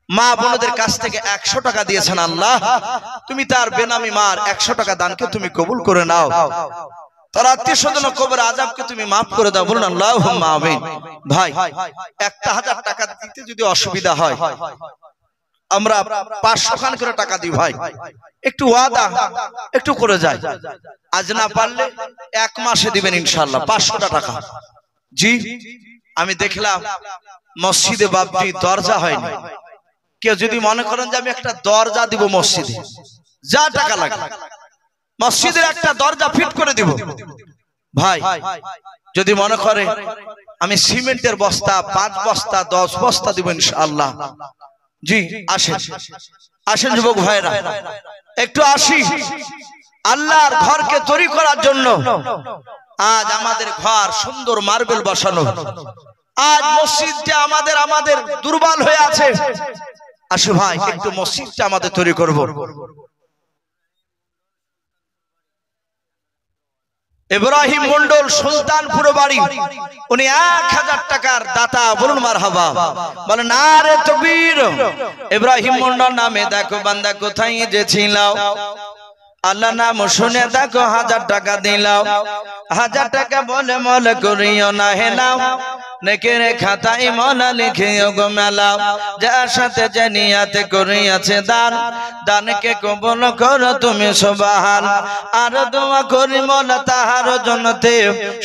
মা বোনদের কাছ থেকে 100 টাকা দিয়েছেন। আল্লাহ তুমি তার বেনামি মার 100 টাকা দানকে তুমি কবুল করে নাও, তার আত্মীয় স্বজন কবর আযাবকে তুমি মাফ করে দাও, বলুন আল্লাহুম্মা আমিন। ভাই 1000 টাকা দিতে যদি অসুবিধা হয়, আমরা 500 খান করে টাকা দিই ভাই, একটু ওয়াদা একটু করে যায়। আজ না পারলে 1 মাসে দিবেন ইনশাআল্লাহ 500 টাকা। জি আমি দেখলাম মসজিদে বাপজি দরজা হয়নি। কেউ যদি মনে করেন যে আমি একটা দরজা দিব মসজিদে, যা টাকা লাগে মসজিদের একটা দরজা ফিট করে দিব। ভাই যদি মনে করে আমি সিমেন্টের বস্তা 5 বস্তা 10 বস্তা দিব ইনশাআল্লাহ। জি আসেন আসেন যুবক ভাইরা, একটু আসি আল্লাহর ঘরকে তৈরি করার জন্য। আজ আমাদের ঘর সুন্দর মার্বেল বসানো, আজ মসজিদটা আমাদের দুর্বল হয়ে আছে। আসো ভাই একটু মসজিদটা আমাদের তৈরি করব। ইব্রাহিম মন্ডল সুলতানপুর বাড়ি, উনি 1000 টাকার দাতা, বলুন মারহাবা, বলেন নারে তাকবীর। ইব্রাহিম মন্ডল নামে দেখো বান্দা কোথায় যে ছিল, আল্লাহ নাম শুনে দেখো 1000 টাকা দিলাও। 1000 টাকা বলে মল করিও না হেলাও, নেকের খাতায় মলা লিখিও গো মেলাও। যার সাথে যে নিয়াতে করিয়াছে দান, দানকে কবুল করো তুমি সুবহান। আর দোয়া করি মলা তাহার জন্নতে,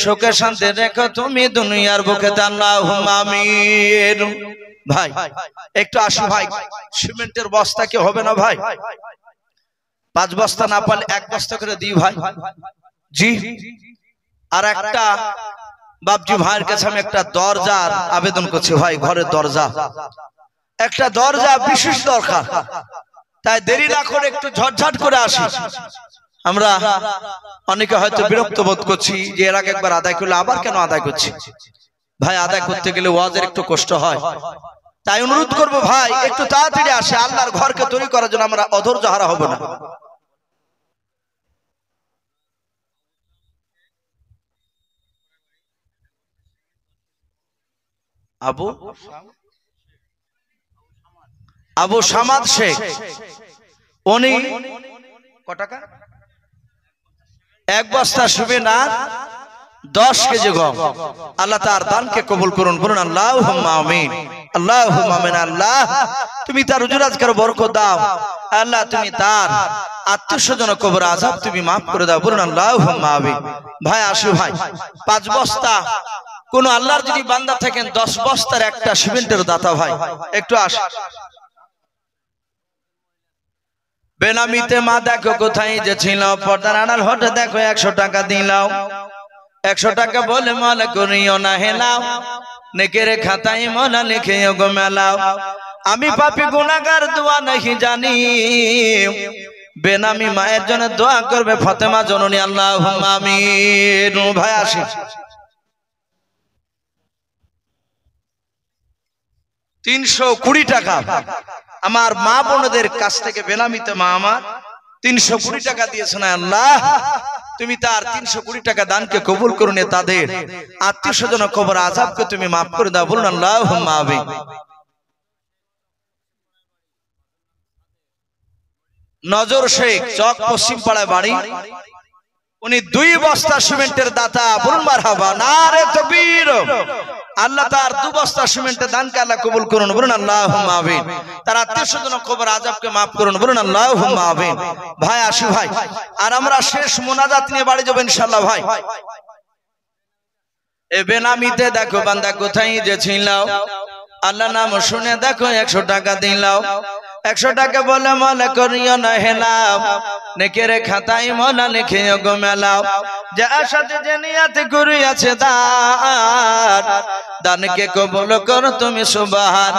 সুখে শান্তি রেখো তুমি দুনিয়ার বুকে, আল্লাহুম্মা আমিন। ভাই একটু আসো ভাই, সিমেন্টের বস্তা কি হবে না ভাই? 5 বস্তা না পারলে 1 বস্তা করে দিই ভাই। জি আর একটা বাপজি ভাইয়ের কাছে আমি একটা দরজার আবেদন করছি ভাই, ঘরের দরজা, একটা দরজা বিশেষ দরকার। তাই দেরি না করে একটু ঝটঝট করে আসি। আমরা অনেকে হয়তো বিরক্ত বোধ করছি যে এর আগে একবার আদায় করলে আবার কেন আদায় করছি। ভাই আদায় করতে গেলে ওয়াজের একটু কষ্ট হয়, তাই অনুরোধ করব ভাই একটু তাড়াতাড়ি আসে। আল্লাহর ঘরকে তৈরি করার জন্য আমরা অধৈর্য হারা হব না। আবু সামাদ শেখ, উনি ক টাকা? 1 বস্তা সুবেনা 10 কেজি গম। আল্লাহ তার দানকে কবুল করুন, বলুন আল্লাহুম্মা আমিন। আল্লাহুম্মা আমিন। আল্লাহ তুমি তার রুজি রোজগারে বরকত দাও, আল্লাহ তুমি তার আত্মীয় স্বজন কবর আযাব তুমি মাফ করে দাও, বলুন আল্লাহুম্মা আমিন। ভাই আসো ভাই, 5 বস্তা কোন আল্লাহর যদি বান্দা থাকেন 10 বস্তার একটা সিমেন্টের দাতা ভাই, একটু আস। বেনামিতে মা দেখো কোথায় যে ছিল, পর্দার আড়াল হতে দেখো 100 টাকা দিলাও। 100 টাকা বলে মনে করিও না হেলাও, নেকের খাতায় মনা লিখিও গো মেলাও। আমি পাপী গুনাহগার দোয়া नहीं জানি, বেনামি মায়ের জন্য দোয়া করবে ফাতেমা জননী, আল্লাহুম্মা আমিন। ভাই আসি, 320 টাকা আমার মা বোনদের কাছ থেকে বেনামিতে মা আমার 300 কোটি টাকা দিয়েছেন আল্লাহ, তুমি তার 300 কোটি টাকা দানকে কবুল করুন, তাদের আত্মীয় স্বজন কবর আযাবকে তুমি মাফ করে দাও, বলুন আল্লাহুম্মা আমিন। নজর শেখ, চক পশ্চিম পাড়ায় বাড়ি, উনি 2 বস্তা সিমেন্টের দাতা, বলুন মারহাবা, নারে তাকবীর। আল্লাহ তার 2 বস্তা সিমেন্টের দানকে আল্লাহ কবুল করুন, বলুন আল্লাহুম্মা আমিন। তার আত্মীয় স্বজন কবর আযাবকে মাফ করুন, বলুন আল্লাহুম্মা আমিন। ভাই আসি ভাই, আর আমরা শেষ মোনাজাত নিয়ে বাড়ি যাব ইনশাআল্লাহ। ভাই এ বেনামিতে দেখো বান্দা কোথায় যে ছিলাও, আল্লাহ নাম শুনে দেখো 100 টাকা দিলাও, 100 টাকা বলে মনে করিও না হেলাও, নেকের খাতায় মনে লিখিও গো মেলাও, যার সাথে যে নিয়ত করিয়াছে দান, দানকে কবুল করো তুমি সুবহান।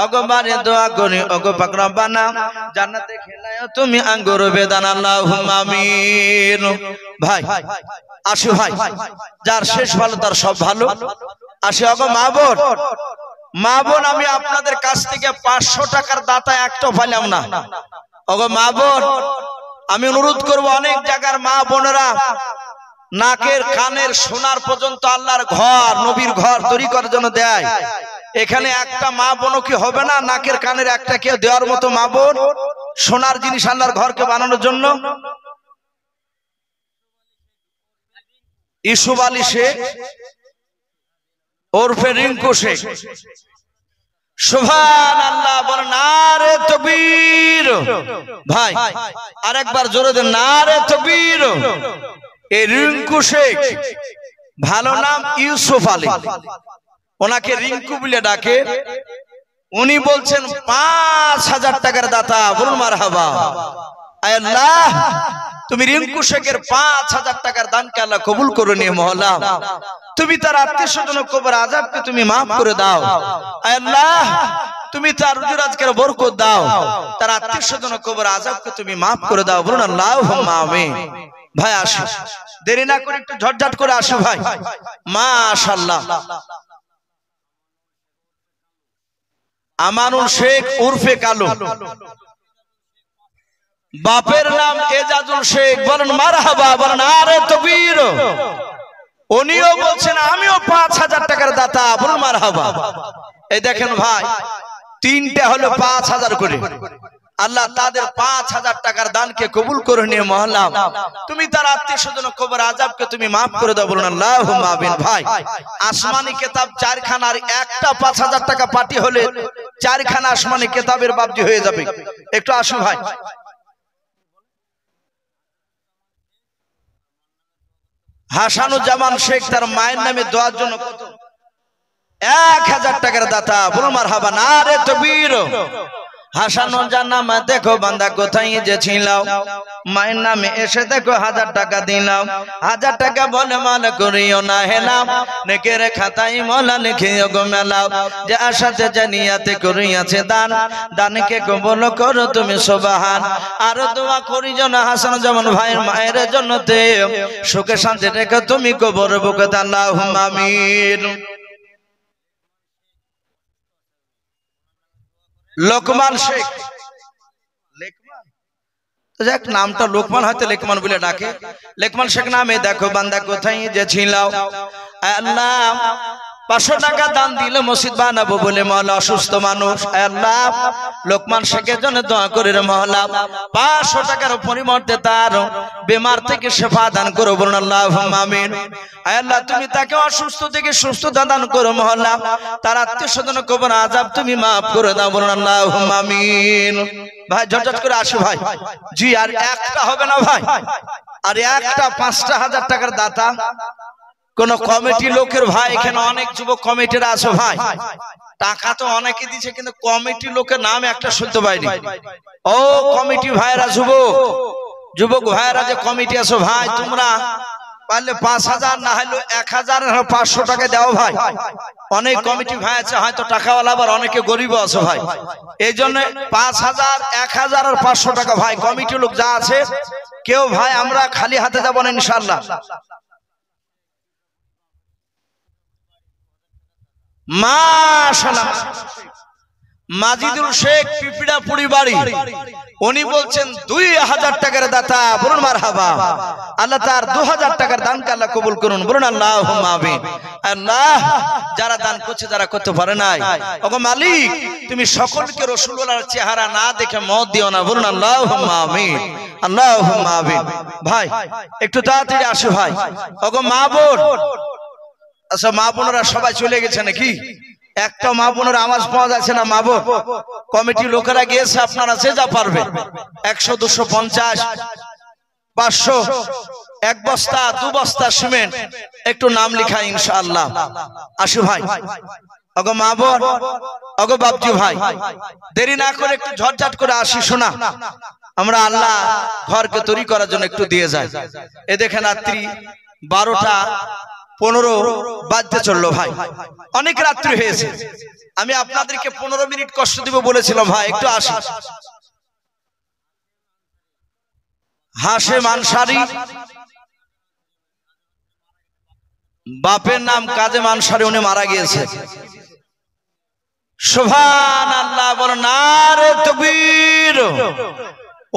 ওগো বারে দোয়া করি ওগো পাক রব্বানা, জান্নাতে খেলায়ও তুমি আঙ্গুর বেদানা, আল্লাহুম্মা আমিন। ভাই আসো ভাই, যার শেষ ভালো তার সব ভালো। আসি ওগো মা বোন, মা বোন আমি আপনাদের কাছ থেকে 500 টাকার দাতা একটাও পাইলাম না। ওগো মা বোন, আমি অনুরোধ করব, অনেক জায়গার মা বোনেরা নাকের কানের সোনার পর্যন্ত আল্লাহর ঘর, নবীর ঘর তৈরি করার জন্য দেয়, এখানে একটা মা বোন কি হবে না নাকের কানের একটা কেউ দেওয়ার মতো মা বোন, সোনার জিনিস আল্লাহর ঘরকে বানানোর জন্য? ইসুফ আলী শেখ ওরফে রিঙ্কু শেখ, সুবহানাল্লাহ, বলেন নারে তাকবীর। ভাই আরেকবার জোরে দেন নারে তাকবীর। এই রিঙ্কু শেখ, ভালো নাম ইউসুফ আলী, ওনাকে রিঙ্কু বলে ডাকে। উনি বলছেন 5000 টাকার দাতা, বলুন মারহাবা। আল্লাহ তুমি রিঙ্কু শেখের 5000 টাকার দানকে আল্লাহ কবুল করে নিয়ে মহল্লা, তুমি তার আত্মীয় স্বজন কবর আযাবকে তুমি মাফ করে দাও। আল্লাহ তুমি তার রুজি রোজগারে বরকত দাও, তার আত্মীয় স্বজন কবর আযাবকে তুমি মাফ করে দাও, বলুন আল্লাহুম্মা আমিন। ভাই আসো, দেরি না করে একটু ঝটঝট করে আসো ভাই। মাশাআল্লাহ, আমানুল শেখ উরফে কালু, বাপের নাম এজাজুল শেখ, বলেন মারহাবা, বলেন নারে তাকবীর। উনিও বলছেন আমিও 5000 টাকার দাতা, বলুন মারহাবা। এই দেখেন ভাই, 3টা হলো 5000 করে, আল্লাহ তাদের 5000 টাকার দানকে কবুল করে নিয়ে মহল্লা, তুমি তার আত্মীয় স্বজন কবর আযাবকে তুমি মাফ করে দাও, বলুন আল্লাহুম্মা আমিন। ভাই আসমানি কিতাব 4 খানার একটা 5000 টাকা পার্টি হলে 4 খানা আসমানি কিতাবের বাবজি হয়ে যাবে। একটু আসুন ভাই। হাসানুজ্জামান শেখ তার মায়ের নামে দোয়ার জন্য কত 1000 টাকার দাতা, বলুন মারহাবা, নারে তাকবীর। হাসানুজ্জামান দেখো বান্দা কোথায় যে ছিলাও, মায়ের নামে এসে দেখো 1000 টাকা দিলাম, 1000 টাকা বলে মনে করিও না হেলাম, নেকের খাতায় মোলা লিখিও গো মেলাও, যার সাথে যে নিয়তে করিয়াছে দান, দানকে কবুল করো তুমি সুবহান। আর দোয়া করি যেন হাসানুজ্জামান ভাইয়ের মায়ের জন্য সুখে শান্তি রেখে তুমি কবর বুকে দাও, আল্লাহুম্মা আমিন। লোকমান শেখ, যাক নামটা লোকমান হয়তো লেকমান বলে ডাকে, লেকমান শেখ নামে দেখো বান্দা কোথায় যে ছিলাও, আল্লাহ 500 টাকা দান দিলে মসজিদ বানাবো বলে মহল্লা অসুস্থ মানুষ, আল্লাহ লোকমান শেখের জন্য দোয়া করে রে মহল্লা, 500 টাকার পরিবর্তে তার বেমার থেকে শেফা দান করো, বলুন আল্লাহুম্মা আমিন। আল্লাহ তুমি তাকে অসুস্থ থেকে সুস্থতা দান করো মহল্লা, তার আত্মীয় স্বজন কবর আযাব তুমি মাফ করে দাও, বলুন আল্লাহুম্মা আমিন। ভাই ঝটঝট করে আসো ভাই। জি আর একটা হবে না ভাই, আর একটা 5000 টাকার দাতা কোন কমিটি লোকের, ভাই এখানে অনেক যুবক কমিটিরা আছে ভাই, টাকা তো অনেকে দিচ্ছে কিন্তু কমিটি লোকের নাম একটা শুনতে পাইনি। ও কমিটি ভাইরা, যুবক ভাইরা যে কমিটি আছো ভাই, তোমরা পারলে 5000 না হলে 1500 টাকা দাও ভাই। অনেক কমিটি ভাই আছে হয়তো টাকাওয়ালা, আবার অনেকে গরিব আছে ভাই, এই জন্য 5000, 1000 আর 500 টাকা ভাই কমিটি লোক যা আছে, কেউ ভাই আমরা খালি হাতে যাব না ইনশাআল্লাহ। মাশাআল্লাহ মাজিদুল শেখ পিপিড়া পরিবারী, উনি বলছেন 2000 টাকার দাতা, বলুন মারহাবা। আল্লাহ তার 2000 টাকার দানকে আল্লাহ কবুল করুন, বলুন আল্লাহুম্মা আমিন। আল্লাহ যারা দান করছে, যারা করতে পারে নাই, ওগো মালিক তুমি সকলকে রাসূলুল্লাহর চেহারা না দেখে মওত দিও না, বলুন আল্লাহুম্মা আমিন, আল্লাহুম্মা আমিন। ভাই একটু তাড়াতাড়ি আসো ভাই। ওগো মা বোন, আচ্ছা মা বোনেরা সবাই চলে গেছে নাকি? একটা মা বোনের আওয়াজ পাওয়া যাচ্ছে না। মা বোন কমিটি লোকেরা গিয়েছে, আপনারা যে যা পারবেন 100, 250, 500, 1 বস্তা 2 বস্তা সিমেন্ট একটু নাম লিখা ইনশাআল্লাহ। আসু ভাই, ওগো মা বোন, ওগো বাপজি ভাই, দেরি না করে একটু ঝটঝট করে আসি। শোনা, আমরা আল্লাহ ঘরকে তৈরি করার জন্য একটু দিয়ে যাই। এ দেখেন রাত্রি 12:15 বাজতে চললো ভাই, অনেক রাত্রি হয়েছে। আমি আপনাদেরকে 15 মিনিট কষ্ট দিব বলেছিলাম ভাই, একটু আসি। হাশেম আনসারী, বাপের নাম কাজেম আনসারী, উনি মারা গিয়েছে। সুবহানাল্লাহ, বলেন নারে তাকবীর।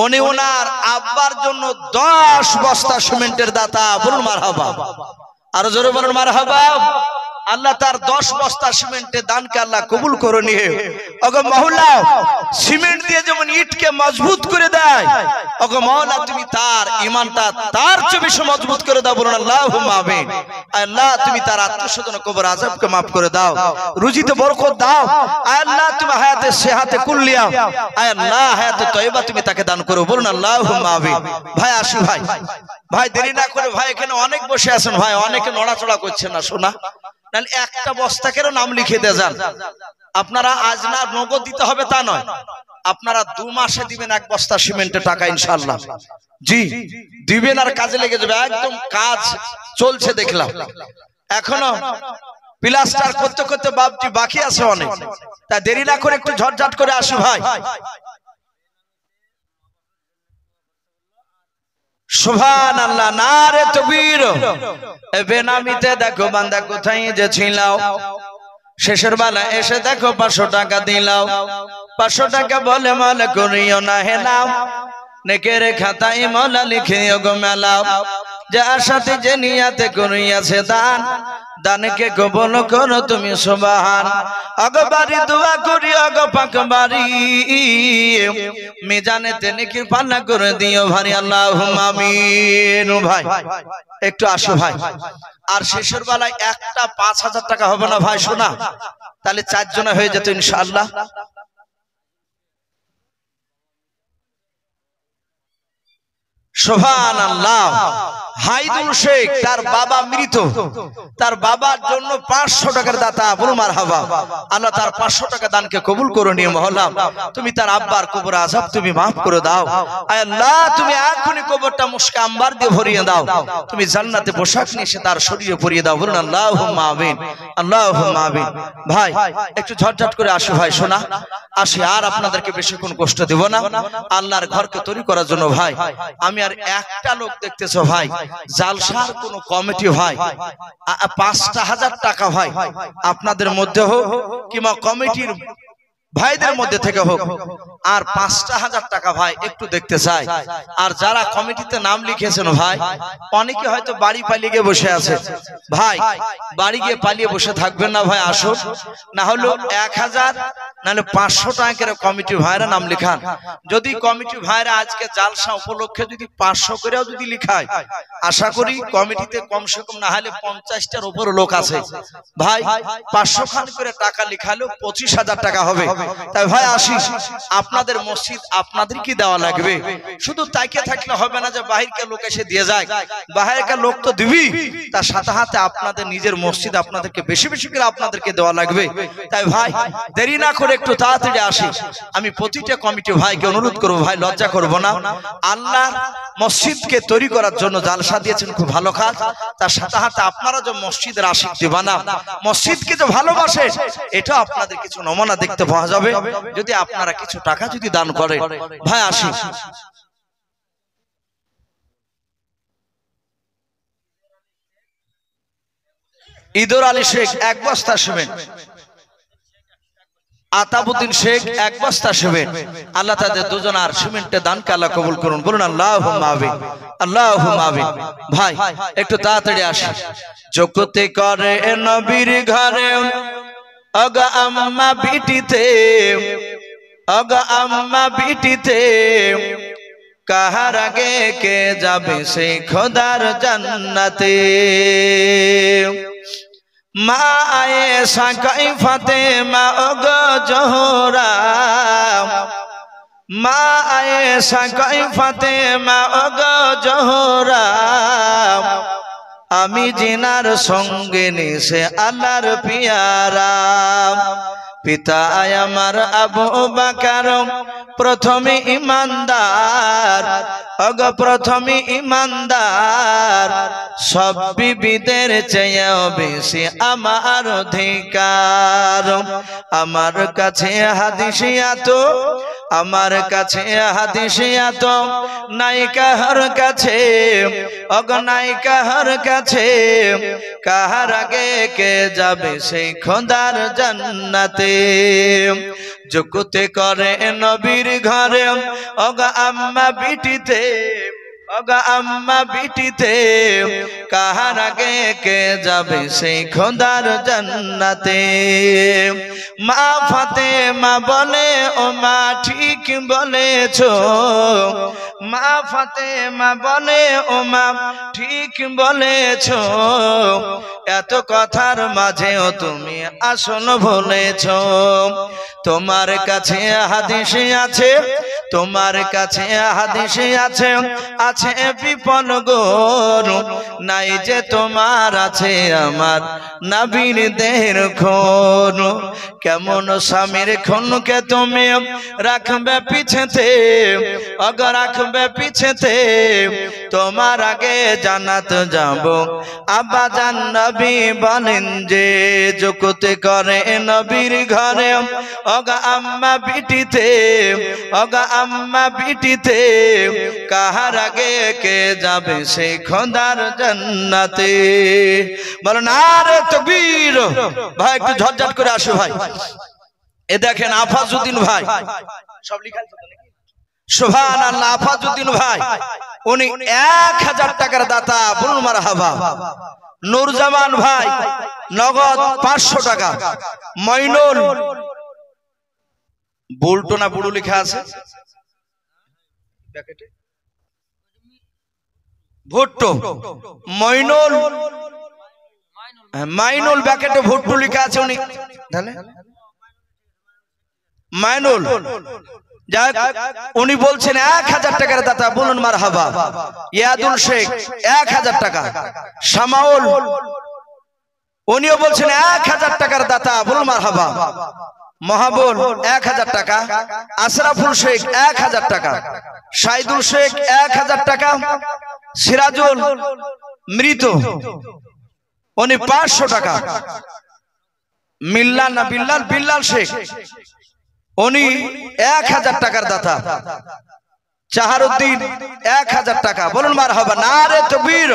উনি ওনার আব্বার জন্য 10 বস্তা সিমেন্টের দাতা, বলুন মারহাবা। আরো জোরে বলুন মারহাবা। আল্লাহ তার 10 বস্তা সিমেন্টের দানকে আল্লাহ কবুল করে নিয়ে, ওগো মাওলা সিমেন্ট দিয়ে যেমন ইটকে মজবুত করে দেয়, ওগো মাওলা তুমি তার ঈমানটা তার চেয়ে বেশি মজবুত করে দাও, বলুন আল্লাহুম্মা আমিন। আল্লাহ তুমি তার আত্মশোধন কবর আযাবকে maaf করে দাও, রুজিতে বরকত দাও। আল্লাহ তুমি হায়াতে সেহাতে কুল্লিয়া, আল্লাহ হায়াতে তয়্যিবা তুমি তাকে দান করো, বলুন আল্লাহুম্মা আমিন। ভাই আসি ভাই, ভাই দেরি না করে ভাই, এখানে অনেক বসে আছেন ভাই, অনেকে নড়াচড়া করছেন না। শোনা, তাহলে একটা বস্তাকেরও নাম লিখে দিয়ে যান। আপনারা আজ না নগদ দিতে হবে তা নয়, আপনারা 2 মাসে দিবেন 1 বস্তা সিমেন্টের টাকা ইনশাআল্লাহ। জি দিবেন আর কাজে লেগে যাবে, একদম কাজ চলছে দেখলাম। এখনো প্লাস্টার করতে করতে বাপটি বাকি আছে অনেক, তা দেরি না করে একটু ঝটঝট করে আসি ভাই। সুবহানাল্লাহ, নারে তাকবীর। বেনামিতে দেখো বান্দা কোথায় যে ছিলাও, শেষের বেলা এসে দেখো 500 টাকা দিলাও। 500 টাকা বলে মালে করিও না হেলাও, নেকের খাতায় মালা লিখিও গো মেলাও। যার সাথে যে নিয়াতে করিয়াছে দান, দানকে কবুল করো তুমি সুবহান। আগো বাড়ি দোয়া করি, আগো পাক বাড়ি মিজানেতে নেকির পাল্লা করে দিও ভারী, আল্লাহুম্মা আমিন। ভাই একটু আসো ভাই। আর শেষের বেলায় একটা 5000 টাকা হবে না ভাই? শোনা, তাহলে 4 জনে হয়ে যেত ইনশাআল্লাহ। সুবহানাল্লাহ। হাইদুল শেখ, তার বাবা মৃত, তার বাবার জন্য 500 টাকার দাতা, বলুন মারহাবা। আল্লাহ তার 500 টাকা দানকে কবুল করে নিয়ে মহল্লা তুমি তার আব্বার কবর আযাব তুমি maaf করে দাও। আল্লাহ তুমি এখনি কবরটা মুশকে আম্বার দিয়ে ভরিয়ে দাও, তুমি জান্নাতে পোশাক নিয়ে এসে তার শরীরে পরিয়ে দাও, বলুন আল্লাহুম্মা আমিন, আল্লাহুম্মা আমিন। ভাই একটু ঝটঝট করে আসো ভাই। শোনা, আসি, আর আপনাদেরকে বেশিক্ষণ কষ্ট দেব না। আল্লাহর ঘরকে তৈরি করার জন্য ভাই, আমি আর একটা লোক দেখতেছো ভাই, জালসার কোন কমিটি ভাই 5,000 টাকা ভাই আপনাদের মধ্যে হোক কিংবা কমিটির ভাইদের মধ্যে থেকে হোক, আর 5,000 টাকা ভাই একটু দেখতে চাই। আর যারা কমিটিতে নাম লিখেছেন ভাই, অনেকে হয়তো বাড়ি পালিয়ে গিয়ে বসে আছে ভাই, বাড়ি গিয়ে পালিয়ে বসে থাকবেন না ভাই, আসুন। না হলো 1000 নাহলে 500 টাকা করে কমিটি ভাইরা নাম লিখান। যদি কমিটি ভাইরা আজকে জালসা উপলক্ষে যদি 500 করেও যদি লিখায়, আশা করি কমিটিতে কমসে কম না হলে 50টার উপর লোক আছে ভাই। 500 খান করে টাকা লিখালেও 25,000 টাকা হবে। তাই ভাই আসি, আপনাদের মসজিদ আপনাদেরকে দেওয়া লাগবে। শুধু তাইকে থাকলে হবে না যে বাহিরকে লোক এসে দিয়ে যায়, বাহিরকে লোক তো দিবি, তার সাথে সাথে আপনাদের নিজের মসজিদ আপনাদেরকে বেশি বেশি করে আপনাদেরকে দেওয়া লাগবে। তাই ভাই দেরি না করে একটু তাড়াতাড়ি আসি। আমি প্রতিটা কমিটি ভাইকে অনুরোধ করবো ভাই, লজ্জা করব না। আল্লাহ মসজিদকে তৈরি করার জন্য জালসা দিয়েছেন, খুব ভালো কাজ। তার সাথে সাথে আপনারা যে মসজিদের আশিক দিবানা, মসজিদকে যে ভালোবাসে, এটা আপনাদের কিছু নমুনা দেখতে পাওয়া যাবে যদি আপনারা কিছু টাকা যদি দান করেন। ভাই আসি, ঈদুর আলী শেখ 1 বস্তা সিমেন্ট, আতাবুদ্দিন শেখ 1 বস্তা সিমেন্ট। আল্লাহ তাদের দুজনার সিমেন্টের দানকে আল্লাহ কবুল করুন, বলুন আল্লাহুম্মা আমিন, আল্লাহুম্মা আমিন। ভাই একটু তাড়াতাড়ি আসি। জগতে করে নবীর ঘরে আগা আম্মা বিটিতে, আগা আম্মা বিটিতে, কাহার আগে কে যাবে সেই খোদার জান্নাতে। মা আয়েশা কই ফাতেমা ওগো জোহরা, মা আয়েশা কই ফাতেমা ওগো জোহরা, আমি জিনার সঙ্গে নিছে আল্লাহর পিয়ারা। পিতা আমার আবু বকর প্রথমে ইমানদার, অগ প্রথমে ইমানদার, সব বিবিদের চেয়েও বেশি আমার অধিকার। আমার কাছে হাদিসিয়াত, আমার কাছে হাদিসিয়াত নাই কাহার কাছে, অগ নাই কাহার কাছে, কাহার আগে কে যাবে সেই খোদার জান্নাতে। জগতে করে নবীর ঘরে অগা আম্মা বিটিতে, অগা আম্মা বিটিতে, কাহার আগে কে যাবে সেই খোদার জান্নাতে। মা ফাতেমা বলে ও মা ঠিক বলেছো, মা ফাতেমা বলে ও মা ঠিক বলেছো, এত কথার মাঝেও তুমি আসল বলেছো। তোমার কাছে হাদিস আছে, তোমার কাছে হাদিস আছে, আছে বিপন গোর, নাই যে তোমার আছে আমার নবীর দেহের খুন। কেমন স্বামীর খুনকে তুমি রাখবে পিছেতে, অগর রাখবে পিছেতে, তোমার আগে জান্নাত যাব আব্বাজান নবী বলেন যে। জগতে করে নবীর ঘরে অগা আম্মা বিটিতে, অগা আম্মা বিটিতে, কাহার আগে কে যাবে সেই খোদার জান্নাতে। বলেন আরে তাকবীর। ভাই একটু ঝটঝট করে আসো ভাই। এ দেখেন আফাজউদ্দিন ভাই, সব লেখা আছে তো নাকি? সুবহানাল্লাহ। আফাজউদ্দিন ভাই উনি 1000 টাকার দাতা, বলুন মারহাবা। নূরজামান ভাই নগদ 500 টাকা। মইনুল, বুলটো না বুড়ো লেখা আছে প্যাকেটে, ভুট্টো। মইনুল, মাইনুল প্যাকেটে ভুট্টো লেখা আছে, উনি তাহলে মাইনুল, যাক উনি বলছেন 1000 টাকার দাতা, বলুন মারহাবা। ইয়াদুল শেখ 1000 টাকা। শামাউল উনিও বলছেন 1000 টাকার দাতা, বলুন মারহাবা। মহাবুল 1000 টাকা। আশরাফুল শেখ 1000 টাকা। সাইদুল শেখ 1000 টাকা। সিরাজুল মৃত উনি 500 টাকা। মিল্লাল না বিল্লাল, বিল্লাল শেখ উনি 1000 টাকার দাতা। চাহারউদ্দিন 1000 টাকা, বলুন মারহাবা। নারে তাকবীর।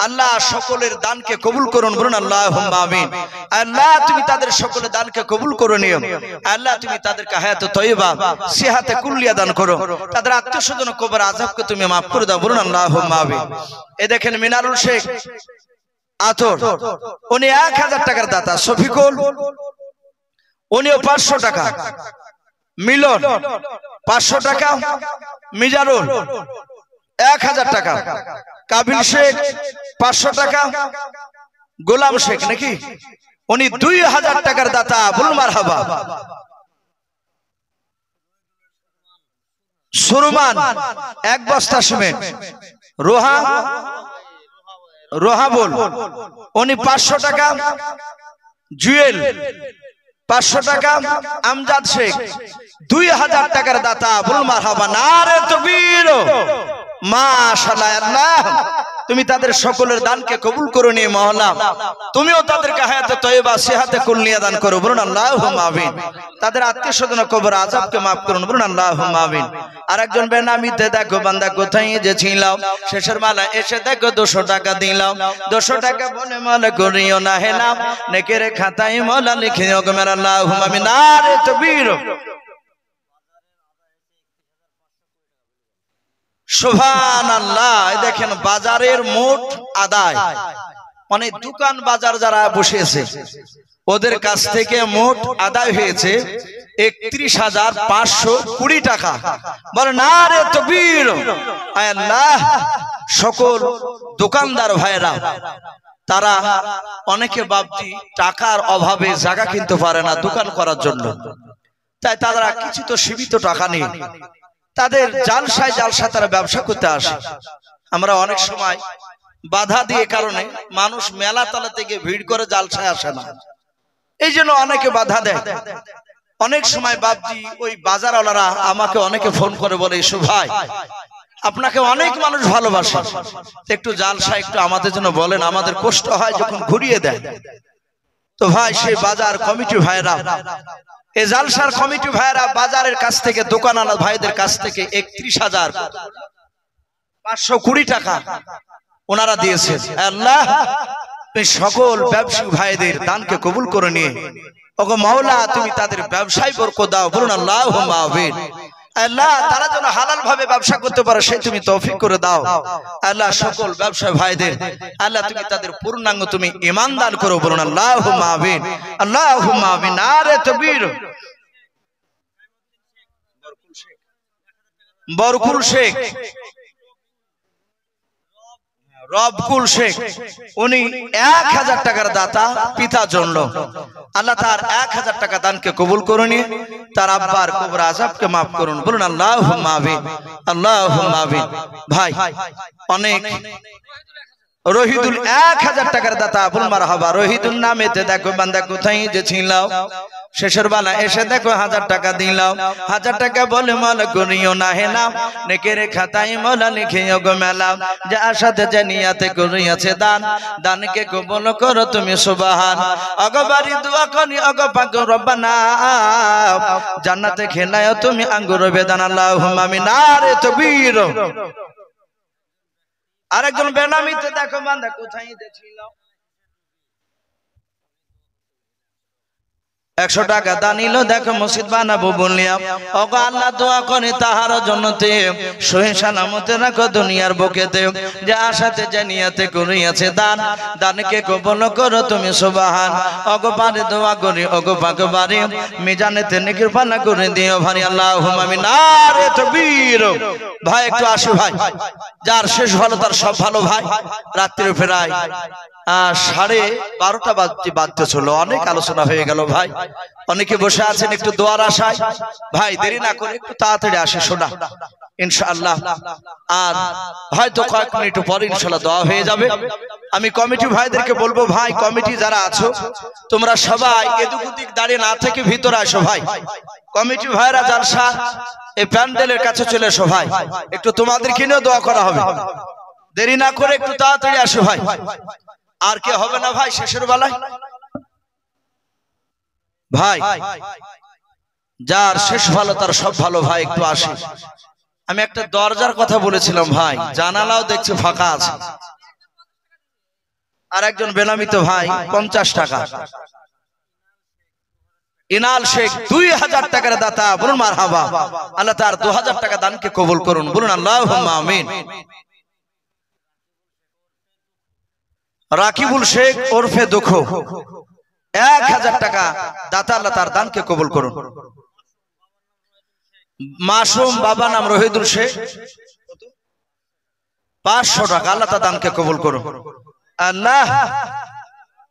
আল্লাহ সকলের দানকে কবুল করুন, বলুন আল্লাহুম্মা আমিন। আল্লাহ তুমি তাদের সকলের দানকে কবুল করে নিও। আল্লাহ তুমি তাদেরকে হায়াত তয়্যিবা, সিহাতে কুল্লিয়া দান করো। তাদের আত্মীয়স্বজন কবর আযাবকে তুমি maaf করে দাও, বলুন আল্লাহুম্মা আমিন। এই দেখেন মিনারুল শেখ আতর উনি 1000 টাকার দাতা। শফিকুল উনিও 500 টাকা। মিলন 500 টাকা। মিজারুল 1000 টাকা। কাবিল শেখ 500 টাকা। গোলাম শেখ নাকি উনি 2000 টাকার দাতা, বলুন মারহাবা। সুরমান 1 বস্তা সিমেন্ট। রোহা, রোহাবুল উনি 500 টাকা। জুয়েল 500 টাকা। আমজাদ শেখ 2000 টাকার দাতা, বলুন মারহাবা। নারে তাকবীর। মাশাআল্লাহ। আল্লাহ তুমি তাদের সকলের দানকে কবুল করে নিয়ে মওলা তুমিও তাদেরকে হায়াতে তয়্যিবা সেহাতে কুল্লিয়া দান করো, বলুন আল্লাহুম্মা আমিন। তাদের আত্মীয়-স্বজন কবর আযাবকে maaf করুন, বলুন আল্লাহুম্মা আমিন। আরেকজন বেনামিতে দেখো বান্দা কোথায় যে ছিল, শেষের বেলা এসে দেখো 200 টাকা দিলাম, 200 টাকা বলে মনে করিও না হে নাম, নেকের খাতায় মওলা লিখিও গো মেরা আল্লাহুম্মা আমিন। নারে তাকবীর, সুবহানাল্লাহ। দেখেন বাজারের মোট আদায়, মানে দোকান বাজার যারা বসেছে ওদের কাছ থেকে মোট আদায় হয়েছে 31,520 টাকা। বলে নারে তাকবীর। আয় আল্লাহ, সকল দোকানদার ভাইরা তারা অনেকে বাপজি টাকার অভাবে জায়গা কিনতে পারে না দোকান করার জন্য, তাই তারা কিছু তো সীমিত টাকা নেই, তাদের জালসায় তারা ব্যবসা করতে আসে। আমরা অনেক সময় বাধা দিয়ে কারণে মানুষ মেলা তালা থেকে ভিড় করে জালসায় আসে না, এই জন্য অনেকে বাধা দেয়। অনেক সময় বাপজি ওই বাজারওয়ালারা আমাকে অনেকে ফোন করে বলে, ইসু ভাই আপনাকে অনেক মানুষ ভালোবাসে, একটু জালসা একটু আমাদের জন্য বলেন, আমাদের কষ্ট হয় যখন ঘুরিয়ে দেয়। তো ভাই সেই বাজার কমিটি ভাইরা, এই জালসার কমিটি ভাইরা বাজারের কাছ থেকে দোকানওয়ালা ভাইদের কাছ থেকে 31,520 টাকা ওনারা দিয়েছেন। আল্লাহ সকল ব্যবসায়ী ভাইদের দানকে কবুল করে নিয়ে ওগো মাওলা তুমি তাদের ব্যবসায় বরকত দাও, বলুন আল্লাহুম্মা আমিন। আল্লাহ তারা যেন হালাল ভাবে ব্যবসা করতে পারে সেই তুমি তৌফিক করে দাও। আল্লাহ সকল ব্যবসায়ী ভাইদের আল্লাহ তুমি তাদের পূর্ণাঙ্গ তুমি ঈমান দান করো, বলুন আল্লাহুম্মা আমিন, আল্লাহুম্মা আমিন। নারে তাকবীর। বরকুল শেখ, রবকুল শেখ, উনি 1000 টাকার দাতা পিতার জন্য। আল্লাহ তার 1000 টাকা দানকে কবুল করুন, তার আব্বার কবর আযাবকে maaf করুন, বলুন আল্লাহুম্মা আমিন, আল্লাহুম্মা আমিন। ভাই অনেক রহিদুল 1000 টাকার দাতা, বলুন মারহাবা। রহিদুল নামেতে দেখো বান্দা কোথায় যে ছিল, শেষের বেলা এসে দেখো 1000 টাকা দিলাম, 1000 টাকা বলে মনে করিও না হে নাম, নেকের খাতায় মওলা লিখিও গো মেলা, যার সাথে যে নিয়াতে করিয়াছে দান, দানকে কবুল করো তুমি সুবহান। অগবারি দোয়া করি অগ পাক রব্বানা, জান্নাতে খেলায়ও তুমি আঙ্গুর বেদান, আল্লাহুম্মা আমিন। নারে তাকবীর। আরেকজন বেনামিতে দেখো বান্দা কোথায় ছিল, 100 টাকা দানিল, দেখো মসজিদ বানাবো বললাম, ওগো আল্লাহ দোয়া করে তাহার জন্যতে সহি সালামতে রাখো দুনিয়ার বুকেতে, যে আশাতে যে নিয়াতে করিয়াছে দান, দানকে কবুল করো তুমি সুবহান। ওগো পারে দোয়া করি ওগো পাক বাড়ি, মিজানেতে নেকির পানা করে দিও ভাই, আল্লাহুম্মা আমিন। নারে তাকবীর। ভাই একটু আসো ভাই, যার শেষ ভালো তার সব ভালো। ভাই রাত্রে ফেরায় 12:30 বাজতে ছিল, অনেক আলোচনা হয়ে গেল ভাই, অনেকে বসে আছেন একটু দোয়ার আশায়। ভাই দেরি না করে একটু তাড়াতাড়ি আসে শোনা ইনশাআল্লাহ, আর হয়তো কয়েক মিনিট পরে ইনশাআল্লাহ দোয়া হয়ে যাবে। আমি কমিটি ভাইদেরকে বলবো, ভাই কমিটি যারা আছো তোমরা সবাই এদিক ওদিক দাঁড়িয়ে না থেকে ভিতরে আসো। ভাই কমিটি ভাইরা জালসা এই প্যান্ডেলের কাছে চলে এসো, ভাই একটু তোমাদেরকে নিয়ে দোয়া করা হবে, দেরি না করে একটু তাড়াতাড়ি আসো ভাই। আর কে হবে না ভাই শেষের বেলায়? ভাই যার শেষ ভালো তার সব ভালো। ভাই একটু আসে। আমি একটা দরজার কথা বলেছিলাম ভাই, জানালাও দেখছি ফাঁকা আছে। আর একজন বেনামিত ভাই 50 টাকা, ইনাল শেখ 2000 টাকার দাতা, বলুন মারহাবা। আল্লাহ তার 2000 টাকা দানকে কবুল করুন, বলুন আল্লাহুম্মা আমিন। রাকিবুল শেখ ওরফে দুঃখ 1000 টাকা দাতা, আল্লাহ তার দানকে কবুল করুন। মাসুম বাবা নাম রহিদুল শেখ 500 টাকা, আল্লাহ তার দানকে কবুল করুন। আল্লাহ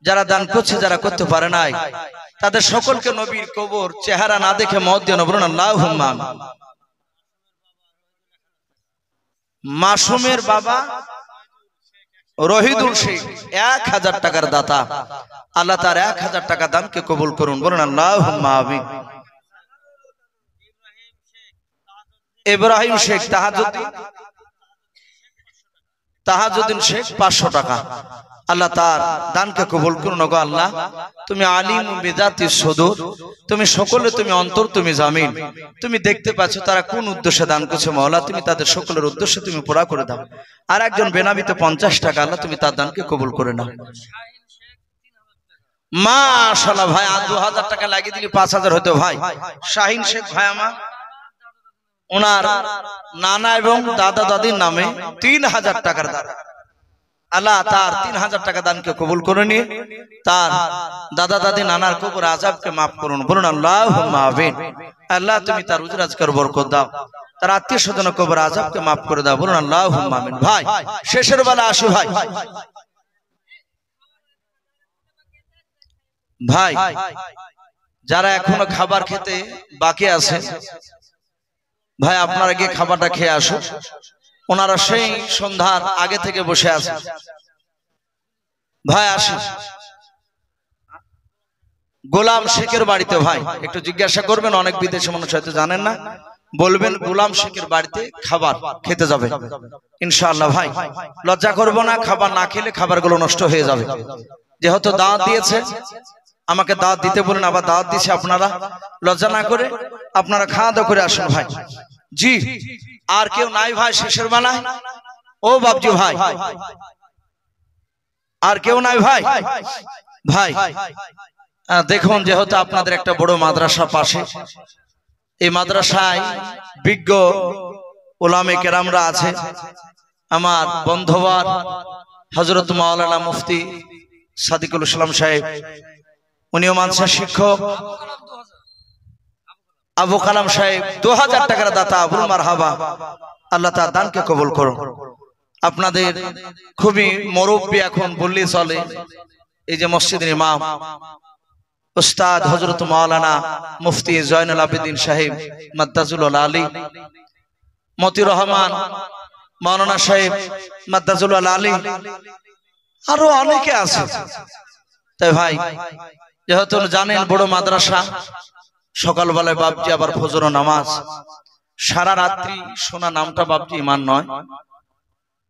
যারা দান করছে যারা করতে পারে নাই তাদের সকলকে নবীর কবর চেহারা না দেখে মওত দিও না, বলুন আল্লাহুম্মা আমিন। মাসুমের বাবা রহিদুল শেখ 1000 টাকার দাতা, আল্লাহ তার 1000 টাকা দানকে কবুল করুন, বলুন আল্লাহুম্মা আমিন। ইব্রাহিম শেখ তাহাজ্জুদ তাহাজুদ্দিন শেখ 500 টাকা। আল্লাহ তার দানকে কবুল করুন গো আল্লাহ। তুমি আলিম বিজাতিস সুদূর, তুমি সকলে, তুমি অন্তর, তুমি জামিন। তুমি দেখতে পাচ্ছ তারা কোন উদ্দেশ্যে দান করছে মাওলা, তুমি তাদের সকলের উদ্দেশ্যে তুমি পুরা করে দাও। আর একজন বেনামিতে 50 টাকা, আল্লাহ তুমি তার দানকে কবুল করে নাও। মাশাআল্লাহ ভাই, আর 2000 টাকা লাগিয়ে দিলে 5000 হতো ভাই। শাহিন শেখ ভাই আমার, ওনার নানা এবং দাদা দাদির নামে 3000 টাকার দান। আল্লাহ তার 3000 টাকা দানকে কবুল করে নিয়ে তার দাদা দাদি নানার কবর আযাবকে মাফ করুন, বলুন আল্লাহুম্মা আমিন। আল্লাহ তুমি তার রুজি রোজগার বরকত দাও, তার আত্মীয় স্বজন কবর আযাবকে মাফ করে দাও, বলুন আল্লাহুম্মা আমিন। ভাই শেষের বেলা আসি ভাই, ভাই যারা এখনো খাবার খেতে বাকি আছে ভাই, আপনারা গিয়ে খাবারটা খেয়ে আসুন। ওনারা সেই সন্ধ্যার আগে থেকে বসে আছে ভাই। আসুন গোলাম শেখের বাড়িতে ভাই, একটু জিজ্ঞাসা করবেন, অনেক বিদেশি মানুষ হয়তো জানেন না, বলবেন গোলাম শেখের বাড়িতে খাবার খেতে যাবে ইনশাআল্লাহ। ভাই লজ্জা করবো না, খাবার না খেলে খাবারগুলো নষ্ট হয়ে যাবে। যেহেতু দাওয়াত দিয়েছে, আমাকে দাওয়াত দিতে বলেন, আবার দাওয়াত দিছে, আপনারা লজ্জা না করে আপনারা খাওয়া দাওয়া করে আসুন ভাই। জি আর কেউ নাই ভাই শেষের বেলায়? ও বাবজি ভাই, আর কেউ নাই ভাই? ভাই দেখুন, যেহেতু আপনাদের একটা বড় মাদ্রাসা পাশে, এই মাদ্রাসায় বিজ্ঞ উলামে কেরামরা আছে। আমার বন্ধুবার হযরত মাওলানা মুফতি সাদিকুল ইসলাম সাহেব, উনিও মাদ্রাসা শিক্ষক। আবু কালাম সাহেব 2000 টাকার দাতা, আবুল মারহাবা। আল্লাহ তার দানকে কবুল করুন। আপনাদের খুবই মুরব্বী এখন বললে চলে, এই যে মসজিদের ইমাম উস্তাদ হযরত মাওলানা মুফতি জয়নুল আবেদিন সাহেব মাদ্দাজুল আলী, মতিউর রহমান মাওলানা সাহেব মাদ্দাজুল আলী, আরো অনেকে আছে। তাই ভাই যেহেতু জানেন বড় মাদ্রাসা, সকালবেলায় বাবজি আবার ফজর নামাজ, সারা রাত্রি শোনা নামটা বাবজি ইমান নয়।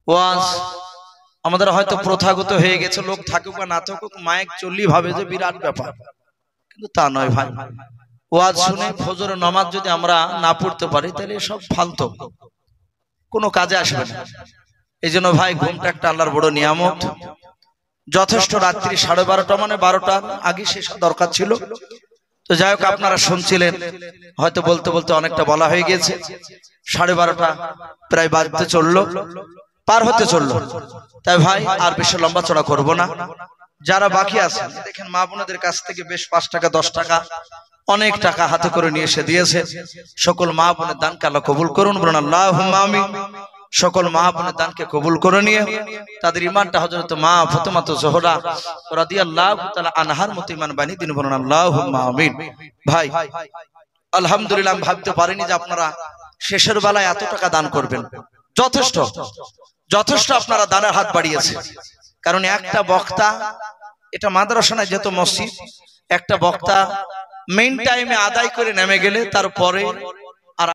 ওয়াজ আমাদের হয়তো প্রথাগত হয়ে গেছে, লোক থাকুক বা না থাকুক মাইক চললেই ভাবে যে বিরাট ব্যাপার, কিন্তু তা নয় ভাই। ওয়াজ শুনে ফজর নামাজ যদি আমরা না পড়তে পারি তাহলে সব ফালতু, কোনো কাজে আসবে না। এই জন্য ভাই ঘুমটা একটা আল্লাহর বড় নিয়ামত। যথেষ্ট রাত্রি 12:30 মানে 12টার আগে শেষ দরকার ছিল। তো যাই হোক, আপনারা শুনছিলেন, হয়তো বলতে বলতে অনেকটা বলা হয়ে গেছে। 12:30 প্রায় বাজতে চললো, পার হতে চললো। তাই ভাই আর বেশি লম্বা চড়া করবো না। যারা বাকি আছে দেখেন, মা বোনদের কাছ থেকে বেশ 5 টাকা 10 টাকা অনেক টাকা হাতে করে নিয়ে এসে দিয়েছে। সকল মা বোনের দানকে আল্লাহ কবুল করুন, বলুন আল্লাহুম্মা আমিন। সকল মা বোনের দানকে কবুল করে নিয়ে তাদের ইমানটা হযরত মা ফাতেমা জোহরা রাদিয়াল্লাহু তাআলা আনহার মতো ইমান বানিয়ে দিন, বলুন আল্লাহুম্মা আমিন। ভাই আলহামদুলিল্লাহ, আমি ভাবতে পারিনি যে আপনারা শেষের বেলায় এত টাকা দান করবেন। যথেষ্ট যথেষ্ট আপনারা দানের হাত বাড়িয়েছে। কারণ একটা বক্তা, এটা মাদ্রাসা না যেহেতু মসজিদ, একটা বক্তা মেইন টাইমে আদায় করে নেমে গেলে তারপরে